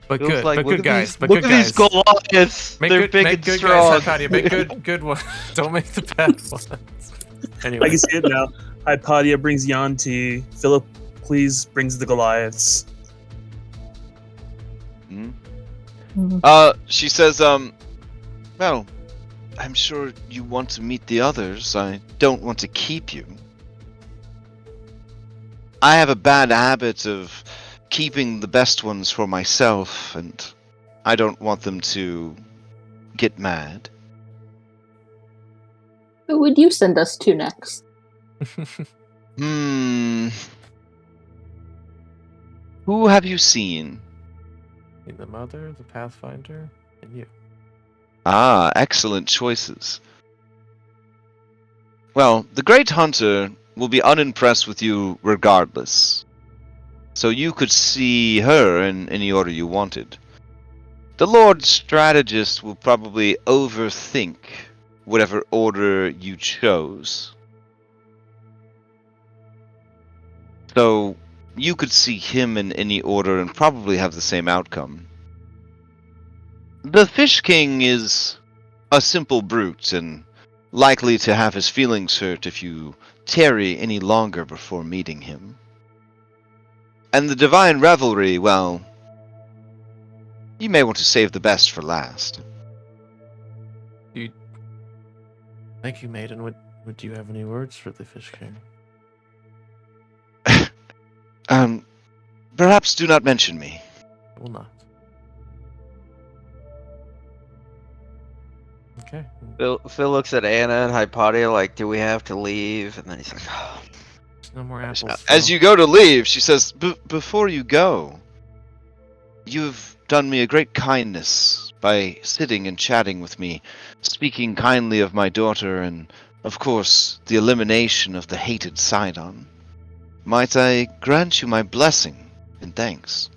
Speaker 5: But
Speaker 2: Feels
Speaker 5: good,
Speaker 2: like,
Speaker 5: but
Speaker 2: look
Speaker 5: good
Speaker 2: at
Speaker 5: guys,
Speaker 2: these,
Speaker 5: but
Speaker 2: look
Speaker 5: good
Speaker 2: at these
Speaker 5: guys.
Speaker 2: Goliaths.
Speaker 5: Make
Speaker 2: They're
Speaker 5: good,
Speaker 2: big
Speaker 5: make
Speaker 2: and
Speaker 5: good
Speaker 2: strong.
Speaker 5: guys, Hypatia. Make good ones. Don't make the bad ones.
Speaker 4: I
Speaker 5: Anyway,
Speaker 4: can see it now. Hypatia brings Yanti. Philocles brings the Goliaths.
Speaker 1: She says, well, I'm sure you want to meet the others. I don't want to keep you. I have a bad habit of keeping the best ones for myself, and I don't want them to get mad.
Speaker 3: Who would you send us to next?
Speaker 1: Who have you seen?
Speaker 5: the mother, the pathfinder, and you.
Speaker 1: Ah, excellent choices. Well, the Great Hunter will be unimpressed with you regardless. So you could see her in any order you wanted. The Lord Strategist will probably overthink whatever order you chose. So you could see him in any order and probably have the same outcome. The Fish King is a simple brute and likely to have his feelings hurt if you tarry any longer before meeting him. And the Divine Revelry, well, you may want to save the best for last.
Speaker 5: Thank you, maiden. Would you have any words for the Fish King?
Speaker 1: Perhaps do not mention me.
Speaker 5: I will not. Okay.
Speaker 2: Phil looks at Anna and Hypatia like, do we have to leave? And then he's like, oh.
Speaker 5: There's no more apples.
Speaker 1: As you go to leave, she says, before you go, you've done me a great kindness by sitting and chatting with me, speaking kindly of my daughter and, of course, the elimination of the hated Sydon. Might I grant you my blessing and thanks?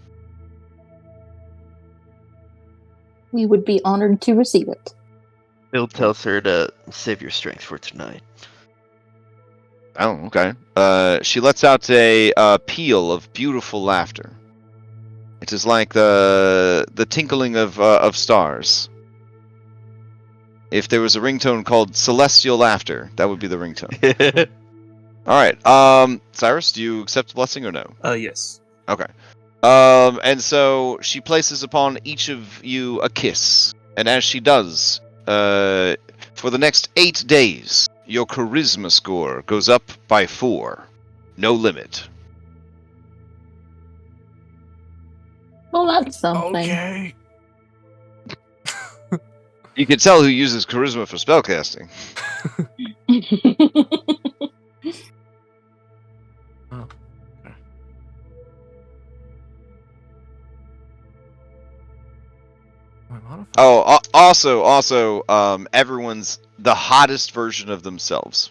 Speaker 3: We would be honored to receive it.
Speaker 2: Phil tells her to save your strength for tonight.
Speaker 1: Oh, okay. She lets out a peal of beautiful laughter. It is like the tinkling of stars. If there was a ringtone called celestial laughter, that would be the ringtone. All right. Cyrus, do you accept the blessing or no?
Speaker 4: Yes.
Speaker 1: Okay. And so she places upon each of you a kiss, and as she does, for the next 8 days, your charisma score goes up by 4. No limit.
Speaker 3: Well, that's something.
Speaker 5: Okay.
Speaker 1: You can tell who uses charisma for spellcasting.
Speaker 5: Oh. Okay. My modifier.
Speaker 1: Oh, also, everyone's the hottest version of themselves.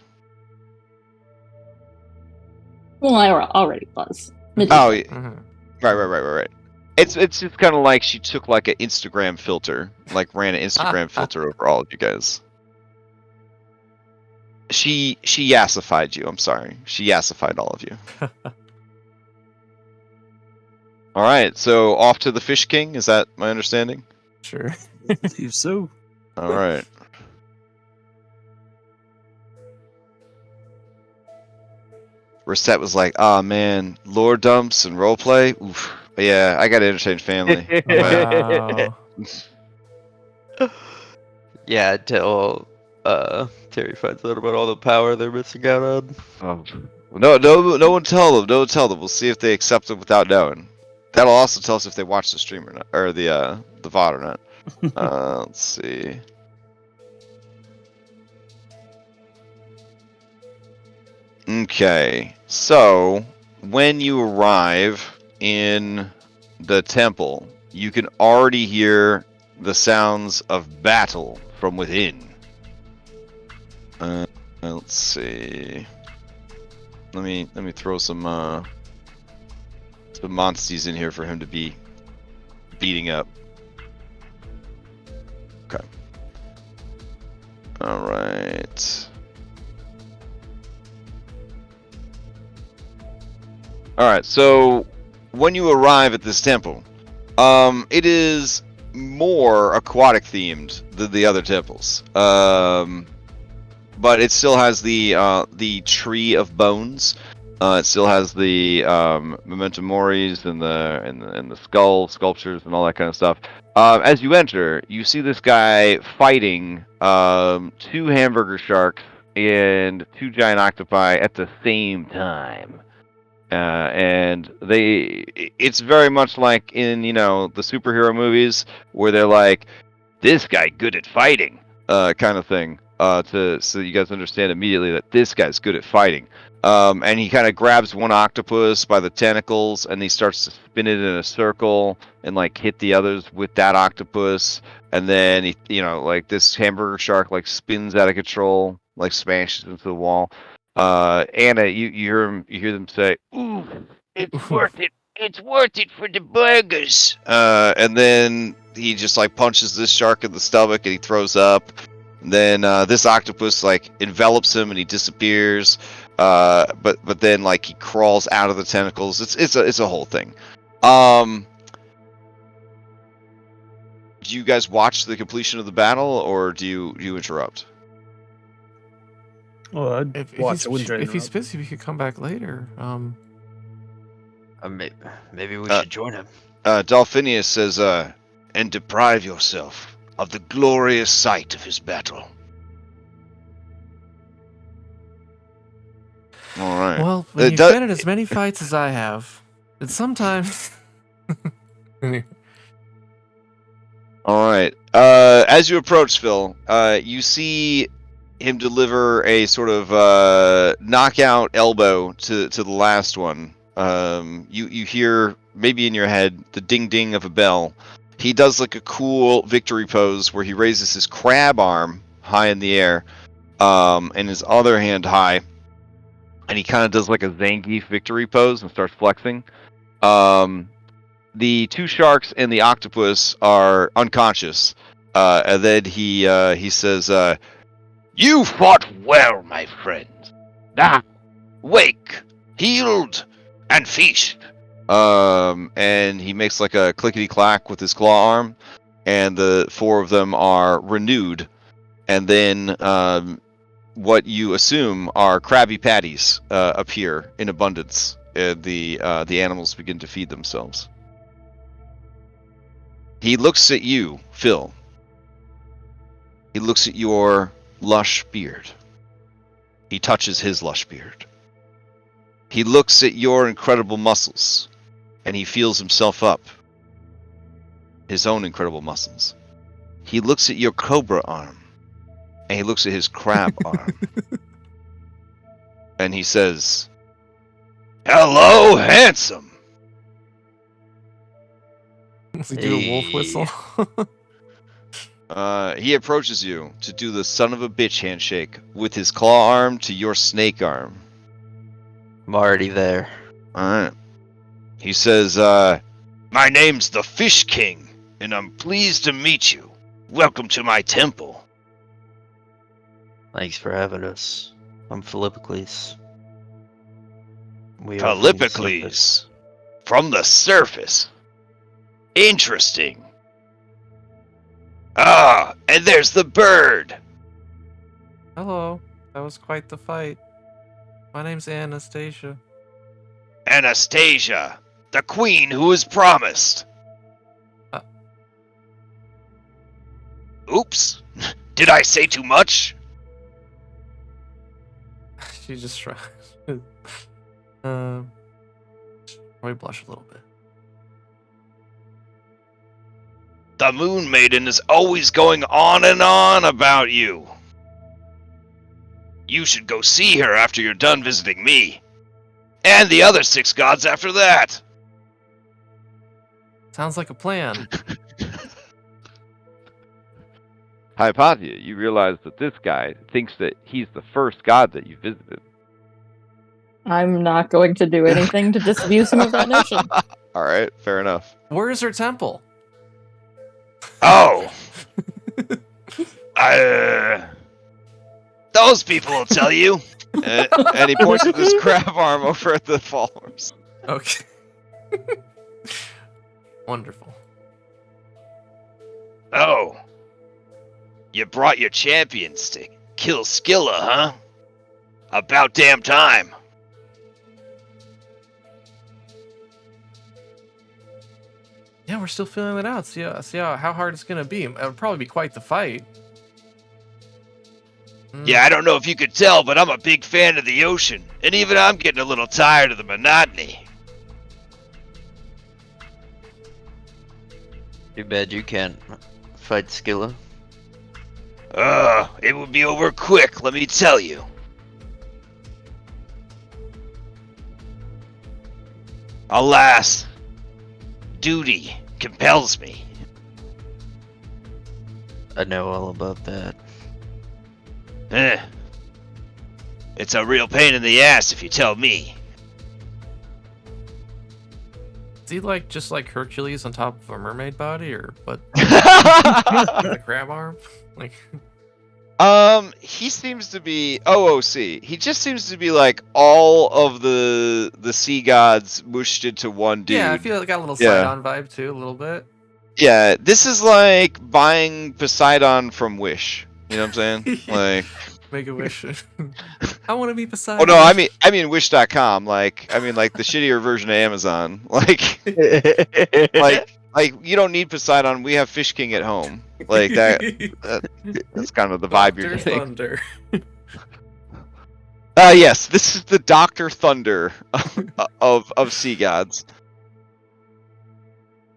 Speaker 3: Well, I already was.
Speaker 1: Oh, yeah.
Speaker 5: Mhm.
Speaker 1: Right. It's just kind of like she took like an Instagram filter, like ran an Instagram filter over all of you guys. She yassified you. I'm sorry. She yassified all of you. All right, so off to the Fish King. Is that my understanding?
Speaker 5: Sure.
Speaker 4: I believe so.
Speaker 1: All right. Reset was like, "Oh man, lore dumps and roleplay. Oof. Yeah, I gotta entertain family."
Speaker 5: Wow.
Speaker 2: Yeah, until Terry finds out about all the power they're missing out on.
Speaker 1: Oh. No one tell them. No one tell them. We'll see if they accept it without knowing. That'll also tell us if they watch the stream or not, or the VOD or not. Let's see. Okay, so when you arrive in the temple, you can already hear the sounds of battle from within. Let's see. Let me throw some monsters in here for him to be beating up. All right. All right. So when you arrive at this temple, it is more aquatic themed than the other temples. But it still has the tree of bones. It still has the memento moris and the skull sculptures and all that kind of stuff. As you enter, you see this guy fighting 2 hamburger sharks and 2 giant octopi at the same time. And it's very much like in the superhero movies where they're like, this guy good at fighting, kind of thing. So you guys understand immediately that this guy's good at fighting. And he kind of grabs one octopus by the tentacles and he starts to spin it in a circle and like hit the others with that octopus. And then he, like this hamburger shark like spins out of control, like smashes into the wall. Anna, you hear them say, "Ooh, it's worth it. It's worth it for the burgers." And then he just like punches this shark in the stomach and he throws up. And then this octopus like envelops him and he disappears. But then like he crawls out of the tentacles. It's a whole thing. Do you guys watch the completion of the battle or do you interrupt?
Speaker 4: Well, I'd
Speaker 5: If
Speaker 4: watch.
Speaker 5: he's,
Speaker 4: I wouldn't try to
Speaker 5: if he's
Speaker 4: interrupt.
Speaker 5: busy, we could come back later.
Speaker 2: Maybe we should join him.
Speaker 1: Dolphinius says, and deprive yourself of the glorious sight of his battle. All right.
Speaker 5: Well, when you've been in as many fights as I have, and sometimes.
Speaker 1: All right. As you approach Phil, you see him deliver a sort of knockout elbow to the last one. You hear maybe in your head the ding ding of a bell. He does like a cool victory pose where he raises his crab arm high in the air, and his other hand high, and he kind of does like a Zangief victory pose and starts flexing. The 2 sharks and the octopus are unconscious, and then he says, "You fought well, my friends. Now, wake, healed, and feast." And he makes like a clickety clack with his claw arm, and the 4 of them are renewed, and then what you assume are Krabby Patties appear in abundance. The animals begin to feed themselves. He looks at you, Phil. He looks at your lush beard. He touches his lush beard. He looks at your incredible muscles, and he feels himself up. His own incredible muscles. He looks at your cobra arm, and he looks at his crab arm. And he says, "Hello, handsome."
Speaker 5: Does he do a wolf whistle?
Speaker 1: He approaches you to do the son of a bitch handshake with his claw arm to your snake arm.
Speaker 2: I'm already there.
Speaker 1: Alright. He says, "My name's the Fish King, and I'm pleased to meet you. Welcome to my temple."
Speaker 2: Thanks for having us. I'm Philippocles. We are from the surface.
Speaker 1: Philippocles. From the surface. Interesting. Ah, and there's the bird.
Speaker 5: Hello, that was quite the fight. My name's Anastasia.
Speaker 1: Anastasia, the queen who was promised. Oops. Did I say too much?
Speaker 5: She just shrugs. Probably blush a little bit.
Speaker 1: The Moon Maiden is always going on and on about you. You should go see her after you're done visiting me. And the other 6 gods after that.
Speaker 5: Sounds like a plan.
Speaker 1: Hypatia, you realize that this guy thinks that he's the first god that you visited.
Speaker 3: I'm not going to do anything to disabuse him of that notion.
Speaker 1: Alright, fair enough.
Speaker 5: Where is her temple?
Speaker 1: Oh! Those people will tell you. And he points with his crab arm over at the followers.
Speaker 7: Okay. Wonderful.
Speaker 1: Oh. You brought your champions to kill Skilla, huh? About damn time.
Speaker 7: Yeah, we're still feeling it out. See how hard it's gonna be. It'll probably be quite the fight.
Speaker 1: Yeah, I don't know if you could tell, but I'm a big fan of the ocean, and even I'm getting a little tired of the monotony.
Speaker 2: Too bad you can't fight Skilla.
Speaker 1: It would be over quick, let me tell you. Alas, duty compels me.
Speaker 2: I know all about that.
Speaker 1: It's a real pain in the ass if you tell me.
Speaker 7: Is he just like Hercules on top of a mermaid body, or what? With a crab arm? Like.
Speaker 1: He seems to be OOC. He just seems to be like all of the sea gods mushed into one dude.
Speaker 7: Yeah, I feel it got a little Sydon vibe too, a little bit.
Speaker 1: Yeah, this is like buying Poseidon from Wish. You know what I'm saying? Like,
Speaker 7: make a wish. I want to be Poseidon.
Speaker 1: oh no, I mean Wish.com. Like the shittier version of Amazon. Like you don't need Poseidon. We have Fish King at home. Like that's kind of the vibe you're getting.
Speaker 7: Thunder.
Speaker 1: Yes, this is the Dr. Thunder of sea gods.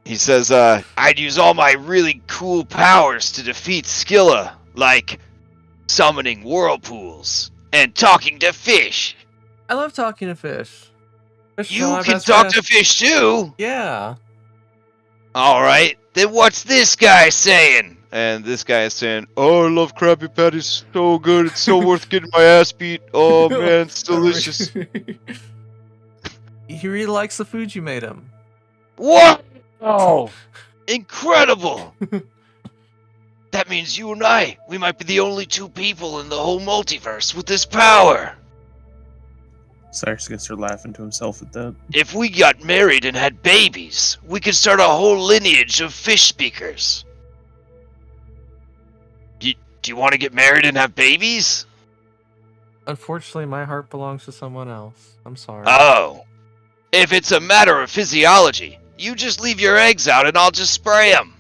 Speaker 1: He says, I'd use all my really cool powers to defeat Skilla, like summoning whirlpools and talking to fish.
Speaker 7: I love talking to fish. Fish
Speaker 1: You can talk to fish too?
Speaker 7: Yeah.
Speaker 1: Alright, then what's this guy saying? And this guy is saying, oh, I love Krabby Patties, so good, it's so worth getting my ass beat. Oh man, it's delicious.
Speaker 7: He really likes the food you made him.
Speaker 1: What? Oh, incredible! That means you and we might be the only two people in the whole multiverse with this power.
Speaker 4: Cyrus gets to laughing to himself at that.
Speaker 1: If we got married and had babies, we could start a whole lineage of fish speakers. Do you want to get married and have babies?
Speaker 7: Unfortunately, my heart belongs to someone else. I'm sorry.
Speaker 1: Oh. If it's a matter of physiology, you just leave your eggs out and I'll just spray them.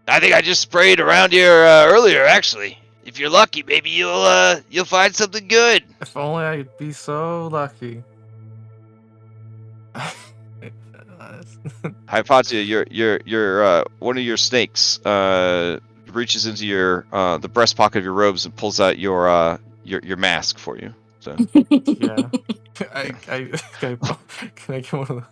Speaker 1: I think I just sprayed around here earlier, actually. If you're lucky, maybe you'll find something good.
Speaker 7: If only I'd be so lucky.
Speaker 1: Hypatia, your one of your snakes reaches into your the breast pocket of your robes and pulls out your mask for you. So
Speaker 7: Yeah. Can I get one of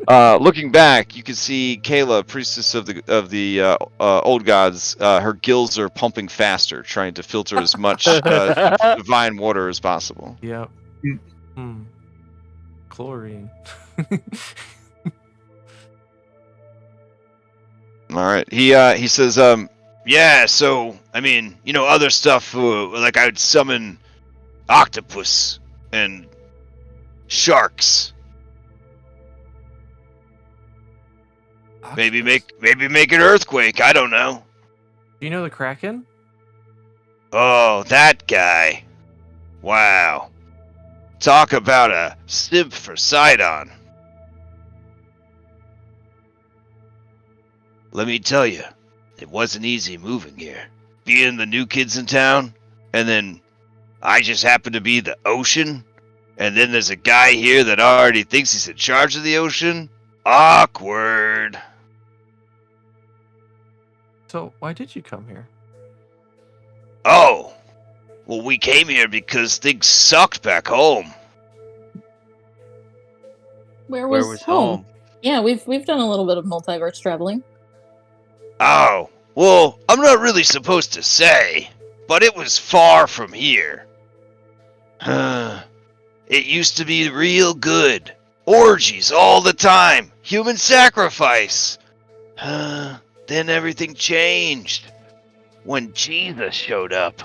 Speaker 7: the...
Speaker 1: looking back, you can see Kayla, priestess of the old gods. Her gills are pumping faster, trying to filter as much divine water as possible.
Speaker 7: Yep. Chlorine.
Speaker 1: All right. He says, yeah. So I mean, other stuff like I would summon octopus and sharks. Maybe make an earthquake. I don't know.
Speaker 7: Do you know the Kraken?
Speaker 1: Oh, that guy. Wow. Talk about a simp for Sydon. Let me tell you, it wasn't easy moving here. Being the new kids in town, and then I just happen to be the ocean, and then there's a guy here that already thinks he's in charge of the ocean. Awkward.
Speaker 7: So, why did you come here?
Speaker 1: Oh, well, we came here because things sucked back home.
Speaker 3: Where was home? Yeah, we've done a little bit of multiverse traveling.
Speaker 1: Oh, well, I'm not really supposed to say, but it was far from here. It used to be real good, Orgies all the time. Human sacrifice. Then everything changed. When Jesus showed up.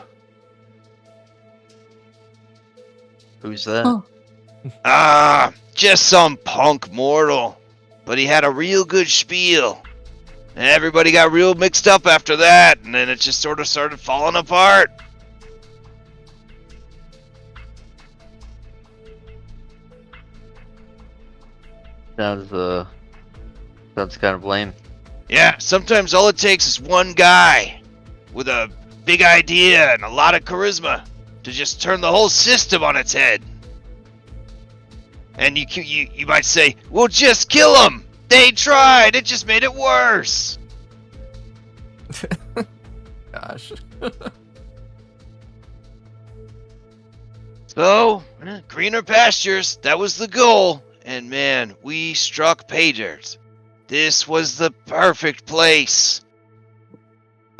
Speaker 2: Who's that?
Speaker 3: Huh.
Speaker 1: Just some punk mortal. But he had a real good spiel. And everybody got real mixed up after that, and then it just sort of started falling apart.
Speaker 2: Sounds kind of lame.
Speaker 1: Yeah, sometimes all it takes is one guy with a big idea and a lot of charisma to just turn the whole system on its head. And you might say, "Well, just kill them. They tried. It just made it worse."
Speaker 7: Gosh.
Speaker 1: So, greener pastures. That was the goal. And man, we struck pay dirt. This was the perfect place.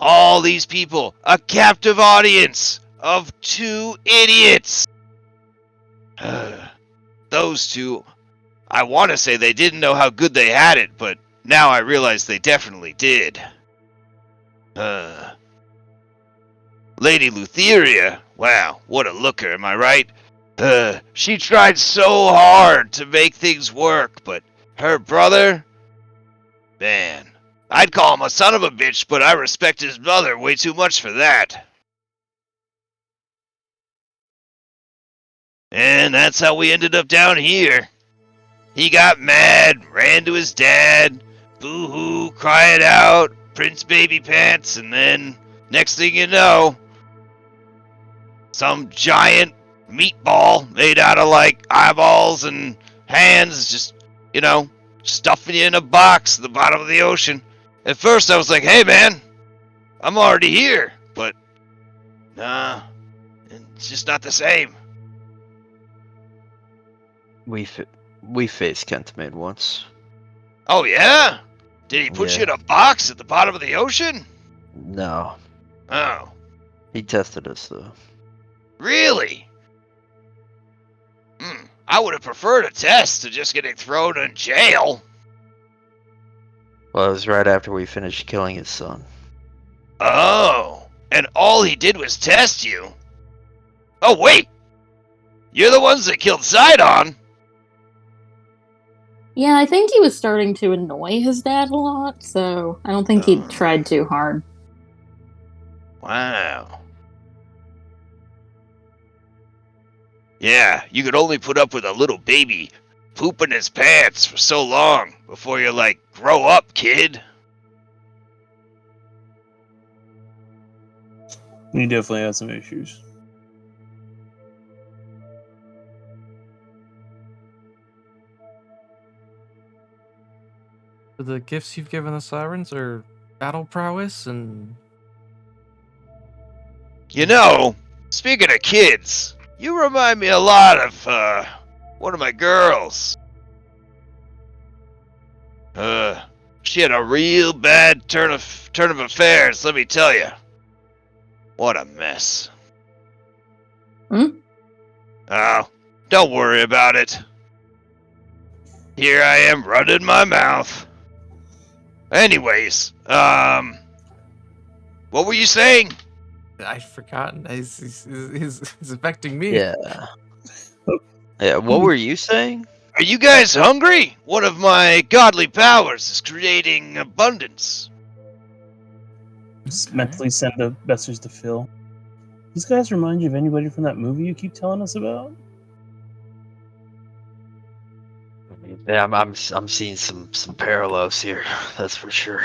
Speaker 1: All these people, a captive audience of 2 idiots. Those two, I want to say they didn't know how good they had it, but now I realize they definitely did. Lady Lutheria, wow, what a looker, am I right? She tried so hard to make things work, but her brother, man, I'd call him a son of a bitch, but I respect his mother way too much for that. And that's how we ended up down here. He got mad, ran to his dad, boo-hoo, cried out, Prince Baby Pants, and then, next thing you know, some giant meatball made out of, like, eyeballs and hands, just, stuffing you in a box at the bottom of the ocean. At first I was like, hey man, I'm already here, but nah, it's just not the same.
Speaker 2: We faced Kentimane once.
Speaker 1: Oh yeah? Did he put you in a box at the bottom of the ocean?
Speaker 2: No.
Speaker 1: Oh.
Speaker 2: He tested us though.
Speaker 1: Really? I would have preferred a test to just getting thrown in jail.
Speaker 2: Well, it was right after we finished killing his son.
Speaker 1: Oh, and all he did was test you. Oh wait, you're the ones that killed Sydon.
Speaker 3: Yeah, I think he was starting to annoy his dad a lot, so I don't think he tried too hard.
Speaker 1: Wow. Yeah, you could only put up with a little baby pooping his pants for so long before you're like, grow up, kid.
Speaker 4: He definitely has some issues.
Speaker 7: The gifts you've given the sirens are battle prowess and...
Speaker 1: Speaking of kids, you remind me a lot of, one of my girls. She had a real bad turn of affairs, let me tell you. What a mess. Oh, don't worry about it. Here I am running my mouth. Anyways, what were you saying?
Speaker 7: I've forgotten. He's affecting me.
Speaker 2: Yeah. Yeah, what were you saying?
Speaker 1: Are you guys hungry? One of my godly powers is creating abundance.
Speaker 4: Just mentally send a message to Phil. These guys remind you of anybody from that movie you keep telling us about?
Speaker 2: Yeah, I'm seeing some parallels here. That's for sure.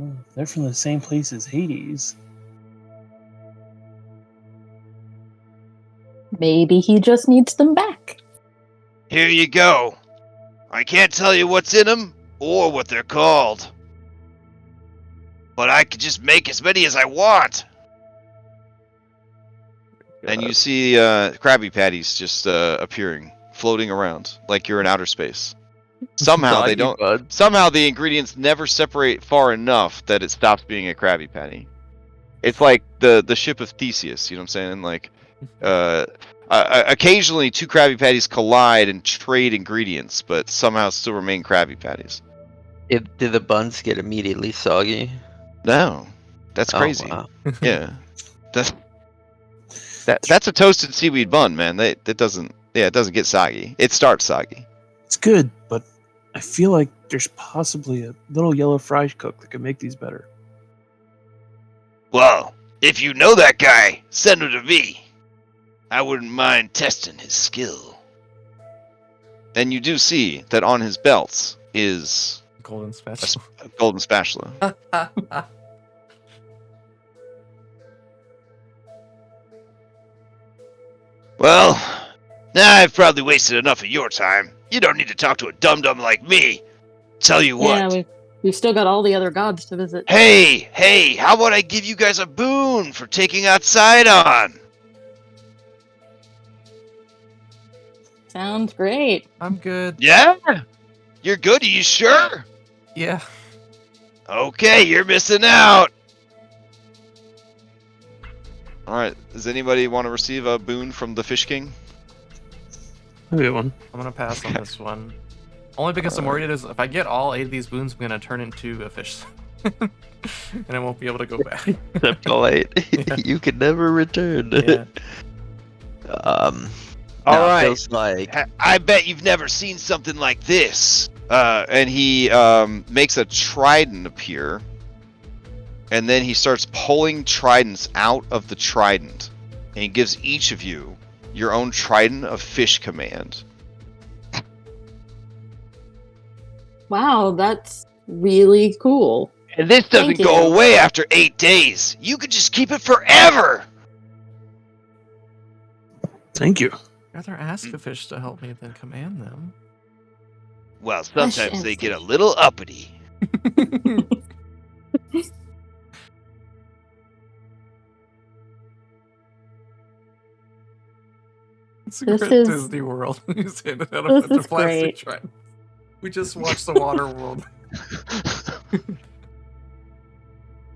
Speaker 4: Oh, they're from the same place as Hades.
Speaker 3: Maybe he just needs them back.
Speaker 1: Here you go. I can't tell you what's in them or what they're called. But I could just make as many as I want. And you see Krabby Patties just appearing, floating around like you're in outer space. Somehow they don't. Somehow the ingredients never separate far enough that it stops being a Krabby Patty. It's like the ship of Theseus. You know what I'm saying? Like, occasionally, two Krabby Patties collide and trade ingredients, but somehow still remain Krabby Patties.
Speaker 2: Did the buns get immediately soggy?
Speaker 1: No, that's
Speaker 2: Oh,
Speaker 1: crazy.
Speaker 2: wow.
Speaker 1: Yeah, that's a toasted seaweed bun, man. That doesn't. Yeah, it doesn't get soggy. It starts soggy.
Speaker 4: It's good, but I feel like there's possibly a little yellow fry cook that could make these better.
Speaker 1: Well, if you know that guy, send him to me. I wouldn't mind testing his skill. And you do see that on his belts is
Speaker 7: Golden special.
Speaker 1: a golden spatula. Well, now I've probably wasted enough of your time. You don't need to talk to a dum-dum like me. Tell you what.
Speaker 3: Yeah, we've still got all the other gods to visit.
Speaker 1: Hey, how about I give you guys a boon for taking out Sydon?
Speaker 3: Sounds great.
Speaker 7: I'm good.
Speaker 1: Yeah? You're good? Are you sure?
Speaker 7: Yeah.
Speaker 1: Okay, you're missing out. Alright, does anybody want to receive a boon from the Fish King?
Speaker 4: I'll get one.
Speaker 7: I'm gonna pass on this one. Only because I'm worried is if I get all 8 of these boons, I'm gonna turn into a fish. And I won't be able to go back.
Speaker 2: Except all 8.
Speaker 7: Yeah.
Speaker 2: You can never return.
Speaker 7: Yeah.
Speaker 1: All
Speaker 2: no, it
Speaker 1: right.
Speaker 2: feels like
Speaker 1: I bet you've never seen something like this. And he makes a trident appear. And then he starts pulling tridents out of the trident. And he gives each of you your own trident of fish command.
Speaker 3: Wow, that's really cool.
Speaker 1: And this doesn't
Speaker 3: Thank
Speaker 1: go
Speaker 3: you.
Speaker 1: away after 8 days. You could just keep it forever.
Speaker 4: Thank you.
Speaker 7: I'd rather ask a fish to help me than command them.
Speaker 1: Well,
Speaker 3: Fish
Speaker 1: sometimes they
Speaker 3: is-
Speaker 1: get a little uppity.
Speaker 7: It's a
Speaker 3: This
Speaker 7: great
Speaker 3: is-
Speaker 7: Disney World. He's handed out a
Speaker 3: this
Speaker 7: bunch
Speaker 3: is
Speaker 7: of plastic
Speaker 3: great.
Speaker 7: tridents. We just watched the water world.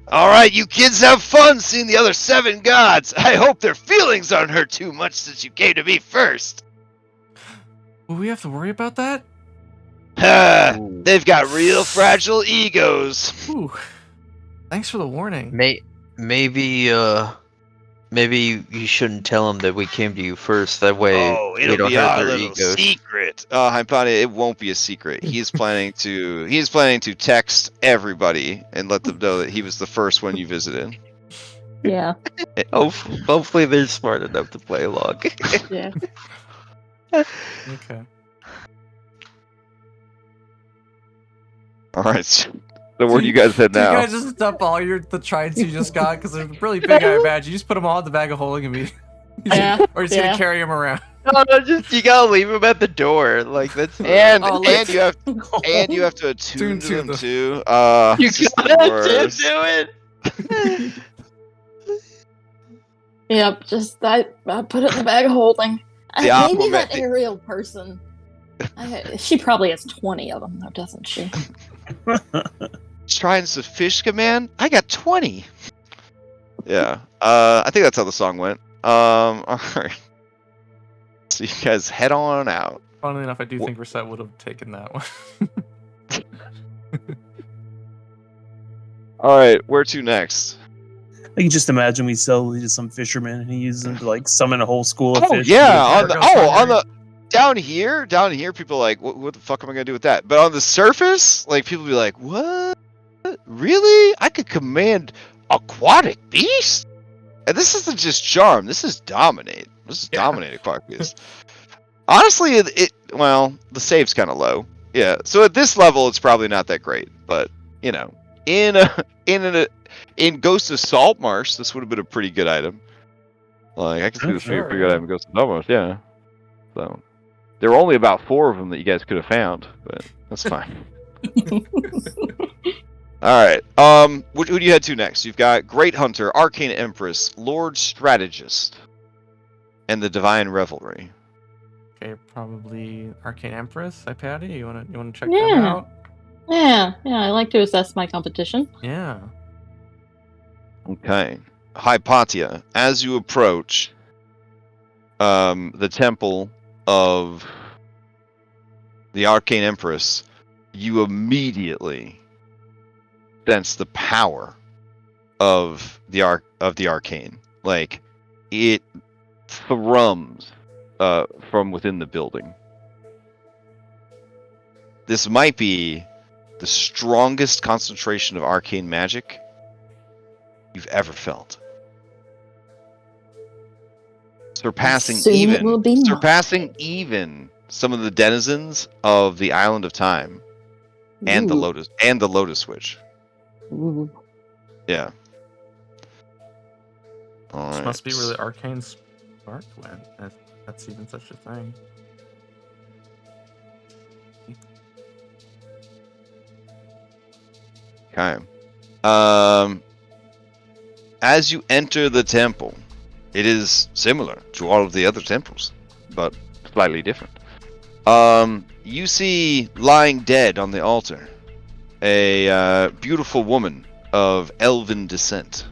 Speaker 1: All right, you kids have fun seeing the other 7 gods. I hope their feelings aren't hurt too much since you came to me first.
Speaker 7: Will we have to worry about that?
Speaker 1: They've got real fragile egos.
Speaker 7: Ooh. Thanks for the warning.
Speaker 2: maybe you shouldn't tell them that we came to you first. That way
Speaker 1: Oh,
Speaker 2: we
Speaker 1: it'll
Speaker 2: don't
Speaker 1: be
Speaker 2: hurt
Speaker 1: our
Speaker 2: their
Speaker 1: little
Speaker 2: egos.
Speaker 1: secret. Hypatia, it won't be a secret. He's planning to text everybody and let them know that he was the first one you visited.
Speaker 3: Yeah,
Speaker 2: Hopefully they're smart enough to play along.
Speaker 3: yeah.
Speaker 7: Okay.
Speaker 1: All right. So where do you guys head
Speaker 7: Do you
Speaker 1: now?
Speaker 7: guys just dump all the tridents you just got? Because they're really big, I imagine. You just put them all in the bag of holding and be...
Speaker 3: Yeah,
Speaker 7: Or you're just
Speaker 3: yeah.
Speaker 7: gonna carry them around.
Speaker 2: No, just you gotta leave them at the door. Like that's
Speaker 1: And
Speaker 7: Oh,
Speaker 1: and
Speaker 7: let's-
Speaker 1: you have to attune
Speaker 7: Tune
Speaker 1: to
Speaker 7: to
Speaker 1: them
Speaker 7: the-
Speaker 1: too.
Speaker 2: you
Speaker 1: it's just the
Speaker 2: gotta
Speaker 1: worst.
Speaker 2: do it.
Speaker 3: Yep, just I put it in the bag of holding.
Speaker 1: The
Speaker 3: Maybe that
Speaker 1: Aquaman-
Speaker 3: aerial person. She probably has 20 of them, though, doesn't she?
Speaker 1: Tridents of Fish Command? I got 20. Yeah. I think that's how the song went. Alright. So you guys head on out.
Speaker 7: Funnily enough, I do think Reset would have taken that one.
Speaker 1: Alright, where to next?
Speaker 4: I can just imagine we sell these to some fisherman and he uses them to like summon a whole school of
Speaker 1: Oh
Speaker 4: fish.
Speaker 1: yeah, on the
Speaker 7: Cargo
Speaker 1: on the
Speaker 7: summary.
Speaker 1: down here people are like, what the fuck am I gonna do with that? But on the surface, like people be like, what? Really? I could command aquatic beast? And this isn't just charm. This is dominate. This is
Speaker 7: Yeah.
Speaker 1: dominate aquatic beast. Honestly, well, the save's kind of low. Yeah. So at this level, it's probably not that great. But you know, in Ghost of Saltmarsh, this would have been a pretty good item. Like I can see
Speaker 4: Oh,
Speaker 1: this being a
Speaker 7: sure,
Speaker 1: pretty good
Speaker 7: yeah.
Speaker 1: item in Ghost of Saltmarsh. Yeah. So there were only about 4 of them that you guys could have found, but that's fine. All right. Who do you head to next? You've got Great Hunter, Arcane Empress, Lord Strategist, and the Divine Revelry.
Speaker 7: Okay, probably Arcane Empress, Hypatia. You wanna check them
Speaker 3: Yeah.
Speaker 7: out?
Speaker 3: Yeah, I like to assess my competition.
Speaker 7: Yeah.
Speaker 1: Okay. Hypatia, as you approach, the temple of the Arcane Empress, you immediately sense the power of the arcane. Like, it thrums from within the building. This might be the strongest concentration of arcane magic you've ever felt. Surpassing
Speaker 3: Soon it will be
Speaker 1: even some of the denizens of the Island of Time and the
Speaker 3: Ooh.
Speaker 1: Lotus Witch.
Speaker 3: Ooh.
Speaker 1: Yeah.
Speaker 7: This must be where the arcane spark went. If that's even such a thing.
Speaker 1: Okay. As you enter the temple, it is similar to all of the other temples, but slightly different. You see lying dead on the altar a beautiful woman of elven descent.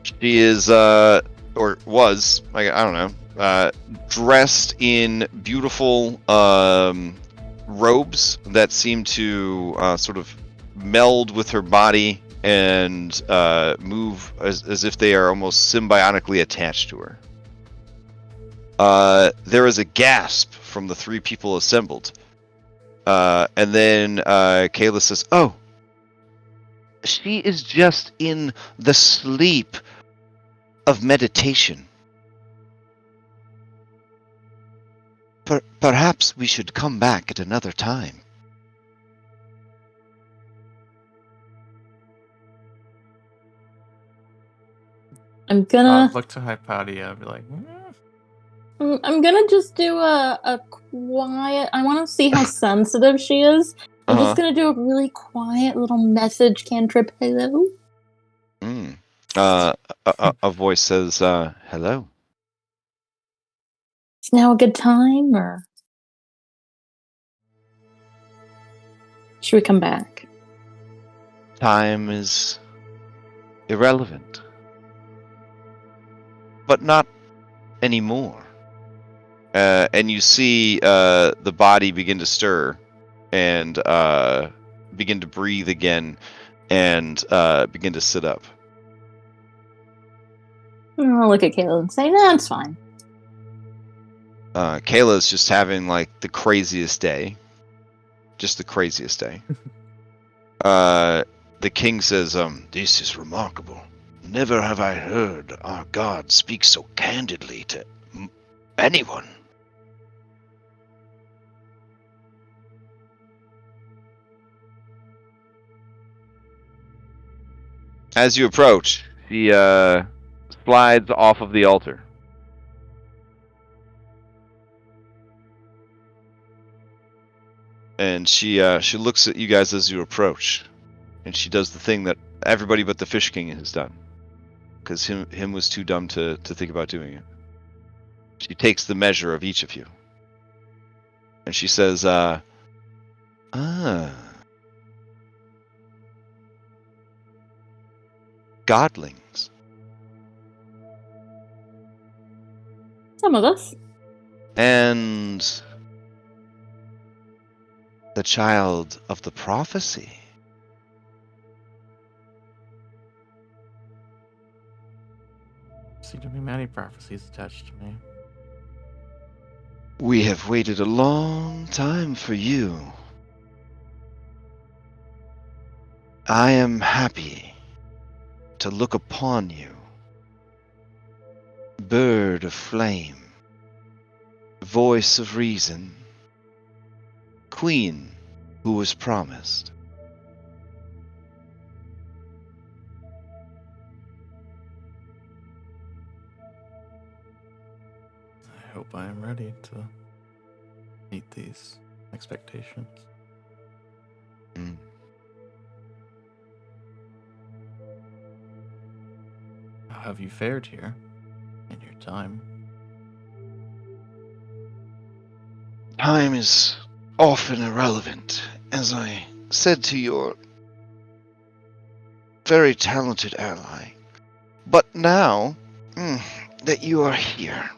Speaker 1: She is, or was, I don't know, dressed in beautiful robes that seem to sort of meld with her body and move as if they are almost symbiotically attached to her. There is a gasp from the three people assembled. And then Kayla says, "Oh, she is just in the sleep of meditation. Perhaps we should come back at another time."
Speaker 3: I'm gonna
Speaker 7: Look to Hypatia, be like,
Speaker 3: I'm gonna just do a quiet. I want to see how sensitive she is. I'm just gonna do a really quiet little message cantrip. Hello.
Speaker 1: A voice says, "Hello."
Speaker 3: Is now a good time, or should we come back?
Speaker 1: Time is irrelevant, but not anymore. And you see the body begin to stir and begin to breathe again and begin to sit up.
Speaker 3: I'll look at Kayla and say, "Nah, it's fine."
Speaker 1: Kayla's just having like the craziest day. Just the craziest day. The king says, "This is remarkable. Never have I heard our god speak so candidly to anyone." As you approach, he slides off of the altar. And she looks at you guys as you approach, and she does the thing that everybody but the Fish King has done, because him was too dumb to think about doing it. She takes the measure of each of you, and she says, godlings.
Speaker 3: Some of us.
Speaker 1: And the child of the prophecy.
Speaker 7: seem to be many prophecies attached to me.
Speaker 1: We have waited a long time for you. I am happy to look upon you. Bird of flame, voice of reason, queen who was promised.
Speaker 5: I hope I am ready to meet these expectations. How have you fared here in your time?
Speaker 1: Time is often irrelevant, as I said to your very talented ally. But now that you are here,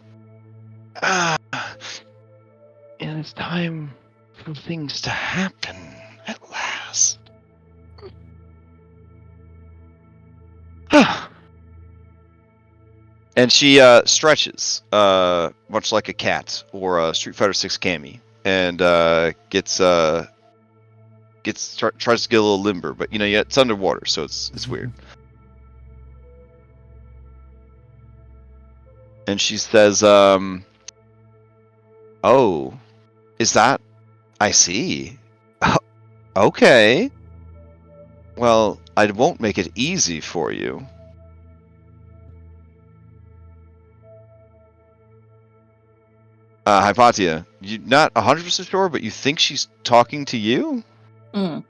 Speaker 1: it is time for things to happen at last. And she stretches, much like a cat or a Street Fighter 6 Cammy, and tries to get a little limber, but yeah, it's underwater, so it's weird. And she says, "Oh, is that? I see. Okay. Well, I won't make it easy for you." Hypatia, you're not 100% sure, but you think she's talking to you?
Speaker 3: Mm.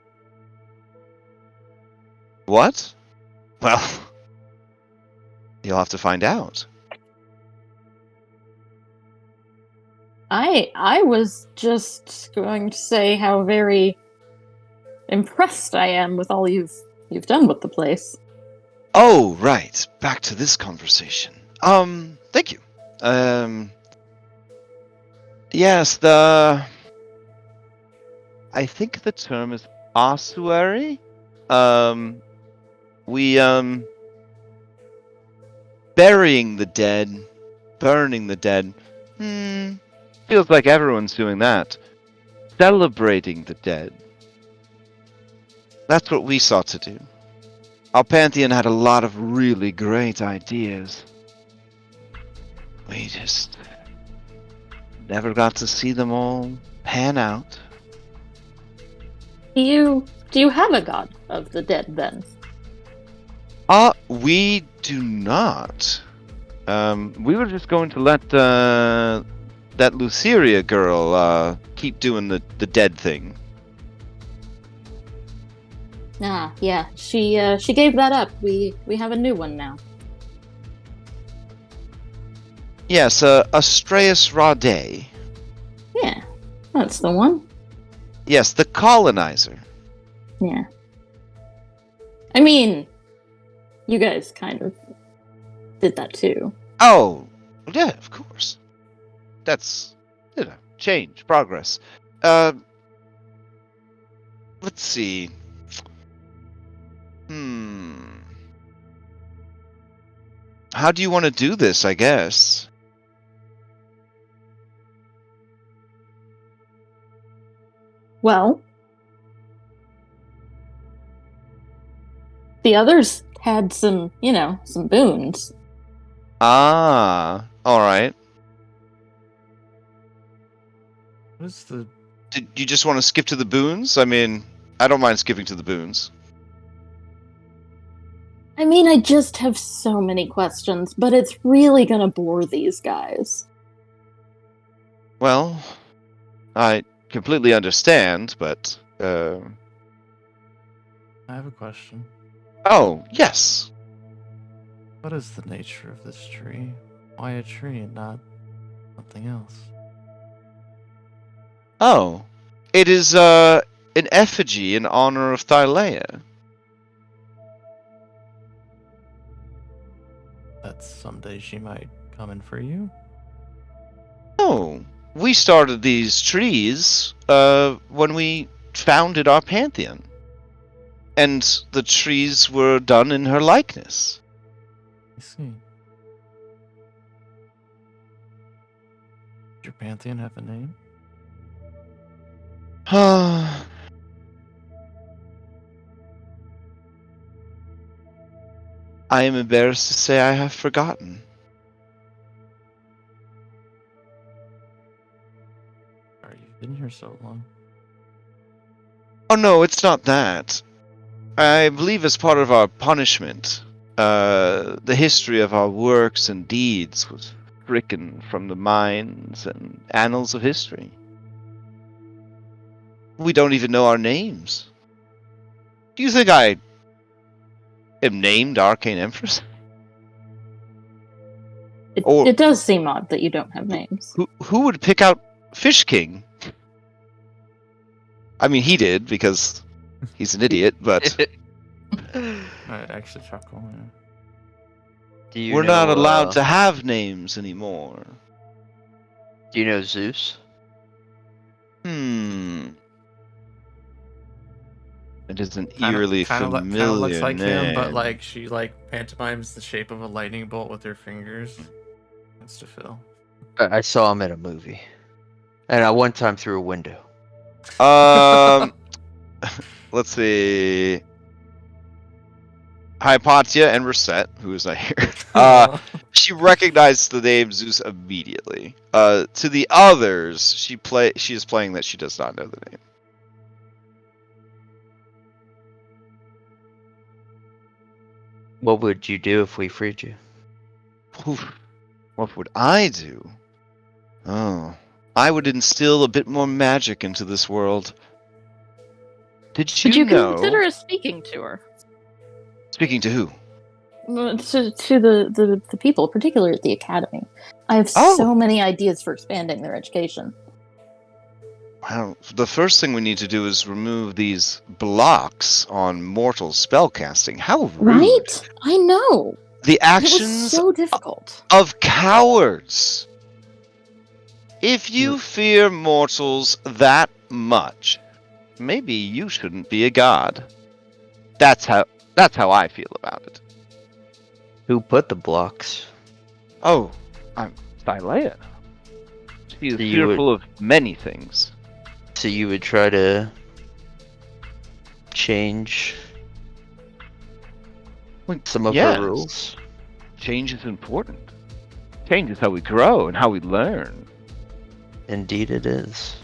Speaker 1: What? Well, you'll have to find out.
Speaker 3: I was just going to say how very impressed I am with all you've done with the place.
Speaker 1: Oh, right. Back to this conversation. Thank you. Yes, I think the term is ossuary. Burying the dead, burning the dead. Feels like everyone's doing that. Celebrating the dead. That's what we sought to do. Our pantheon had a lot of really great ideas. We just never got to see them all pan out.
Speaker 3: Do you have a god of the dead then?
Speaker 1: We do not. We were just going to let that Luceria girl keep doing the dead thing.
Speaker 3: Ah, yeah. She gave that up. We have a new one now.
Speaker 1: Yes, Astreus Rade.
Speaker 3: Yeah, that's the one.
Speaker 1: Yes, the colonizer.
Speaker 3: Yeah. I mean, you guys kind of did that too.
Speaker 1: Oh, yeah, of course. That's, change, progress. Let's see. How do you want to do this, I guess?
Speaker 3: Well, the others had some boons.
Speaker 1: Ah, alright.
Speaker 5: What is the...
Speaker 1: Did you just want to skip to the boons? I mean, I don't mind skipping to the boons.
Speaker 3: I mean, I just have so many questions, but it's really gonna bore these guys.
Speaker 1: Well, I completely understand, but,
Speaker 5: I have a question.
Speaker 1: Oh, yes.
Speaker 5: What is the nature of this tree? Why a tree and not something else?
Speaker 1: Oh, it is, an effigy in honor of Thylea.
Speaker 5: That someday she might come in for you?
Speaker 1: Oh, we started these trees, when we founded our pantheon. And the trees were done in her likeness.
Speaker 5: I see. Does your pantheon have a name?
Speaker 1: I am embarrassed to say I have forgotten.
Speaker 5: Sorry, you've been here so long.
Speaker 1: Oh no, it's not that. I believe as part of our punishment, the history of our works and deeds was stricken from the minds and annals of history. We don't even know our names. Do you think I am named Arcane Empress?
Speaker 3: It does seem odd that you don't have names.
Speaker 1: Who would pick out Fish King? I mean, he did, because he's an idiot, but...
Speaker 5: I'd actually chuckle.
Speaker 2: Do you
Speaker 1: We're
Speaker 2: know,
Speaker 1: not allowed to have names anymore.
Speaker 2: Do you know Zeus?
Speaker 1: It is an
Speaker 7: Kind
Speaker 1: eerily
Speaker 7: of
Speaker 1: familiar
Speaker 7: looks like
Speaker 1: name.
Speaker 7: him, but like she like pantomimes the shape of a lightning bolt with her fingers. It's to Phil.
Speaker 2: I saw him in a movie, and I one time through a window.
Speaker 1: Let's see. Hypatia and Reset, who is not here. She recognized the name Zeus immediately. To the others, she is playing that she does not know the name.
Speaker 2: What would you do if we freed you?
Speaker 1: Oof. What would I do? Oh, I would instill a bit more magic into this world. Did
Speaker 3: Would you
Speaker 1: know?
Speaker 3: consider speaking to her?
Speaker 1: Speaking to who?
Speaker 3: To the people, particularly at the academy. I have so many ideas for expanding their education.
Speaker 1: Well, the first thing we need to do is remove these blocks on mortal spellcasting. How rude!
Speaker 3: Right? I know.
Speaker 1: The
Speaker 3: It was
Speaker 1: actions
Speaker 3: so difficult.
Speaker 1: of cowards. If you fear mortals that much, maybe you shouldn't be a god. That's how I feel about it.
Speaker 2: Who put the blocks?
Speaker 1: Oh, I'm Thylea. She is fearful of many things.
Speaker 2: So you would try to change some of her rules?
Speaker 6: Change is important. Change is how we grow and how we learn.
Speaker 2: Indeed it is.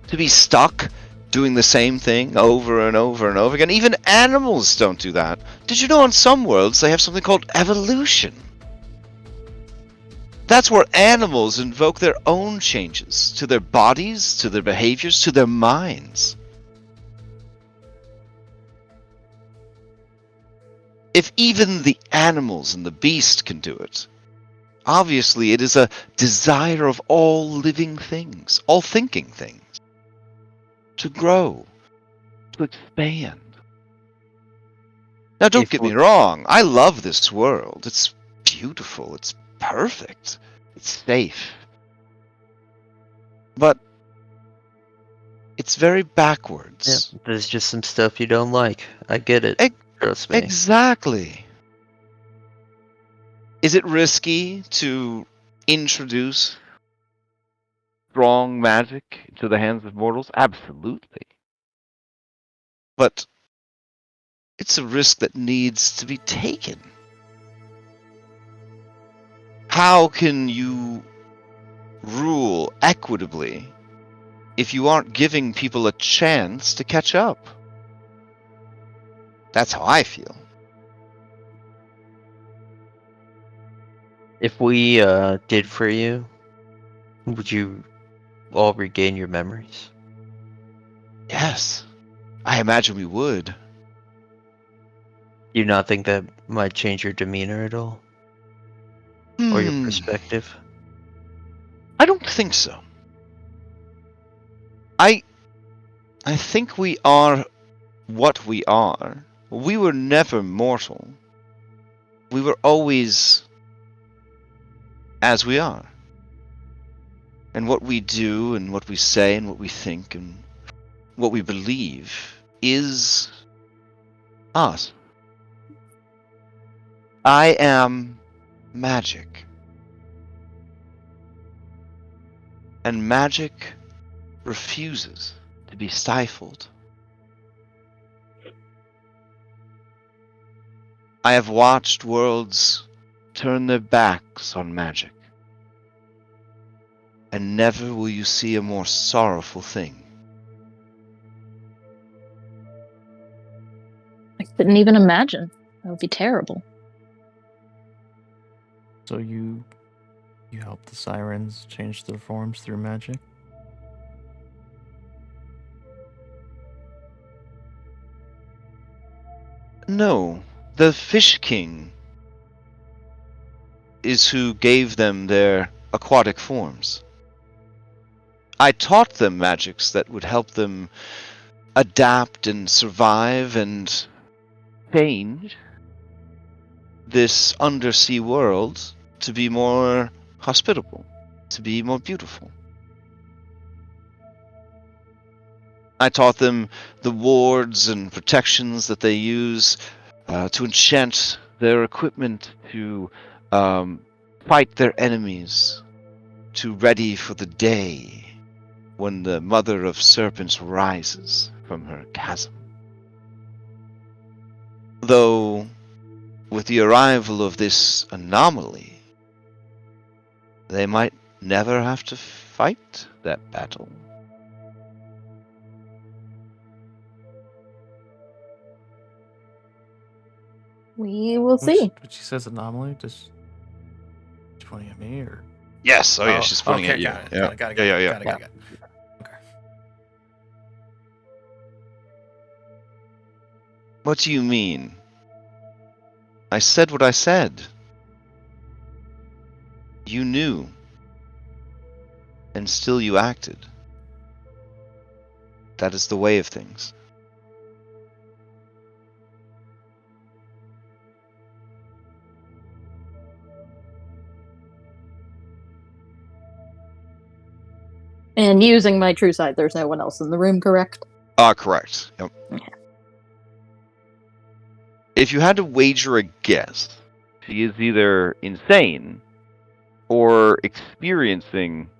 Speaker 1: To be stuck doing the same thing over and over and over again. Even animals don't do that. Did you know on some worlds they have something called evolution? That's where animals invoke their own changes to their bodies, to their behaviors, to their minds. If even the animals and the beast can do it, obviously it is a desire of all living things, all thinking things, to grow, to expand. Now don't get me wrong, I love this world. It's beautiful, it's perfect, it's safe. But it's very backwards.
Speaker 2: Yeah, there's just some stuff you don't like. I get it. Trust me.
Speaker 1: Exactly. Is it risky to introduce strong magic into the hands of mortals? Absolutely. But it's a risk that needs to be taken. How can you rule equitably if you aren't giving people a chance to catch up? That's how I feel.
Speaker 2: If we did for you, would you all regain your memories?
Speaker 1: Yes, I imagine we would.
Speaker 2: Do you not think that might change your demeanor at all? Or your perspective?
Speaker 1: I don't think so. I think we are what we are. We were never mortal. We were always as we are. And what we do and what we say and what we think and what we believe is us. I am magic. And magic refuses to be stifled. I have watched worlds turn their backs on magic. And never will you see a more sorrowful thing.
Speaker 3: I couldn't even imagine. That would be terrible.
Speaker 5: So you help the sirens change their forms through magic?
Speaker 1: No, the Fish King is who gave them their aquatic forms. I taught them magics that would help them adapt and survive and change. this undersea world to be more hospitable, to be more beautiful. I taught them the wards and protections that they use to enchant their equipment, to fight their enemies, to ready for the day when the mother of serpents rises from her chasm. Though, with the arrival of this anomaly, they might never have to fight that battle.
Speaker 3: We will see.
Speaker 7: When she says anomaly, just she pointing at me or?
Speaker 1: Yes, oh yeah, she's pointing
Speaker 7: okay,
Speaker 1: at you.
Speaker 7: got it.
Speaker 1: Yeah.
Speaker 7: Got it.
Speaker 1: Yeah.
Speaker 7: Got it. Okay.
Speaker 1: What do you mean? I said what I said. You knew. And still you acted. That is the way of things.
Speaker 3: And using my true sight, there's no one else in the room, correct?
Speaker 1: Correct. Yep. If you had to wager a guess, she is either insane or experiencing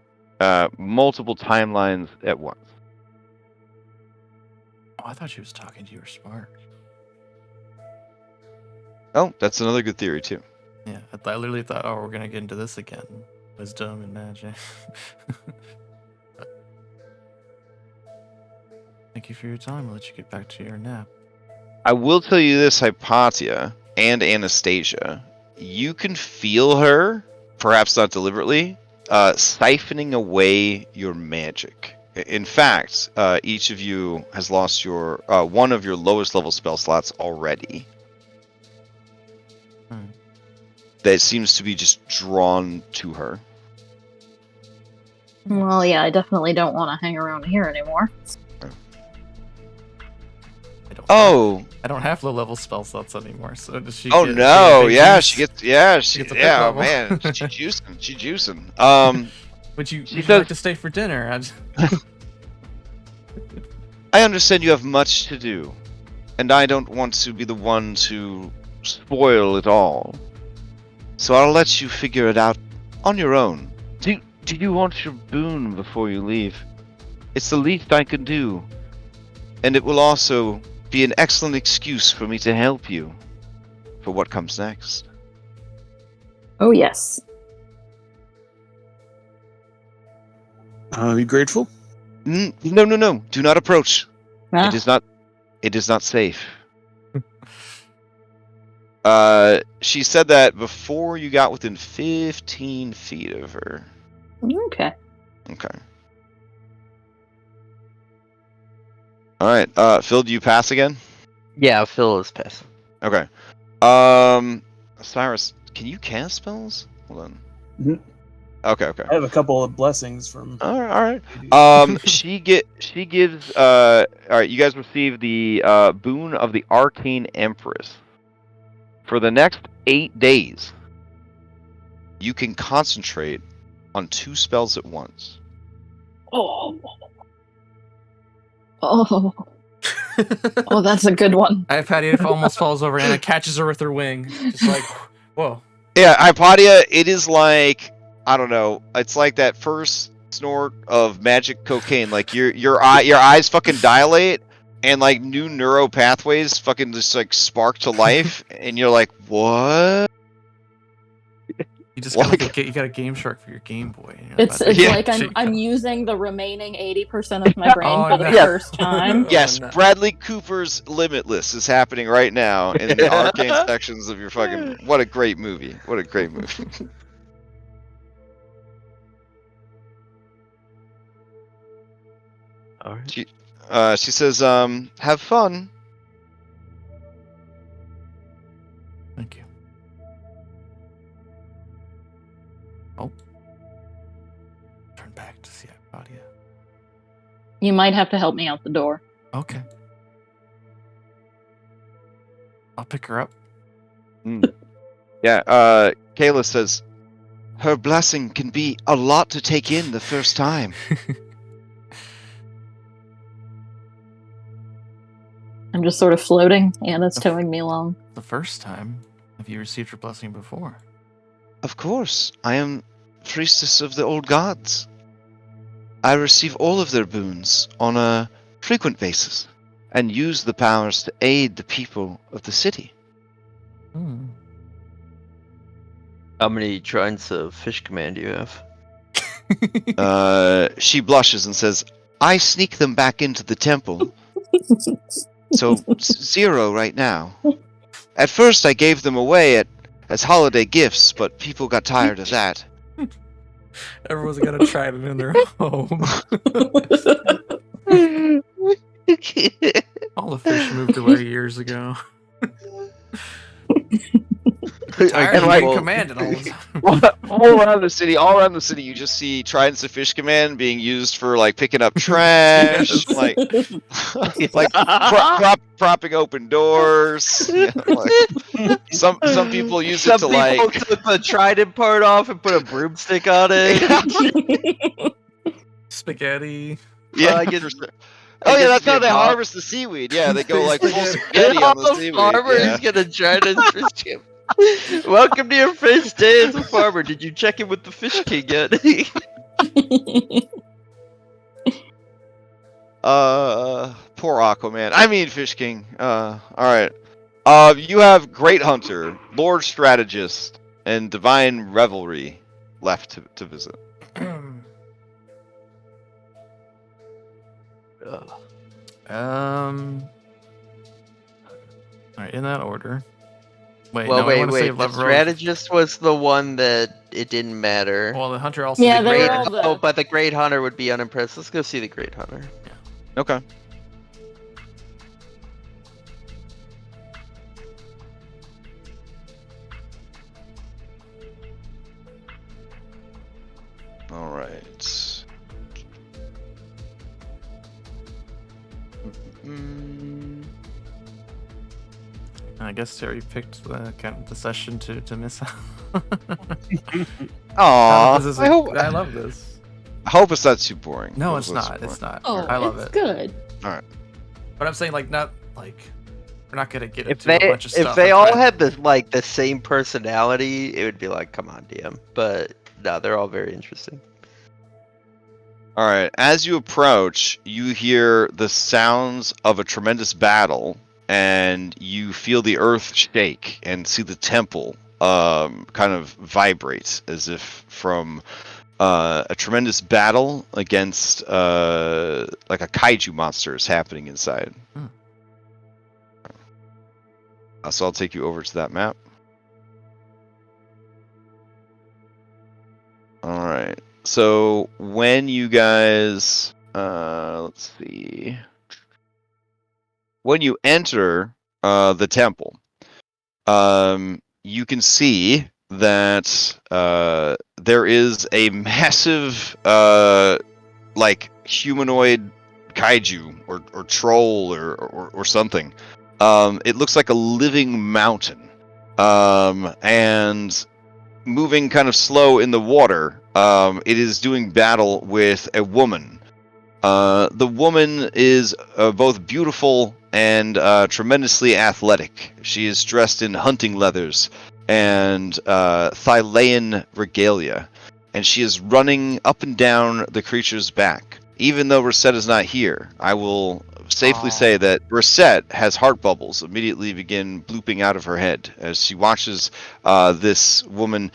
Speaker 1: multiple timelines at once.
Speaker 7: Oh, I thought she was talking to you or Spark.
Speaker 1: Oh, that's another good theory too.
Speaker 7: Yeah, I literally thought, oh, we're gonna get into this again. Wisdom and magic. Thank you for your time. I'll let you get back to your nap.
Speaker 1: I will tell you this, Hypatia and Anastasia. You can feel her, perhaps not deliberately, siphoning away your magic. In fact, each of you has lost your one of your lowest level spell slots already. That seems to be just drawn to her.
Speaker 3: Well, yeah, I definitely don't want to hang around here anymore.
Speaker 1: Oh,
Speaker 7: I don't have low level spell slots anymore. So does she?
Speaker 1: Oh
Speaker 7: get,
Speaker 1: no!
Speaker 7: she
Speaker 1: Yeah, she gets. Yeah,
Speaker 7: She
Speaker 1: she.
Speaker 7: gets a pick
Speaker 1: Yeah,
Speaker 7: level.
Speaker 1: man, she's juicing. She's juicing.
Speaker 7: Would you
Speaker 1: says-
Speaker 7: like to stay for dinner?
Speaker 1: I understand you have much to do, and I don't want to be the one to spoil it all. So I'll let you figure it out on your own. Do you want your boon before you leave? It's the least I can do, and it will also be an excellent excuse for me to help you for what comes next.
Speaker 3: Oh, yes.
Speaker 4: You grateful?
Speaker 1: No. Do not approach.
Speaker 3: Ah,
Speaker 1: It is not safe. She said that before you got within 15 feet of her.
Speaker 3: okay.
Speaker 1: Okay. All right. Phil, do you pass again?
Speaker 2: Yeah, Phil is passing.
Speaker 1: Okay. Cyrus, can you cast spells? Hold on.
Speaker 4: Mhm.
Speaker 1: Okay.
Speaker 4: I have a couple of blessings from.
Speaker 1: All right. She gives. All right. You guys receive the boon of the Arcane Empress. For the next 8 days, you can concentrate on 2 spells at once.
Speaker 3: Oh. Oh. Oh, that's a good one.
Speaker 7: Hypatia almost falls over. Anna catches her with her wing. Just like, whoa.
Speaker 1: Yeah, Hypatia, it is like, I don't know, it's like that first snort of magic cocaine. Like your eyes fucking dilate and like new neural pathways fucking just like spark to life and you're like, what?
Speaker 7: You just
Speaker 1: Like-
Speaker 7: got you got a Game Shark for your Game Boy. And you're
Speaker 3: It's
Speaker 7: about to
Speaker 1: Yeah.
Speaker 3: like
Speaker 7: shake
Speaker 3: I'm
Speaker 7: up.
Speaker 3: using the remaining 80% of my brain
Speaker 7: Oh,
Speaker 3: for the
Speaker 7: no.
Speaker 3: first time.
Speaker 1: Yes,
Speaker 7: no.
Speaker 1: Bradley Cooper's Limitless is happening right now in the arcane sections of your fucking. What a great movie! What a great movie!
Speaker 2: All right.
Speaker 1: She says, "Have fun."
Speaker 7: Thank you. Oh. Turn back to see Hypatia.
Speaker 3: You might have to help me out the door.
Speaker 7: Okay. I'll pick her up.
Speaker 1: Yeah, Kayla says, her blessing can be a lot to take in the first time.
Speaker 3: I'm just sort of floating. Anna's towing me along.
Speaker 5: The first time? Have you received your blessing before?
Speaker 1: Of course, I am priestess of the old gods. I receive all of their boons on a frequent basis, and use the powers to aid the people of the city.
Speaker 5: Hmm.
Speaker 2: How many shrines of fish command do you have?
Speaker 1: She blushes and says, I sneak them back into the temple. So 0 right now. At first I gave them away as holiday gifts, but people got tired of that.
Speaker 7: Everyone's got to try them in their home. All the fish moved away years ago. Tired
Speaker 1: And
Speaker 7: of
Speaker 1: like-
Speaker 7: being commanded all the time.
Speaker 1: all around the city, you just see Tridents of Fish Command being used for like picking up trash,
Speaker 7: Yes.
Speaker 1: like propping open doors. Yeah, like, some people use it to
Speaker 2: Some
Speaker 1: like.
Speaker 2: people took the trident part off and put a broomstick on it.
Speaker 7: Spaghetti.
Speaker 1: Yeah,
Speaker 2: I guess-
Speaker 1: for sure.
Speaker 2: I
Speaker 1: Oh yeah,
Speaker 2: guess
Speaker 1: that's
Speaker 2: it'd
Speaker 1: how
Speaker 2: be
Speaker 1: they
Speaker 2: a mob.
Speaker 1: harvest the seaweed. Yeah, they go like full
Speaker 7: Spaghetti.
Speaker 1: spaghetti on the seaweed.
Speaker 2: farmer
Speaker 1: Yeah.
Speaker 2: is gonna try to fish him. Welcome to your first day as a farmer. Did you check in with the fish king yet?
Speaker 1: Poor Aquaman. I mean Fish King. All right. You have Great Hunter, Lord Strategist, and Divine Revelry left to visit.
Speaker 5: Alright, in that order. Wait,
Speaker 2: well,
Speaker 5: no, I
Speaker 2: wait.
Speaker 5: want to say
Speaker 2: The
Speaker 5: Love Road.
Speaker 2: strategist was the one that it didn't matter.
Speaker 5: Well, the hunter also.
Speaker 3: Yeah,
Speaker 5: did
Speaker 3: they
Speaker 5: great.
Speaker 3: were all the-
Speaker 2: Oh, but the Great Hunter would be unimpressed. Let's go see the Great Hunter.
Speaker 1: Okay. All right.
Speaker 5: I guess Terry picked the session to miss out.
Speaker 1: Aw,
Speaker 5: This is
Speaker 1: I
Speaker 5: I love this.
Speaker 1: hope it's not too boring.
Speaker 5: No,
Speaker 1: Hope
Speaker 5: it's
Speaker 1: not too
Speaker 5: not.
Speaker 1: boring.
Speaker 5: It's not.
Speaker 3: Oh,
Speaker 5: I love
Speaker 3: it's
Speaker 5: it.
Speaker 3: good.
Speaker 5: But I'm saying not like we're not gonna get
Speaker 2: If
Speaker 5: into a
Speaker 2: they
Speaker 5: bunch of stuff.
Speaker 2: if they
Speaker 5: and
Speaker 2: all
Speaker 5: try-
Speaker 2: had the same personality, it would be like, come on, DM. But no, they're all very interesting.
Speaker 1: All right. As you approach, you hear the sounds of a tremendous battle, and you feel the earth shake and see the temple kind of vibrate as if from a tremendous battle against like a kaiju monster is happening inside. So I'll take you over to that map. All right. So when you guys, let's see, when you enter the temple, you can see that there is a massive, like humanoid kaiju or troll or something. It looks like a living mountain, and moving kind of slow in the water. It is doing battle with a woman. The woman is both beautiful and tremendously athletic. She is dressed in hunting leathers and Thylean regalia, and she is running up and down the creature's back. Even though Reset is not here, I will safely say that Reset has heart bubbles immediately begin blooping out of her head as she watches this woman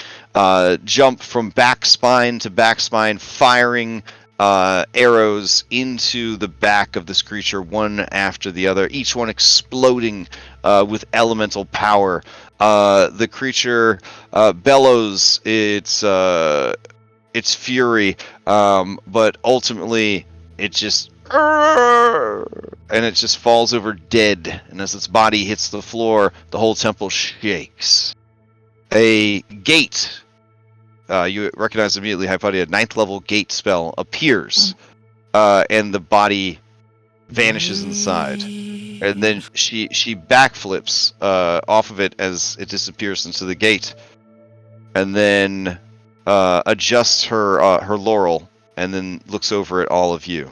Speaker 1: jump from back spine to back spine, firing arrows into the back of this creature one after the other, each one exploding with elemental power. The creature bellows its fury, but ultimately it just and it just falls over dead, and as its body hits the floor, the whole temple shakes. A gate, you recognize immediately, Hypatia, 9th level gate spell appears, and the body vanishes inside. And then she backflips off of it as it disappears into the gate, and then adjusts her laurel, and then looks over at all of you.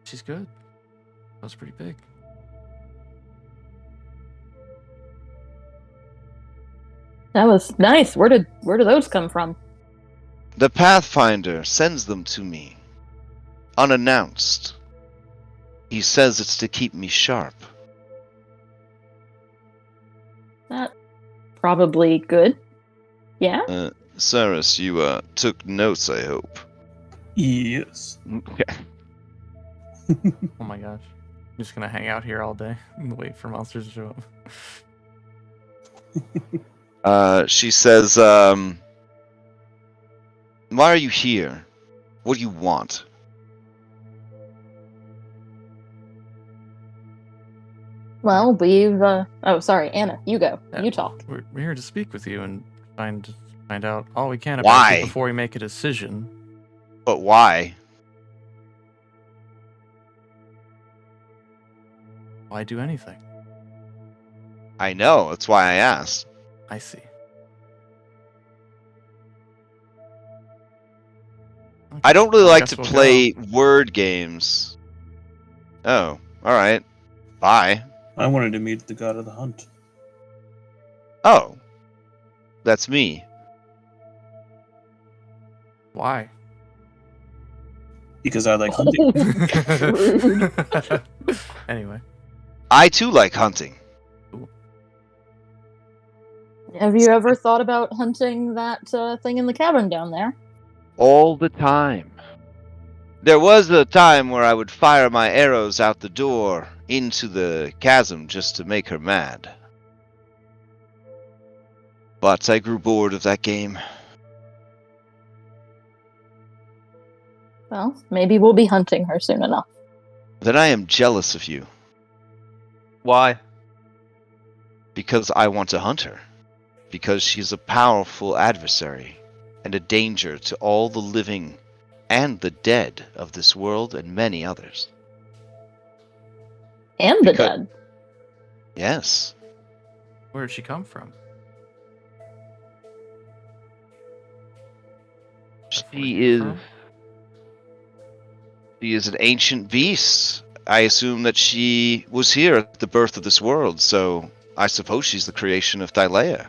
Speaker 7: She's good. That was pretty big.
Speaker 3: That was nice. Where did those come from?
Speaker 1: The Pathfinder sends them to me, unannounced. He says it's to keep me sharp.
Speaker 3: That probably good. Yeah.
Speaker 1: Cyrus, you took notes, I hope.
Speaker 4: Yes.
Speaker 6: Okay.
Speaker 7: Oh my gosh. I'm just gonna hang out here all day and wait for monsters to show up.
Speaker 1: She says, why are you here? What do you want?
Speaker 3: Well, we've. Oh, sorry, Anna. You go.
Speaker 7: Yeah.
Speaker 3: You talk.
Speaker 7: We're here to speak with you and find out all we can about
Speaker 1: Why?
Speaker 7: you before we make a decision.
Speaker 1: But why?
Speaker 7: Why do anything?
Speaker 1: I know, that's why I asked.
Speaker 7: I see.
Speaker 1: I don't really
Speaker 7: I
Speaker 1: like
Speaker 7: guess
Speaker 1: to
Speaker 7: we'll
Speaker 1: play
Speaker 7: go.
Speaker 1: word games. Oh, alright. Bye.
Speaker 4: I wanted to meet the god of the hunt.
Speaker 1: Oh. That's me.
Speaker 7: Why?
Speaker 4: Because I like hunting.
Speaker 3: Rude.
Speaker 7: Anyway.
Speaker 1: I too like hunting.
Speaker 3: Have you ever thought about hunting that thing in the cavern down there?
Speaker 1: All the time. There was a time where I would fire my arrows out the door into the chasm just to make her mad. But I grew bored of that game.
Speaker 3: Well, maybe we'll be hunting her soon enough.
Speaker 1: Then I am jealous of you,
Speaker 2: Why?
Speaker 1: because I want to hunt her. Because she's a powerful adversary, and a danger to all the living and the dead of this world and many others.
Speaker 3: And the
Speaker 1: Because-
Speaker 3: dead.
Speaker 1: Yes.
Speaker 7: Where did she come from?
Speaker 1: She is an ancient beast. I assume that she was here at the birth of this world, so I suppose she's the creation of Thylea.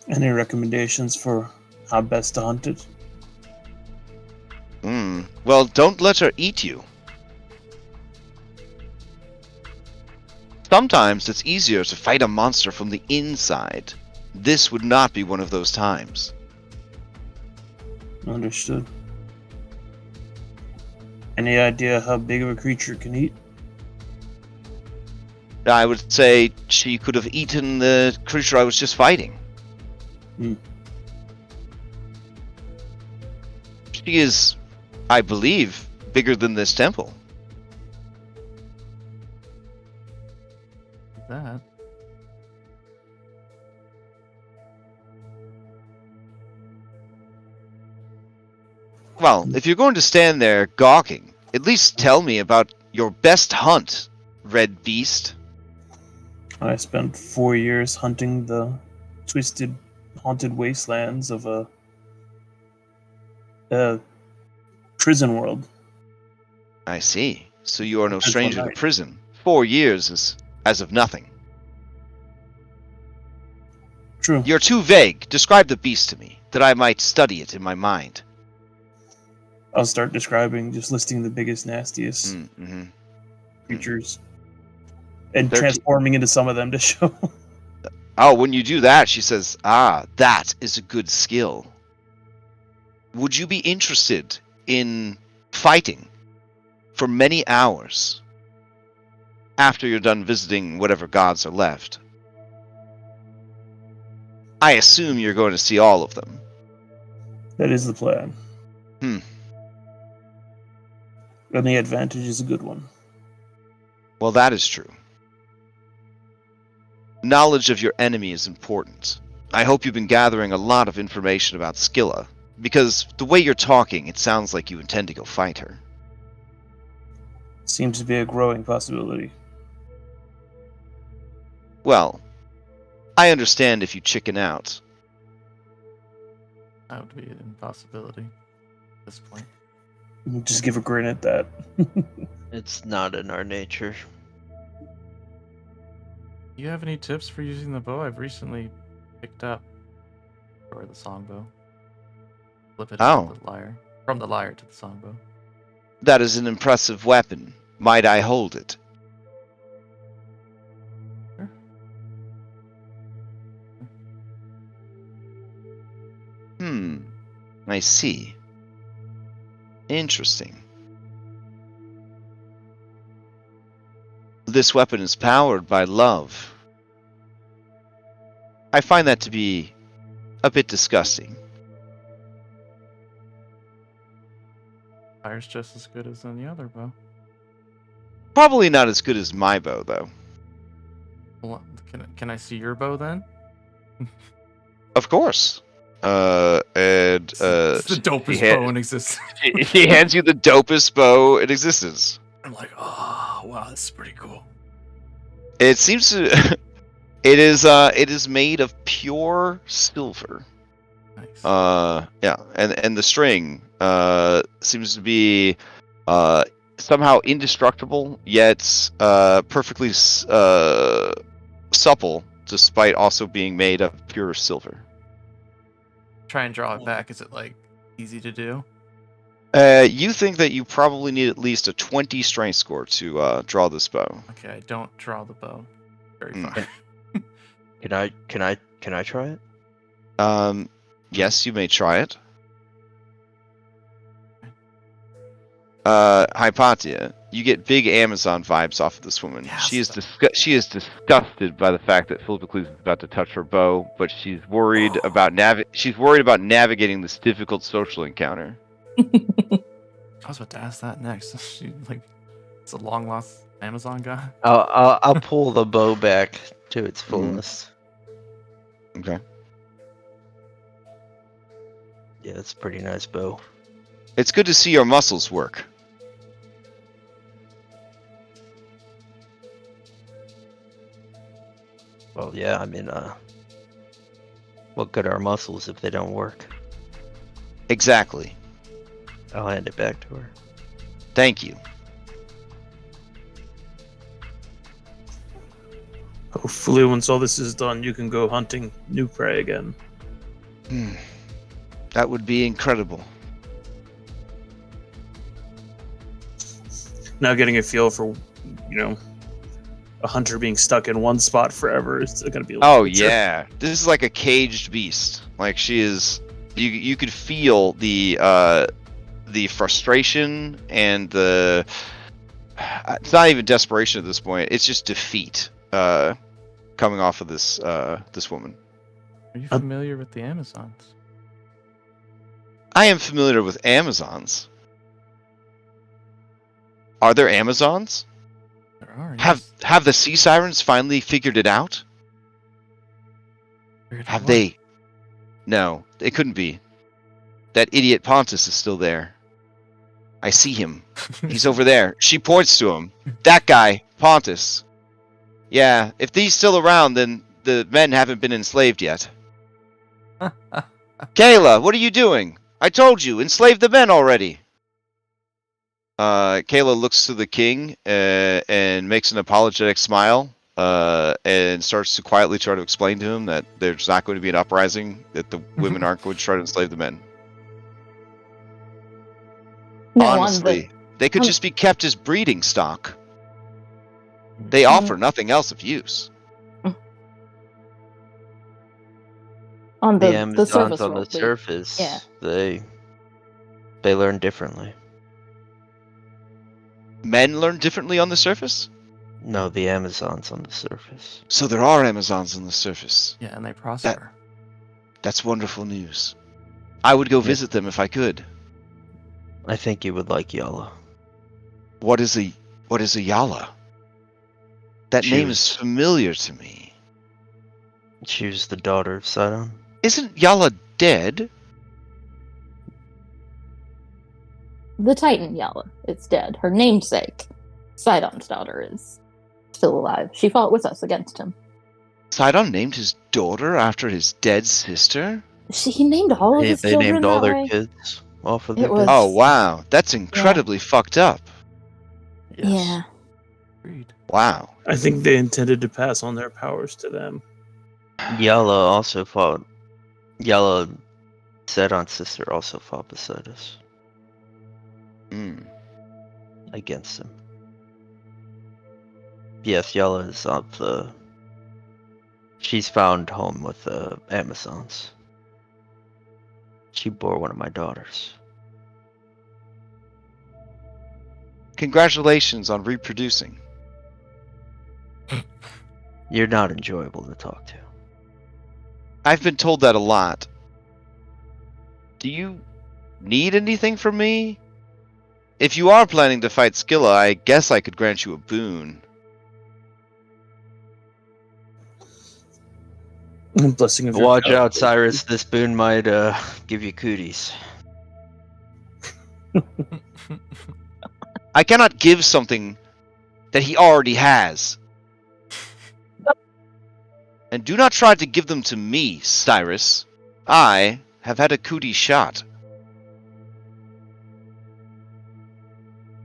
Speaker 4: Any recommendations for how best to hunt it?
Speaker 1: Well, don't let her eat you. Sometimes it's easier to fight a monster from the inside. This would not be one of those times.
Speaker 4: Understood. Any idea how big of a creature it can eat?
Speaker 1: I would say she could have eaten the creature I was just fighting. She is, I believe, bigger than this temple.
Speaker 7: That.
Speaker 1: Well, if you're going to stand there gawking, at least tell me about your best hunt, Red Beast.
Speaker 4: I spent 4 years hunting the twisted, haunted wastelands of a prison world.
Speaker 1: I see. So you are no
Speaker 4: That's
Speaker 1: stranger
Speaker 4: one
Speaker 1: to
Speaker 4: night.
Speaker 1: prison. 4 years is as of nothing.
Speaker 4: True.
Speaker 1: You're too vague. Describe the beast to me, that I might study it in my mind.
Speaker 4: I'll start describing, just listing the biggest, nastiest
Speaker 1: Mm-hmm.
Speaker 4: creatures. And
Speaker 1: 13
Speaker 4: transforming into some of them to show.
Speaker 1: Oh, when you do that, she says, that is a good skill. Would you be interested in fighting for many hours after you're done visiting whatever gods are left? I assume you're going to see all of them.
Speaker 4: That is the plan.
Speaker 1: Hmm.
Speaker 4: And the advantage is a good one.
Speaker 1: Well, that is true. Knowledge of your enemy is important. I hope you've been gathering a lot of information about Scylla, because the way you're talking, it sounds like you intend to go fight her.
Speaker 4: Seems to be a growing possibility.
Speaker 1: Well, I understand if you chicken out.
Speaker 7: That would be an impossibility at this point.
Speaker 4: Just give a grin at that.
Speaker 2: It's not in our nature.
Speaker 7: Do you have any tips for using the bow? I've recently picked up, or the songbow. Flip it
Speaker 1: Oh.
Speaker 7: to the lyre. From the lyre to the songbow.
Speaker 1: That is an impressive weapon. Might I hold it?
Speaker 7: Sure.
Speaker 1: I see. Interesting. This weapon is powered by love. I find that to be a bit disgusting.
Speaker 7: Fire's just as good as any other bow.
Speaker 1: Probably not as good as my bow, though.
Speaker 7: Well, can I see your bow then?
Speaker 1: Of course.
Speaker 7: It's the dopest
Speaker 1: he ha-
Speaker 7: bow in existence.
Speaker 1: he hands you the dopest bow in existence.
Speaker 7: I'm like, oh wow, this is pretty cool.
Speaker 1: It seems to. It is made of pure silver.
Speaker 7: Nice.
Speaker 1: Yeah, and the string seems to be somehow indestructible, yet perfectly supple, despite also being made of pure silver.
Speaker 7: Try and draw it back. Is it like easy to do?
Speaker 1: You think that you probably need at least a 20 strength score to draw this bow.
Speaker 7: Okay, I don't draw the bow very
Speaker 1: Mm.
Speaker 7: far.
Speaker 2: Can I try it?
Speaker 1: Yes, you may try it. Hypatia, you get big Amazon vibes off of this woman.
Speaker 7: Yes.
Speaker 1: She is disgusted by the fact that Philippocles is about to touch her bow, but she's worried about navigating this difficult social encounter.
Speaker 7: I was about to ask that next. She like, it's a long lost Amazon guy.
Speaker 2: I'll pull the bow back to its fullest.
Speaker 1: Okay.
Speaker 2: Yeah, it's a pretty nice bow.
Speaker 1: It's good to see your muscles work.
Speaker 2: Well, yeah, I mean, what good are muscles if they don't work?
Speaker 1: Exactly.
Speaker 2: I'll hand it back to her.
Speaker 1: Thank you.
Speaker 4: Hopefully, once all this is done, you can go hunting new prey again.
Speaker 1: That would be incredible.
Speaker 4: Now getting a feel for, a hunter being stuck in one spot forever is going to be.
Speaker 1: Oh yeah, this is like a caged beast. Like she is. You could feel the frustration and the. It's not even desperation at this point. It's just defeat. Coming off of this woman.
Speaker 7: Are you familiar with the Amazons?
Speaker 1: I am familiar with Amazons. Are there Amazons?
Speaker 7: There are.
Speaker 1: Have the sea sirens finally figured it out? Have they? No, it couldn't be. That idiot Pontus is still there. I see him. He's over there. She points to him. That guy, Pontus. Yeah, if he's still around, then the men haven't been enslaved yet. Kayla, what are you doing? I told you, enslave the men already. Kayla looks to the king and makes an apologetic smile and starts to quietly try to explain to him that there's not going to be an uprising, that the women aren't going to try to enslave the men.
Speaker 3: No,
Speaker 1: Honestly, they could just be kept as breeding stock. They offer nothing else of use.
Speaker 3: on
Speaker 2: The
Speaker 3: the
Speaker 2: Amazons
Speaker 3: surface
Speaker 2: on the
Speaker 3: world,
Speaker 2: surface,
Speaker 3: yeah.
Speaker 2: they learn differently.
Speaker 1: Men learn differently on the surface?
Speaker 2: No, the Amazons on the surface.
Speaker 1: So there are Amazons on the surface.
Speaker 7: Yeah, and they prosper.
Speaker 1: That's wonderful news. I would go visit them if I could.
Speaker 2: I think you would like Yala.
Speaker 1: What is a Yala? That name is familiar to me.
Speaker 2: She was the daughter of Sydon.
Speaker 1: Isn't Yala dead?
Speaker 3: The Titan Yala is dead. Her namesake, Sidon's daughter, is still alive. She fought with us against him.
Speaker 1: Sidon named his daughter after his dead sister?
Speaker 3: He named all of his
Speaker 2: They
Speaker 3: children
Speaker 2: named all
Speaker 3: that
Speaker 2: their
Speaker 3: way.
Speaker 2: kids off of
Speaker 3: It
Speaker 2: their
Speaker 3: was-
Speaker 1: Oh, wow. That's incredibly fucked up.
Speaker 2: Yes.
Speaker 3: Yeah.
Speaker 7: Agreed.
Speaker 1: Wow.
Speaker 4: I think they intended to pass on their powers to them.
Speaker 2: Yala also fought. Yala, Sydon's sister, also fought beside us
Speaker 1: Mm.
Speaker 2: against him. Yes, Yala is of the. She's found home with the Amazons. She bore one of my daughters.
Speaker 1: Congratulations on reproducing.
Speaker 2: You're not enjoyable to talk to.
Speaker 1: I've been told that a lot. Do you need anything from me? If you are planning to fight Skilla, I guess I could grant you a boon.
Speaker 4: Blessing of your
Speaker 2: Watch
Speaker 4: power.
Speaker 2: out, Cyrus. This boon might give you cooties.
Speaker 1: I cannot give something that he already has. And do not try to give them to me, Cyrus. I have had a cootie shot.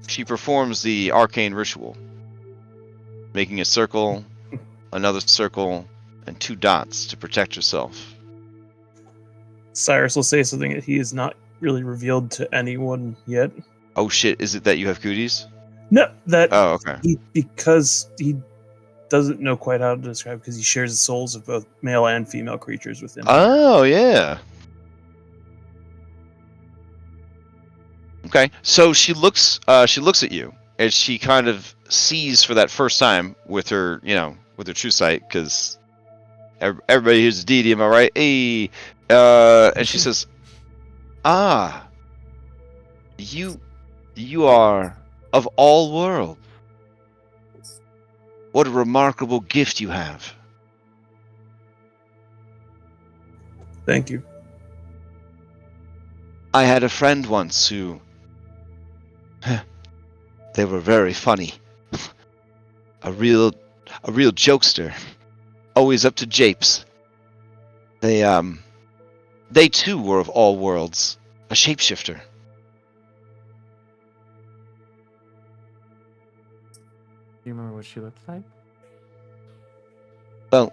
Speaker 1: She performs the arcane ritual, making a circle, another circle, and 2 dots to protect herself.
Speaker 4: Cyrus will say something that he has not really revealed to anyone yet.
Speaker 1: Oh shit, is it that you have cooties?
Speaker 4: No, that
Speaker 1: Oh, okay.
Speaker 4: because he doesn't know quite how to describe because he shares the souls of both male and female creatures within him.
Speaker 1: Oh, yeah. Okay, so she looks at you, and she kind of sees for that first time with her, with her true sight, because everybody here's a deity, am I right? Hey, and she says, "Ah, you are of all worlds. What a remarkable gift you have."
Speaker 4: Thank you.
Speaker 1: I had a friend once who... they were very funny. a real jokester. Always up to japes. They too were of all worlds. A shapeshifter.
Speaker 7: Do you remember what she looked like?
Speaker 1: Well,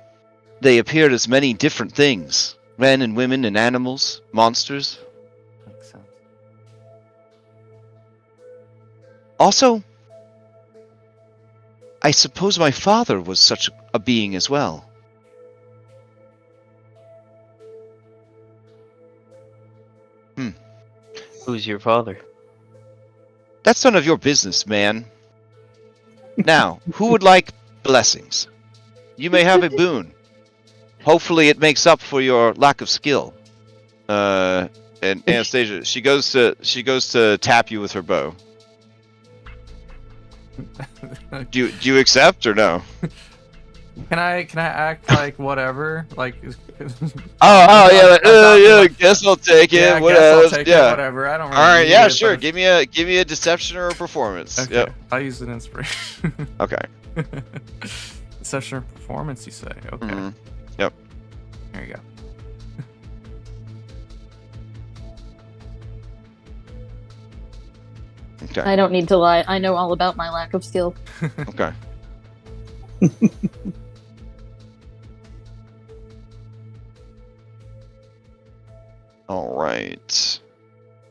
Speaker 1: they appeared as many different things. Men and women and animals, monsters.
Speaker 7: Makes sense.
Speaker 1: Also, I suppose my father was such a being as well.
Speaker 2: Who's your father?
Speaker 1: That's none of your business, man. Now, who would like blessings? You may have a boon. Hopefully it makes up for your lack of skill. And Anastasia, she goes to tap you with her bow. Do you accept or no?
Speaker 7: Can I act like whatever? Like
Speaker 1: Oh yeah,
Speaker 7: I'm not-
Speaker 1: guess I'll take it.
Speaker 7: yeah, I
Speaker 1: what
Speaker 7: guess I'll
Speaker 1: else?
Speaker 7: take
Speaker 1: Yeah.
Speaker 7: it, whatever. I don't really
Speaker 1: All right,
Speaker 7: need
Speaker 1: yeah,
Speaker 7: it,
Speaker 1: sure.
Speaker 7: but
Speaker 1: Give me a deception or a performance.
Speaker 7: okay.
Speaker 1: Yep.
Speaker 7: I'll use an inspiration.
Speaker 1: Okay.
Speaker 7: Deception or performance, you say? Okay.
Speaker 1: Mhm. Yep.
Speaker 7: There you go.
Speaker 1: Okay.
Speaker 3: I don't need to lie. I know all about my lack of skill.
Speaker 1: Okay. All right.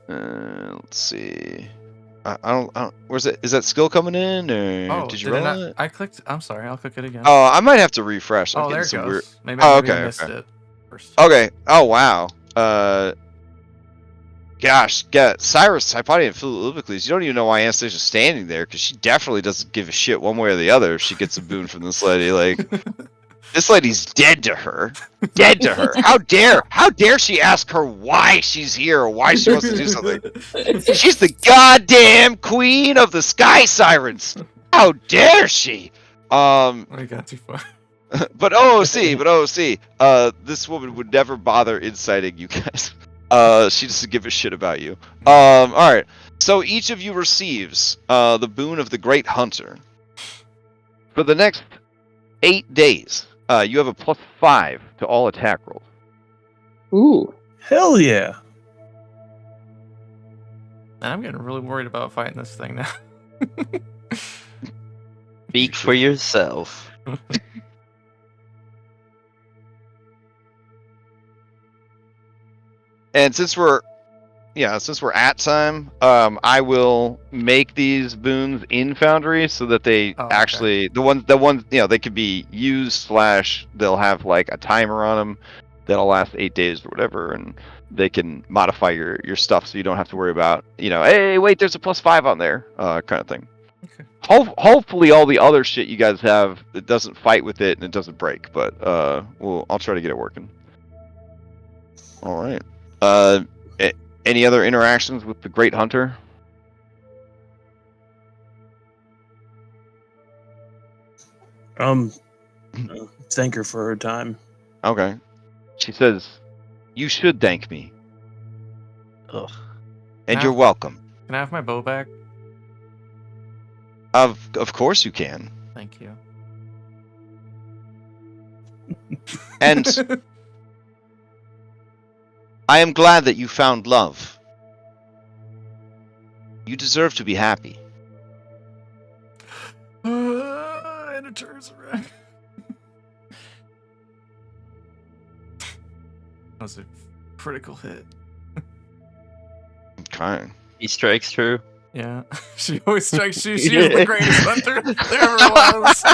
Speaker 1: Let's see. I don't. Where's it? Is that skill coming in, or
Speaker 7: Oh,
Speaker 1: did you
Speaker 7: did I
Speaker 1: roll
Speaker 7: not?
Speaker 1: it?
Speaker 7: I clicked. I'm sorry. I'll click it again.
Speaker 1: Oh, I might have to refresh. I'm
Speaker 7: Oh, there
Speaker 1: getting
Speaker 7: it
Speaker 1: some
Speaker 7: goes.
Speaker 1: weird.
Speaker 7: Maybe
Speaker 1: Oh,
Speaker 7: I maybe
Speaker 1: okay,
Speaker 7: missed
Speaker 1: okay.
Speaker 7: it first.
Speaker 1: Okay. Oh wow. Gosh, Cyrus, Hypodia, and Philipicles, you don't even know why Anastasia's standing there, because she definitely doesn't give a shit one way or the other if she gets a boon from this lady. Like, this lady's dead to her. Dead to her. How dare she ask her why she's here or why she wants to do something? She's the goddamn queen of the sky sirens. How dare she?
Speaker 7: I got too far.
Speaker 1: but OC, this woman would never bother inciting you guys. She doesn't give a shit about you. All right. So each of you receives the boon of the Great Hunter. For the next 8 days, you have a +5 to all attack rolls.
Speaker 3: Ooh.
Speaker 4: Hell yeah.
Speaker 7: And I'm getting really worried about fighting this thing now.
Speaker 2: Speak for yourself.
Speaker 1: And since we're at time, I will make these boons in Foundry so that they
Speaker 7: Oh, okay.
Speaker 1: actually the ones they could be used / they'll have like a timer on them that'll last 8 days or whatever, and they can modify your stuff so you don't have to worry about hey wait, there's a +5 on there kind of thing.
Speaker 7: Okay.
Speaker 1: Hopefully all the other shit you guys have, it doesn't fight with it and it doesn't break, but I'll try to get it working. All right. Any other interactions with the Great Hunter?
Speaker 4: Thank her for her time.
Speaker 1: Okay. She says, "You should thank me,
Speaker 2: Ugh.
Speaker 1: and
Speaker 7: Now-
Speaker 1: you're welcome."
Speaker 7: Can I have my bow back?
Speaker 1: Of course you can.
Speaker 7: Thank you.
Speaker 1: And I am glad that you found love. You deserve to be happy.
Speaker 7: And it turns around. That was a critical hit.
Speaker 1: Okay.
Speaker 2: He strikes true.
Speaker 7: Yeah. She always strikes you. She is the greatest hunter there ever was.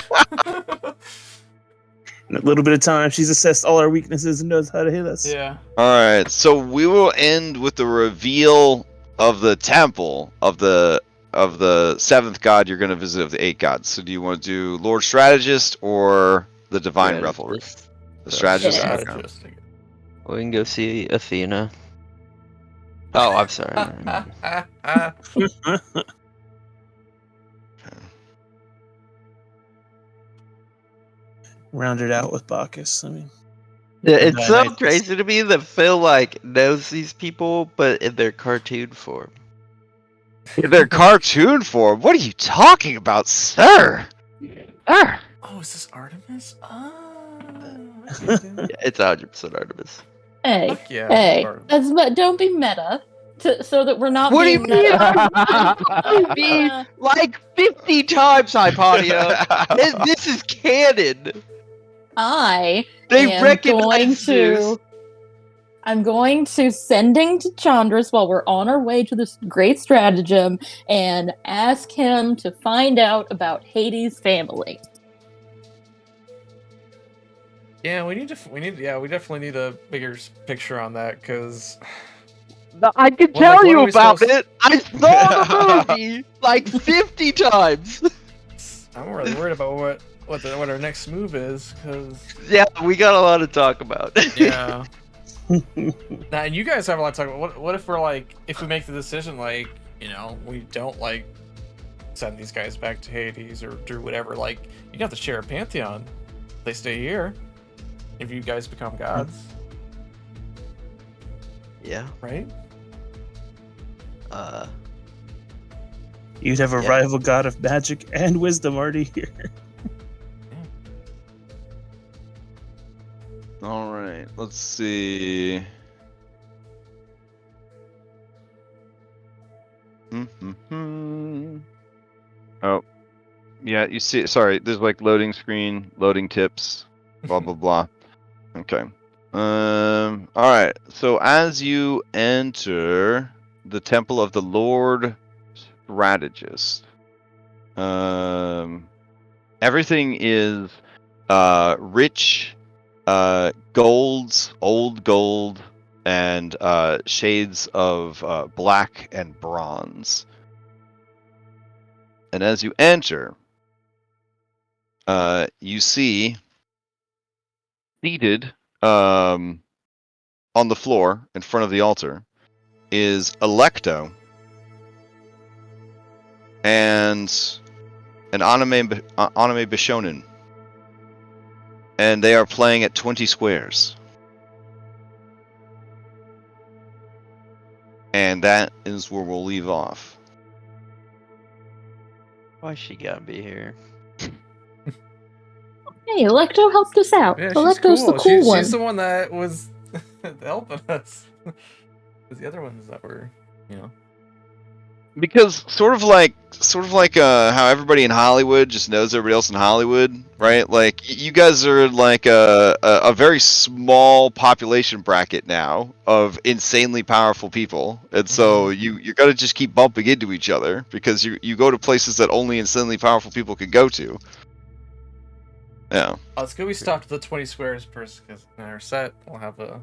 Speaker 4: In a little bit of time, she's assessed all our weaknesses and knows how to hit us.
Speaker 7: Yeah.
Speaker 1: All right. So we will end with the reveal of the temple of the 7th god you're going to visit of the 8 gods. So do you want to do Lord Strategist or the Divine Revelry? The Strategist.
Speaker 3: Yeah.
Speaker 1: Okay.
Speaker 7: Strategist.
Speaker 2: We can go see Athena. Oh, I'm sorry.
Speaker 4: Rounded out with Bacchus. I mean,
Speaker 2: Yeah, it's so
Speaker 4: Dionysus.
Speaker 2: crazy to me that Phil knows these people, but in their cartoon form.
Speaker 1: They're cartoon form. What are you talking about, sir? Sir.
Speaker 7: Oh, is this Artemis? Oh.
Speaker 2: Yeah, it's 100% Artemis.
Speaker 3: Hey,
Speaker 7: Fuck yeah.
Speaker 3: hey,
Speaker 7: Artemis.
Speaker 3: don't be meta, so that we're not.
Speaker 2: What do you
Speaker 3: being
Speaker 2: mean?
Speaker 3: meta.
Speaker 2: Be like 50 times, Hyponia. This is canon.
Speaker 3: I
Speaker 2: They
Speaker 3: am
Speaker 2: recognize
Speaker 3: going
Speaker 2: Zeus.
Speaker 3: to. I'm going to sending to Chandras while we're on our way to this great stratagem and ask him to find out about Hades' family.
Speaker 7: Yeah, we definitely need a bigger picture on that because
Speaker 2: I can
Speaker 7: Well,
Speaker 2: tell
Speaker 7: like, what
Speaker 2: you
Speaker 7: are we
Speaker 2: about
Speaker 7: supposed-
Speaker 2: it. I saw the movie like 50 times.
Speaker 7: I'm really worried about what our next move is because
Speaker 2: Yeah, we got a lot to talk about.
Speaker 7: yeah. Now, and you guys have a lot to talk about. What if we're like, if we make the decision, like, we don't like send these guys back to Hades or do whatever. Like, you have to share a pantheon. They stay here. If you guys become gods,
Speaker 2: Yeah.
Speaker 7: right?
Speaker 4: you'd have a
Speaker 2: Yeah.
Speaker 4: rival god of magic and wisdom already here.
Speaker 1: All right. Let's see. Oh, yeah. You see, sorry. There's like loading screen, loading tips, blah blah blah. Okay. All right. So as you enter the temple of the Lord Strategist, everything is rich golds, old gold, and shades of black and bronze. And as you enter, you see seated on the floor in front of the altar is Electo and an anime Bishonen. and they are playing at 20 squares. And that is where we'll leave off.
Speaker 2: Why she gotta be here?
Speaker 3: Hey, Electo helped us out.
Speaker 7: Yeah, she's
Speaker 3: Electo's
Speaker 7: cool.
Speaker 3: the cool one.
Speaker 7: She's the one that was helping us. Because the other ones that were, you know.
Speaker 1: Because sort of like how everybody in Hollywood just knows everybody else in Hollywood, right? Like you guys are like a very small population bracket now of insanely powerful people, and so you got to just keep bumping into each other because you go to places that only insanely powerful people can go to. Yeah.
Speaker 7: It's good we stopped the 20 squares first because in our set we'll have a.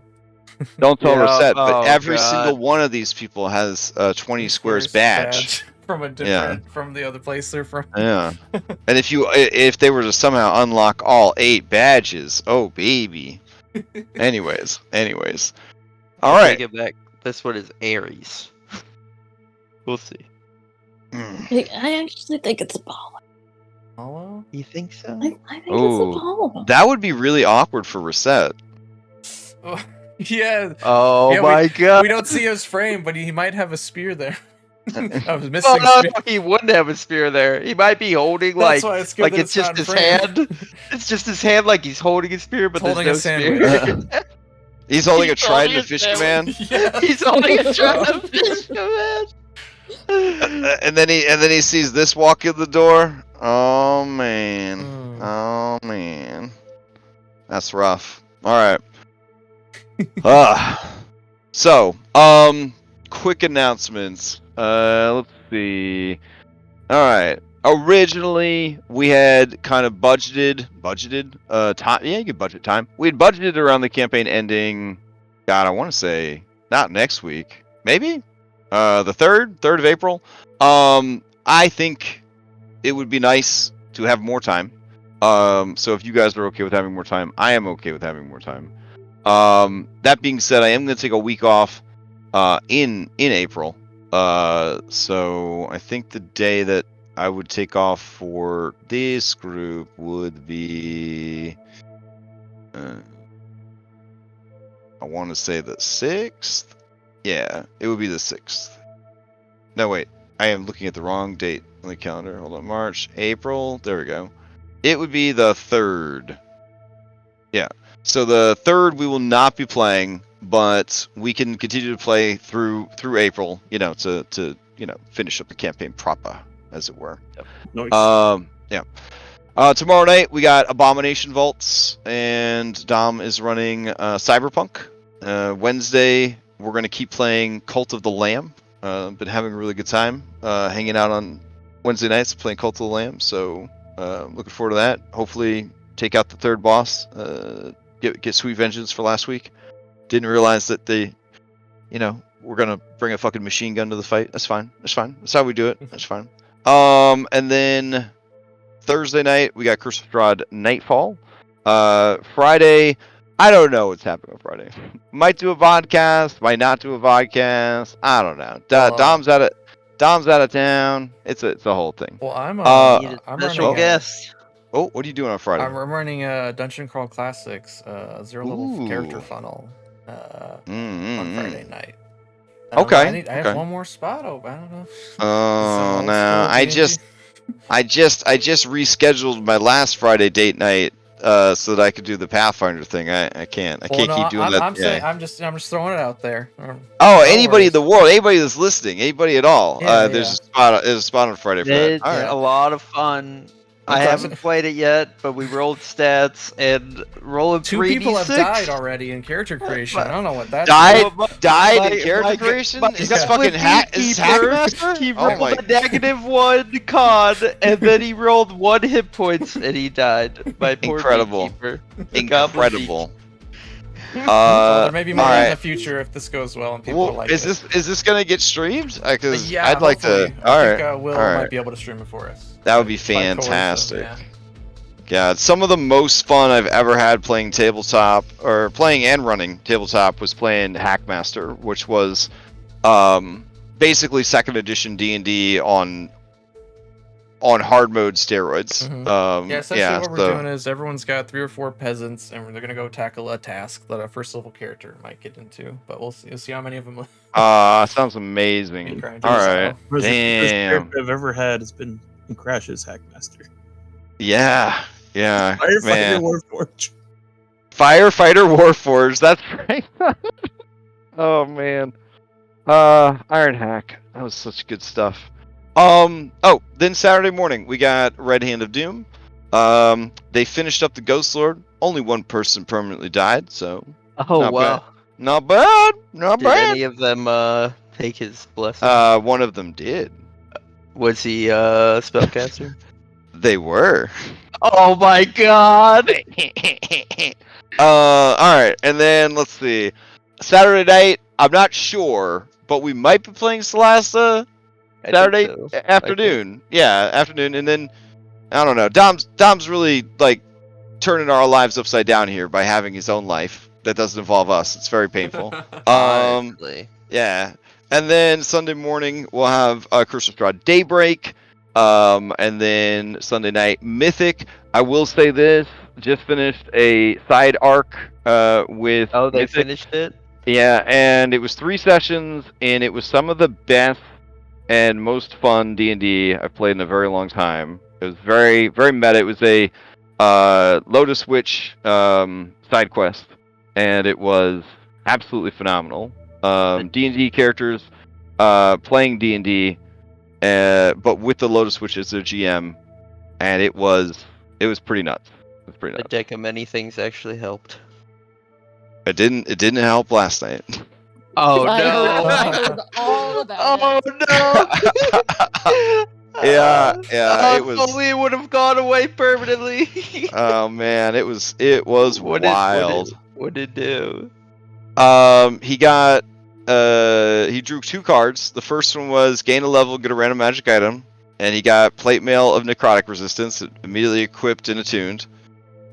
Speaker 1: Don't tell
Speaker 2: Yeah,
Speaker 1: Reset, but
Speaker 2: oh,
Speaker 1: every
Speaker 2: God.
Speaker 1: single one of these people has a 20 squares badge.
Speaker 7: from a different from the other place they're from.
Speaker 1: Yeah. And if they were to somehow unlock all 8 badges, oh baby. Anyways. All right.
Speaker 2: Take it back. This one is Aries. We'll see.
Speaker 3: I actually think it's Apollo.
Speaker 7: Apollo?
Speaker 2: You think so?
Speaker 3: I think it's
Speaker 1: Oh,
Speaker 3: Apollo.
Speaker 1: that would be really awkward for Reset.
Speaker 7: Oh, yeah.
Speaker 2: Oh
Speaker 7: Yeah,
Speaker 2: my god.
Speaker 7: We don't see his frame, but he might have a spear there. I was
Speaker 2: Oh,
Speaker 7: missing
Speaker 2: no,
Speaker 7: spear.
Speaker 2: he wouldn't have a spear there. He might be holding
Speaker 7: That's
Speaker 2: like
Speaker 7: why it's good that
Speaker 2: it's just
Speaker 7: not
Speaker 2: his
Speaker 7: framed.
Speaker 2: hand. It's just his hand, like he's holding a spear, but
Speaker 7: Holding
Speaker 2: there's no
Speaker 7: a
Speaker 2: spear.
Speaker 7: sandwich.
Speaker 1: He's holding a
Speaker 2: He's holding
Speaker 1: trident
Speaker 2: a
Speaker 1: of fish
Speaker 2: sandwich.
Speaker 1: command.
Speaker 7: Yeah.
Speaker 2: He's holding a trident of fish command.
Speaker 1: And then he sees this walk in the door. Oh man. Oh man. That's rough. All right. So, quick announcements. Let's see. All right. Originally, we had kind of budgeted time. Yeah, you could budget time. We had budgeted around the campaign ending. God, I want to say not next week. Maybe the 3rd of April. I think it would be nice to have more time. So if you guys are okay with having more time, I am okay with having more time. That being said, I am going to take a week off in April. So I think the day that I would take off for this group would be I want to say the 6th. Yeah, it would be the 6th. No, wait. I am looking at the wrong date on the calendar. Hold on. March, April. There we go. It would be the 3rd. Yeah. So the 3rd we will not be playing, but we can continue to play through April, to finish up the campaign proper, as it were.
Speaker 4: Nice.
Speaker 1: Yeah. Tomorrow night we got Abomination Vaults, and Dom is running Cyberpunk. Wednesday we're gonna keep playing Cult of the Lamb. Been having a really good time hanging out on Wednesday nights playing Cult of the Lamb. So looking forward to that. Hopefully take out the 3rd boss. Get sweet vengeance for last week. Didn't realize that they, we're gonna bring a fucking machine gun to the fight. That's fine. That's how we do it. That's fine. And then Thursday night we got Curse of Strahd Nightfall. Friday, I don't know what's happening on Friday. Might do a vodcast, might not do a vodcast. I don't know. Dom's out of town. It's a whole thing.
Speaker 7: Well, I'm
Speaker 2: Need a
Speaker 7: I'm
Speaker 2: special
Speaker 7: running
Speaker 2: guest.
Speaker 1: Oh, what are you doing on Friday?
Speaker 7: I'm running a Dungeon Crawl Classics 0 level character
Speaker 1: Ooh.
Speaker 7: funnel on Friday night.
Speaker 1: Okay.
Speaker 7: I have one more spot open. I don't know.
Speaker 1: Oh
Speaker 7: Some
Speaker 1: no!
Speaker 7: old
Speaker 1: I
Speaker 7: school
Speaker 1: just rescheduled my last Friday date night so that I could do the Pathfinder thing. I can't. I can't keep doing that.
Speaker 7: I'm saying, I'm just throwing it out there.
Speaker 1: Oh, anybody in the world, anybody that's listening, anybody at all.
Speaker 7: Yeah,
Speaker 1: there's a spot on Friday for that.
Speaker 2: It's
Speaker 1: All right.
Speaker 2: a lot of fun. I haven't played it yet, but we rolled stats and rolling
Speaker 7: 2
Speaker 2: 3d6.
Speaker 7: people have died already in character creation. I don't know what that
Speaker 1: Died in character creation? Is this fucking Hackmaster?
Speaker 2: He
Speaker 1: Oh
Speaker 2: rolled
Speaker 1: my-
Speaker 2: a -1 con, and then he rolled 1 hit points, and he died. My poor
Speaker 1: Incredible.
Speaker 2: beekeeper.
Speaker 1: Incredible.
Speaker 7: Well, there may be more
Speaker 1: all
Speaker 7: in
Speaker 1: right.
Speaker 7: the future if this goes well and people
Speaker 1: Well,
Speaker 7: like
Speaker 1: is
Speaker 7: it.
Speaker 1: this gonna get streamed? Because
Speaker 7: Yeah,
Speaker 1: I'd like to.
Speaker 7: hopefully.
Speaker 1: All
Speaker 7: I
Speaker 1: right.
Speaker 7: think Will
Speaker 1: all right.
Speaker 7: might be able to stream it for us.
Speaker 1: That would be
Speaker 7: By coercive,
Speaker 1: fantastic.
Speaker 7: yeah.
Speaker 1: Yeah, some of the most fun I've ever had playing tabletop, or playing and running tabletop, was playing Hackmaster, which was basically 2nd edition D&D on on hard mode steroids.
Speaker 7: Mhm. Yeah, essentially what we're
Speaker 1: so-
Speaker 7: doing is everyone's got 3 or 4 peasants, and they're gonna go tackle a task that a first level character might get into. But we'll see how many of them.
Speaker 6: Sounds amazing.
Speaker 7: Grind
Speaker 6: All
Speaker 7: it
Speaker 6: right.
Speaker 7: out.
Speaker 4: The best
Speaker 6: Damn.
Speaker 4: character I've ever had has been in Crash's Hackmaster.
Speaker 1: Yeah.
Speaker 4: Firefighter
Speaker 1: Man.
Speaker 4: Warforge.
Speaker 1: Firefighter Warforged. That's
Speaker 6: Right. Oh man. Iron Hack.
Speaker 1: That was such good stuff. Then Saturday morning we got Red Hand of Doom. They finished up the Ghost Lord. Only one person permanently died, so
Speaker 2: Oh
Speaker 1: Not
Speaker 2: wow!
Speaker 1: not bad. Not
Speaker 2: Did
Speaker 1: bad.
Speaker 2: any of them take his blessing?
Speaker 1: One of them did.
Speaker 2: Was he spellcaster?
Speaker 1: They were.
Speaker 2: Oh my god!
Speaker 1: All right, and then let's see. Saturday night, I'm not sure, but we might be playing Celasta
Speaker 2: I think
Speaker 1: Saturday
Speaker 2: so.
Speaker 1: afternoon. Yeah, afternoon, and then I don't know. Dom's really like turning our lives upside down here by having his own life that doesn't involve us. It's very painful.
Speaker 2: Honestly.
Speaker 1: Yeah, and then Sunday morning we'll have Curse of Strahd Daybreak, and then Sunday night Mythic. I will say this: just finished a side arc with.
Speaker 2: Oh, they
Speaker 1: Mythic.
Speaker 2: finished it?
Speaker 1: Yeah, and it was 3 sessions, and it was some of the best and most fun D&D I've played in a very long time. It was very, very meta. It was a Lotus Witch side quest, and it was absolutely phenomenal. D&D characters playing D&D, but with the Lotus Witch as their GM, and it was pretty nuts. It was pretty
Speaker 2: A
Speaker 1: nuts.
Speaker 2: deck of many things actually helped.
Speaker 1: It didn't help last night.
Speaker 2: Oh
Speaker 3: I
Speaker 2: no!
Speaker 3: heard all about
Speaker 2: Oh
Speaker 3: it.
Speaker 2: no!
Speaker 1: Yeah, it was.
Speaker 2: If only it would have gone away permanently.
Speaker 1: Oh man, it was
Speaker 2: What
Speaker 1: wild.
Speaker 2: What did it do?
Speaker 1: He got he drew 2 cards. The first one was gain a level, get a random magic item, and he got plate mail of necrotic resistance, immediately equipped and attuned.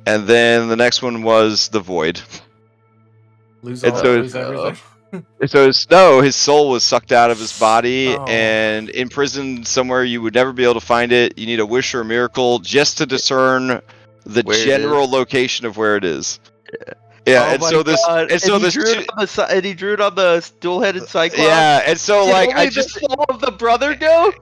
Speaker 1: And then the next one was the void.
Speaker 7: Lose
Speaker 1: And
Speaker 7: all,
Speaker 1: so
Speaker 7: lose everything.
Speaker 1: So his soul was sucked out of his body
Speaker 7: Oh.
Speaker 1: and imprisoned somewhere you would never be able to find it. You need a wish or a miracle just to discern the
Speaker 2: Where it
Speaker 1: general
Speaker 2: is.
Speaker 1: location of where it is. Yeah,
Speaker 2: Oh
Speaker 1: and
Speaker 2: my
Speaker 1: so this,
Speaker 2: God.
Speaker 1: and so
Speaker 2: he
Speaker 1: this,
Speaker 2: drew it on the and he drew it on the dual-headed cyclops.
Speaker 1: yeah, and so
Speaker 2: Did
Speaker 1: like
Speaker 2: only
Speaker 1: I
Speaker 2: the
Speaker 1: just
Speaker 2: soul of the brother go?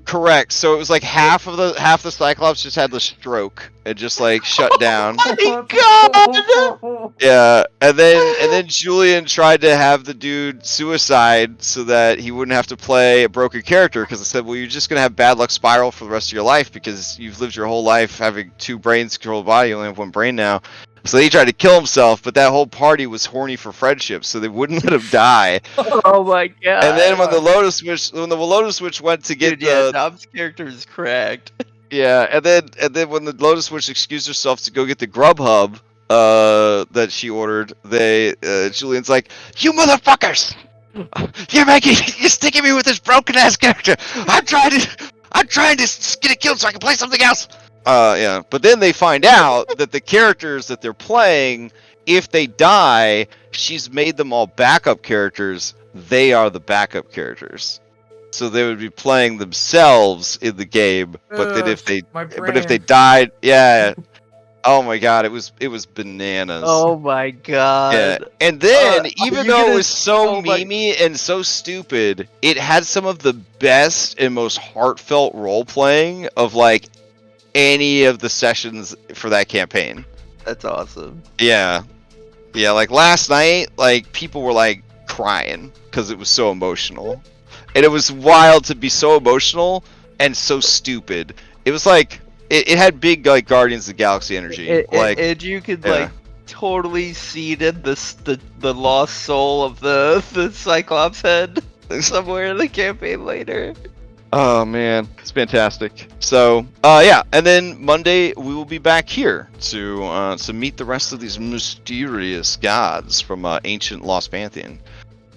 Speaker 1: correct. So it was like half the Cyclops just had the stroke and just like shut down.
Speaker 2: Oh my god!
Speaker 1: Yeah, and then Julian tried to have the dude suicide so that he wouldn't have to play a broken character, because I said, well, you're just gonna have bad luck spiral for the rest of your life because you've lived your whole life having 2 brains control the body. You only have 1 brain now. So he tried to kill himself, but that whole party was horny for friendship, so they wouldn't let him die.
Speaker 2: Oh my god!
Speaker 1: And then when the Lotus Witch went to get
Speaker 2: Dude, yeah,
Speaker 1: the
Speaker 2: Dom's character is cracked.
Speaker 1: yeah, and then when the Lotus Witch excused herself to go get the Grubhub that she ordered, Julian's like, "You motherfuckers! You're sticking me with this broken ass character. I'm trying to get it killed so I can play something else." Yeah, but then they find out that the characters that they're playing, if they die, she's made them all backup characters. They are the backup characters. So they would be playing themselves in the game, but then if they died, yeah. Oh my god, it was bananas.
Speaker 2: Oh my god!
Speaker 1: Yeah, and then even
Speaker 2: you
Speaker 1: though
Speaker 2: gonna-
Speaker 1: it was so
Speaker 2: oh my-
Speaker 1: memey and so stupid, it had some of the best and most heartfelt role playing of like any of the sessions for that campaign.
Speaker 2: That's awesome.
Speaker 1: Yeah, like last night, like people were like crying because it was so emotional, and it was wild to be so emotional and so stupid. It was like it had big like Guardians of the Galaxy energy.
Speaker 2: And you could
Speaker 1: yeah.
Speaker 2: like totally see it in the lost soul of the Cyclops head somewhere in the campaign later.
Speaker 1: Oh man, it's fantastic. So yeah, and then Monday we will be back here to meet the rest of these mysterious gods from ancient Lost Pantheon,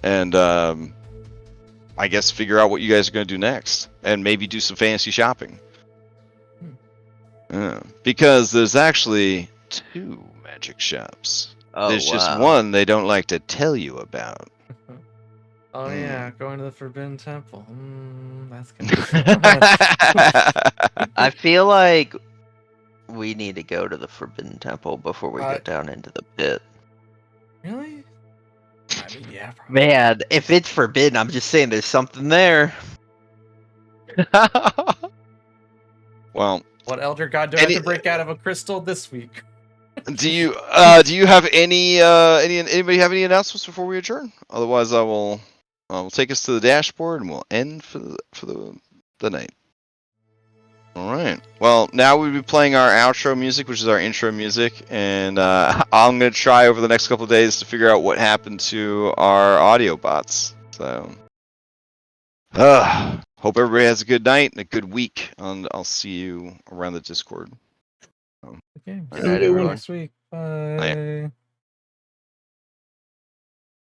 Speaker 1: and I guess figure out what you guys are going to do next, and maybe do some fantasy shopping. Because there's actually 2 magic shops.
Speaker 2: Oh,
Speaker 1: There's just
Speaker 2: wow.
Speaker 1: one they don't like to tell you about.
Speaker 7: Oh
Speaker 1: Mm.
Speaker 7: yeah, going to the Forbidden Temple. That's gonna be fun.
Speaker 2: I feel like we need to go to the Forbidden Temple before we
Speaker 7: Uh,
Speaker 2: go down into the pit.
Speaker 7: Really? I mean, yeah, probably.
Speaker 2: Man, if it's forbidden, I'm just saying there's something there.
Speaker 1: Well,
Speaker 7: What Elder God do I have
Speaker 1: Any-
Speaker 7: to break out of a crystal this week?
Speaker 1: do you have anybody have any announcements before we adjourn? Otherwise, I will take us to the dashboard and we'll end for the night. All right. Well, now we'll be playing our outro music, which is our intro music, and I'm gonna try over the next couple of days to figure out what happened to our audio bots. So, hope everybody has a good night and a good week, and I'll see you around the Discord.
Speaker 7: Okay.
Speaker 2: Good night, everyone.
Speaker 7: Next week. Bye.